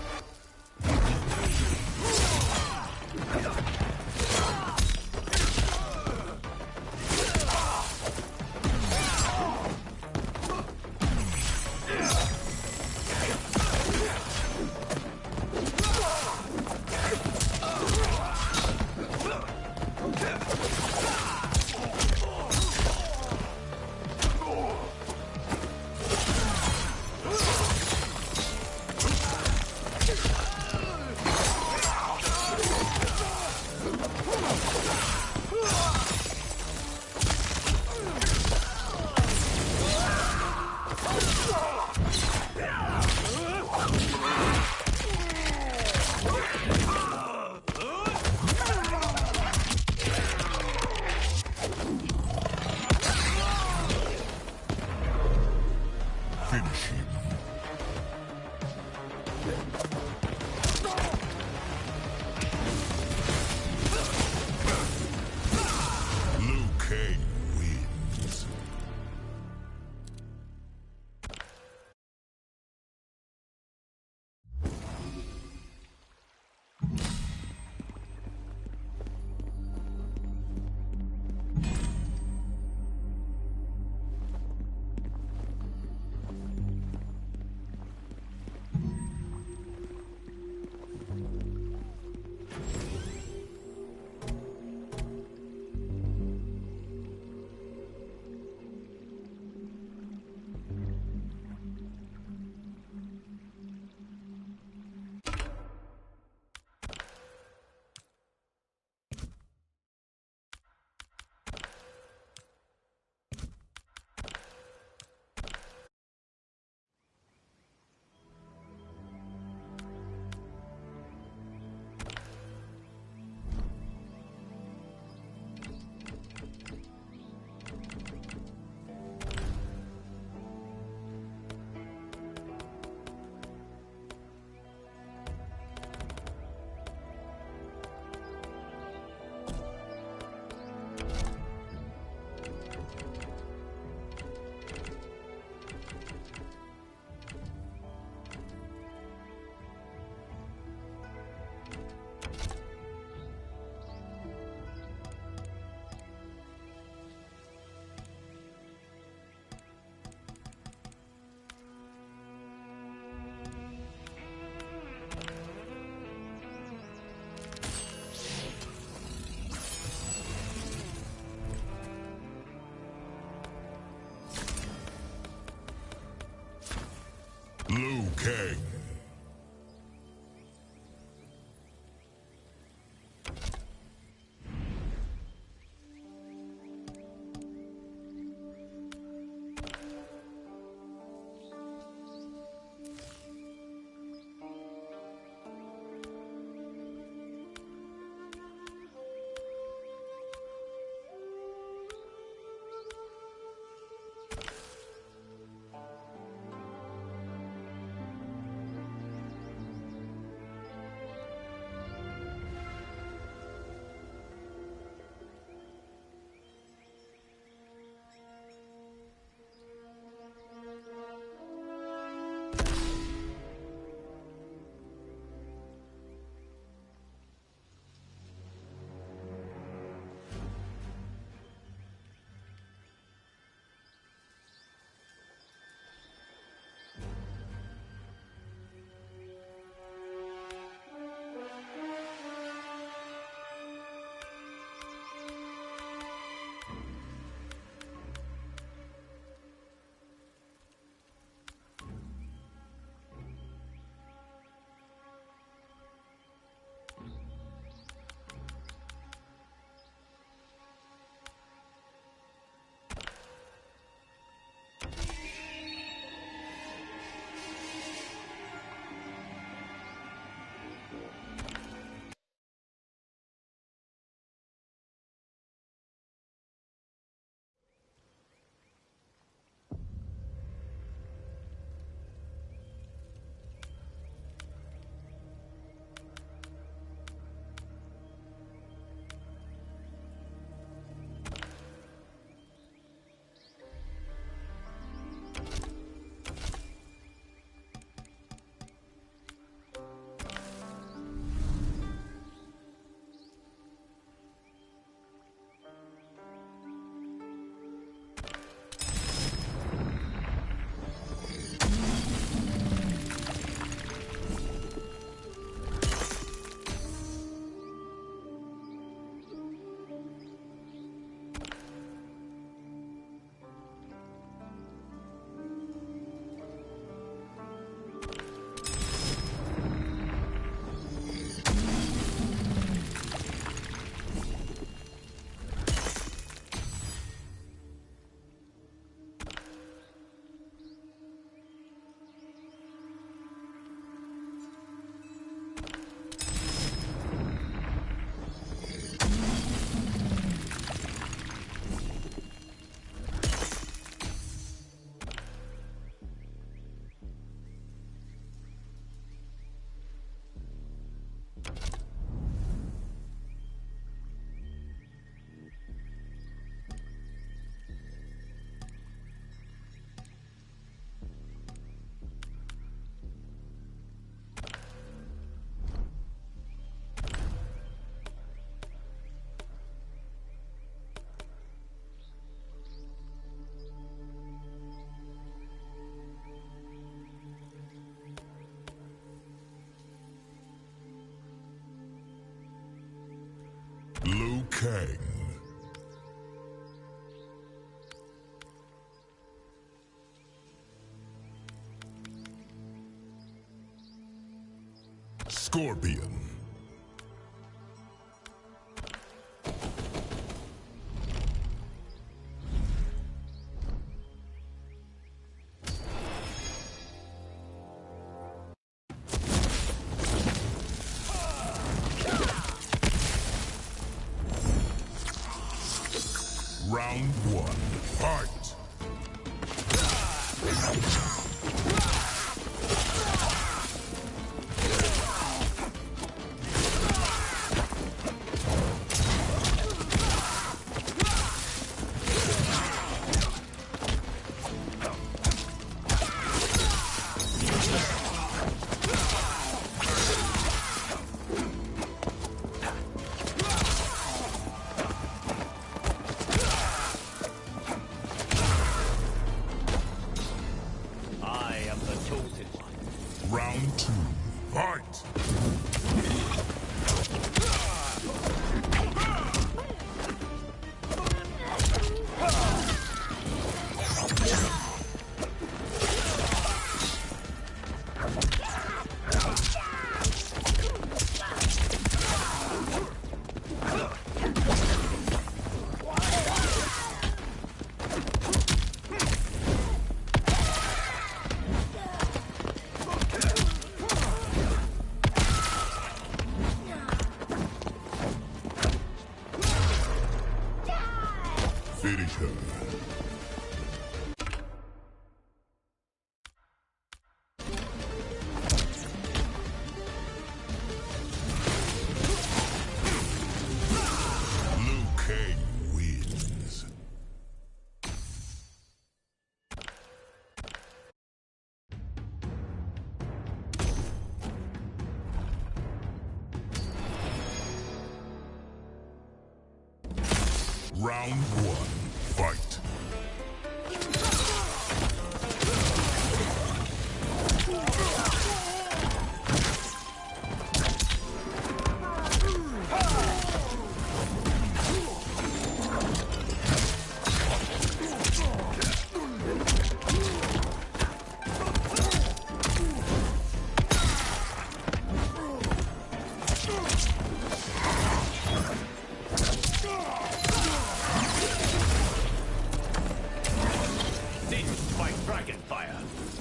Kang. Scorpion. Round one, fight! Round two, fight! Finish her. Liu Kang wins. Round one, fight.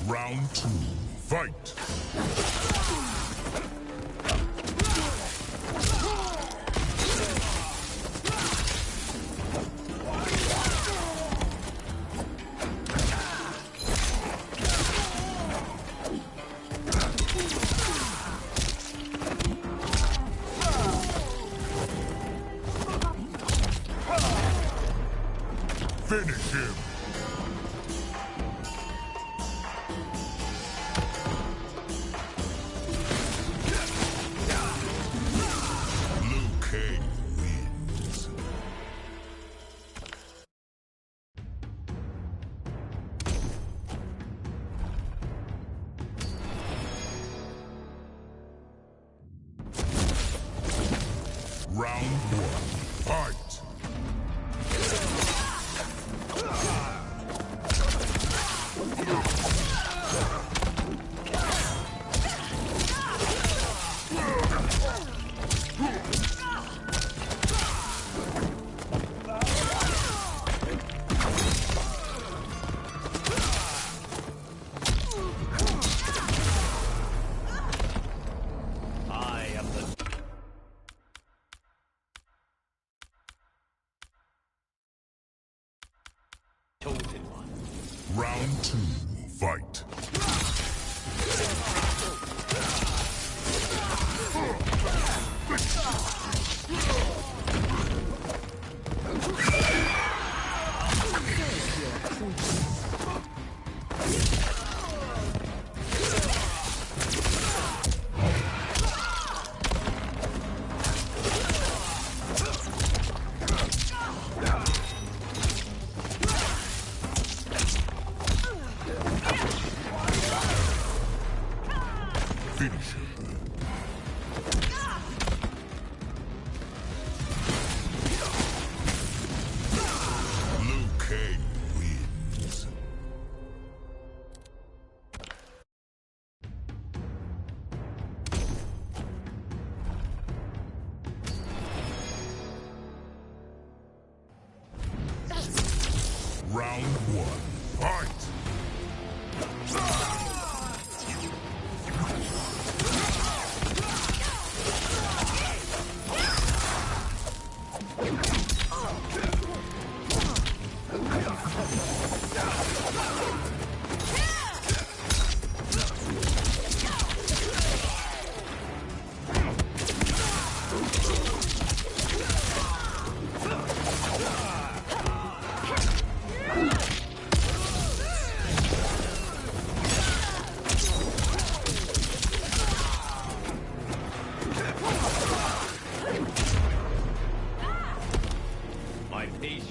Round two, fight! Finish him! Liu Kang wins. Round one, fight! Round two, fight.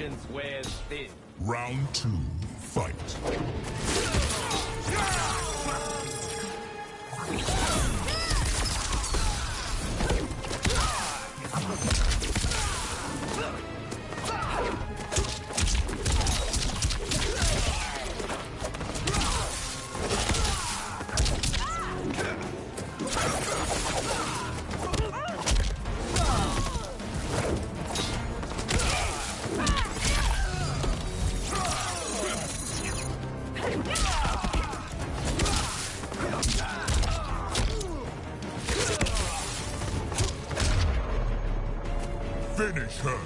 Patience wears thin. Round 2, fight. Finish her!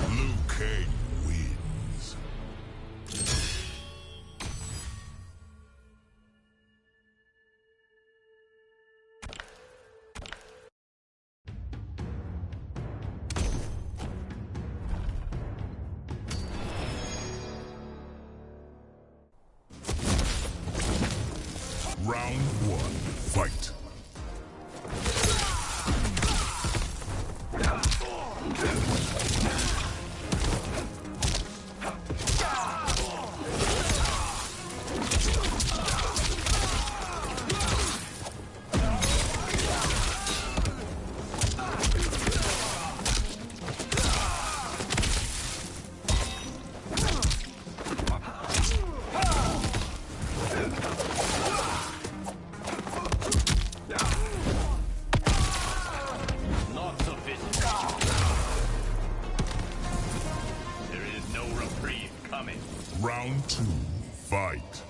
Liu Kang wins. Round 1, fight. Not sufficient. There is no reprieve coming. Round 2, fight.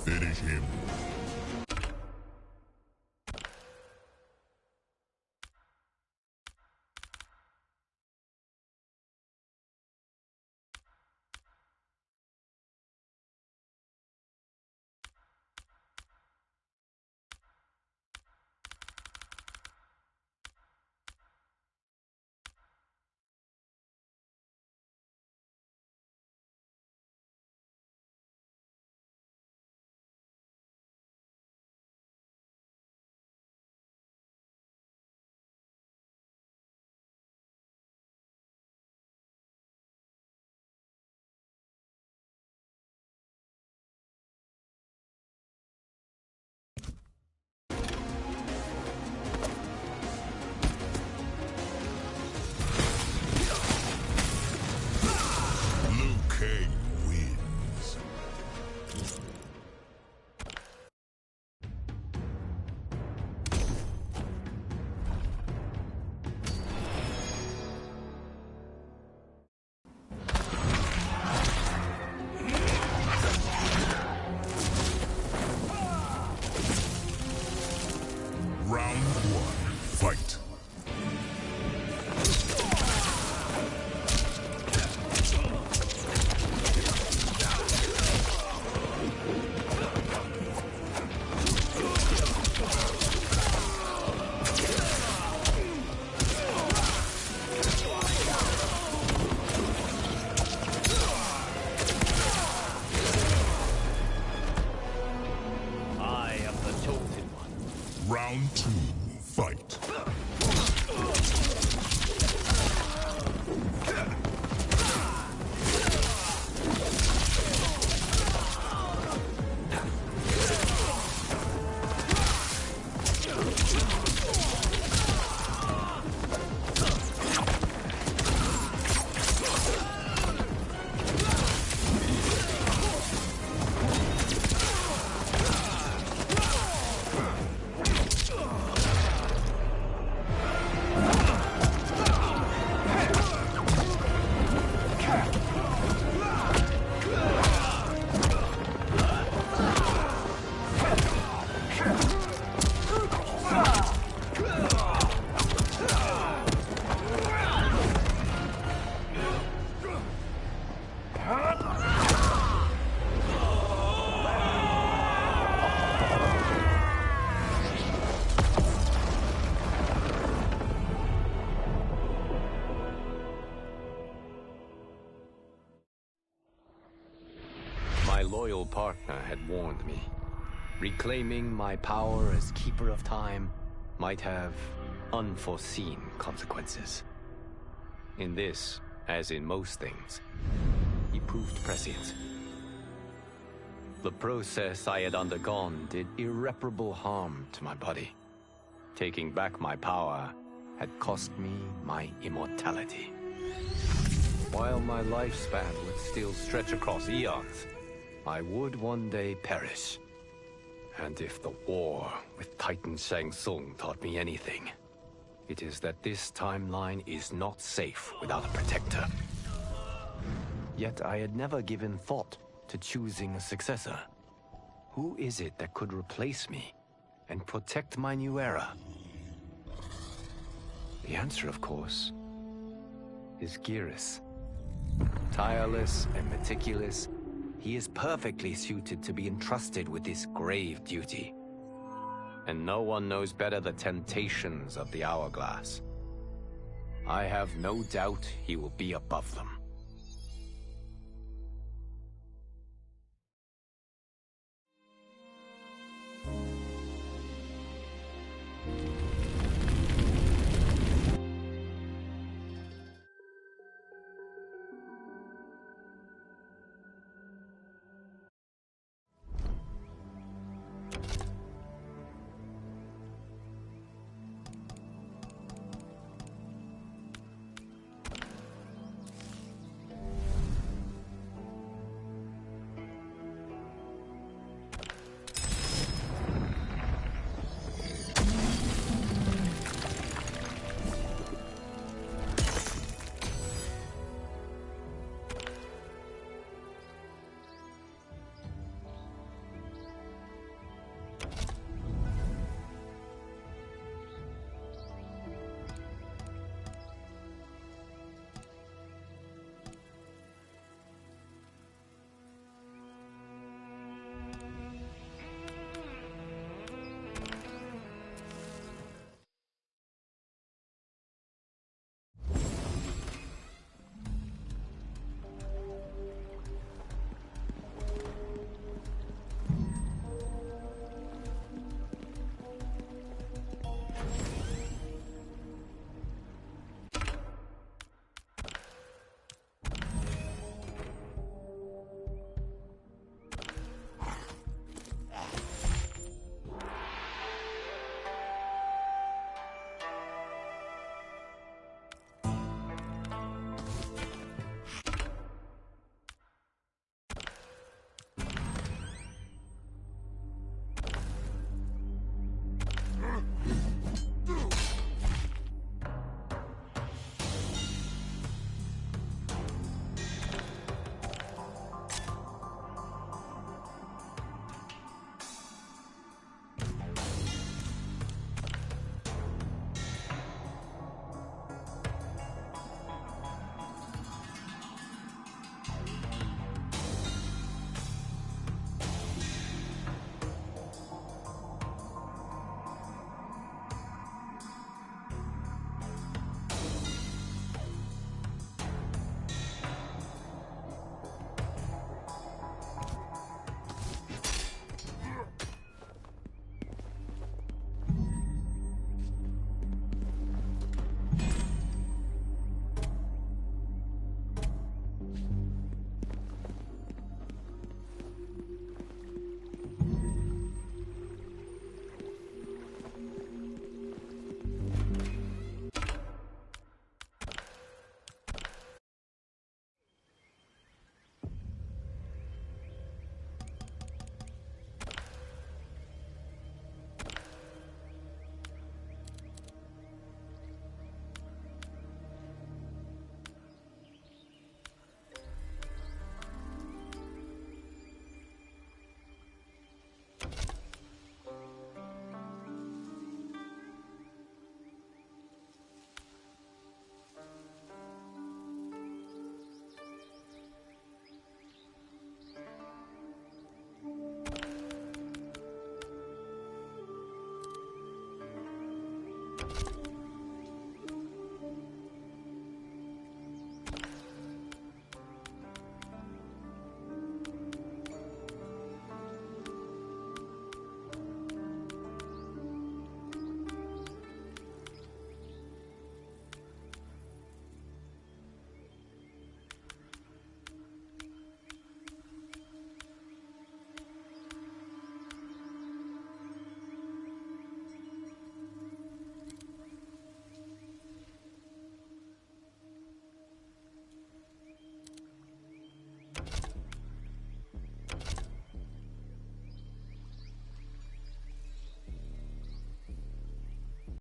Finish him. Liu Kang wins. Round 1, fight. I am the chosen one. Round 2, fight. loyal partner had warned me. Reclaiming my power as Keeper of Time might have unforeseen consequences. In this, as in most things, he proved prescient. The process I had undergone did irreparable harm to my body. Taking back my power had cost me my immortality. While my lifespan would still stretch across eons, I would one day perish. And if the war with Titan Shang Tsung taught me anything, it is that this timeline is not safe without a protector. Yet I had never given thought to choosing a successor. Who is it that could replace me and protect my new era? The answer, of course, is Geras. Tireless and meticulous, he is perfectly suited to be entrusted with this grave duty. And no one knows better the temptations of the Hourglass. I have no doubt he will be above them.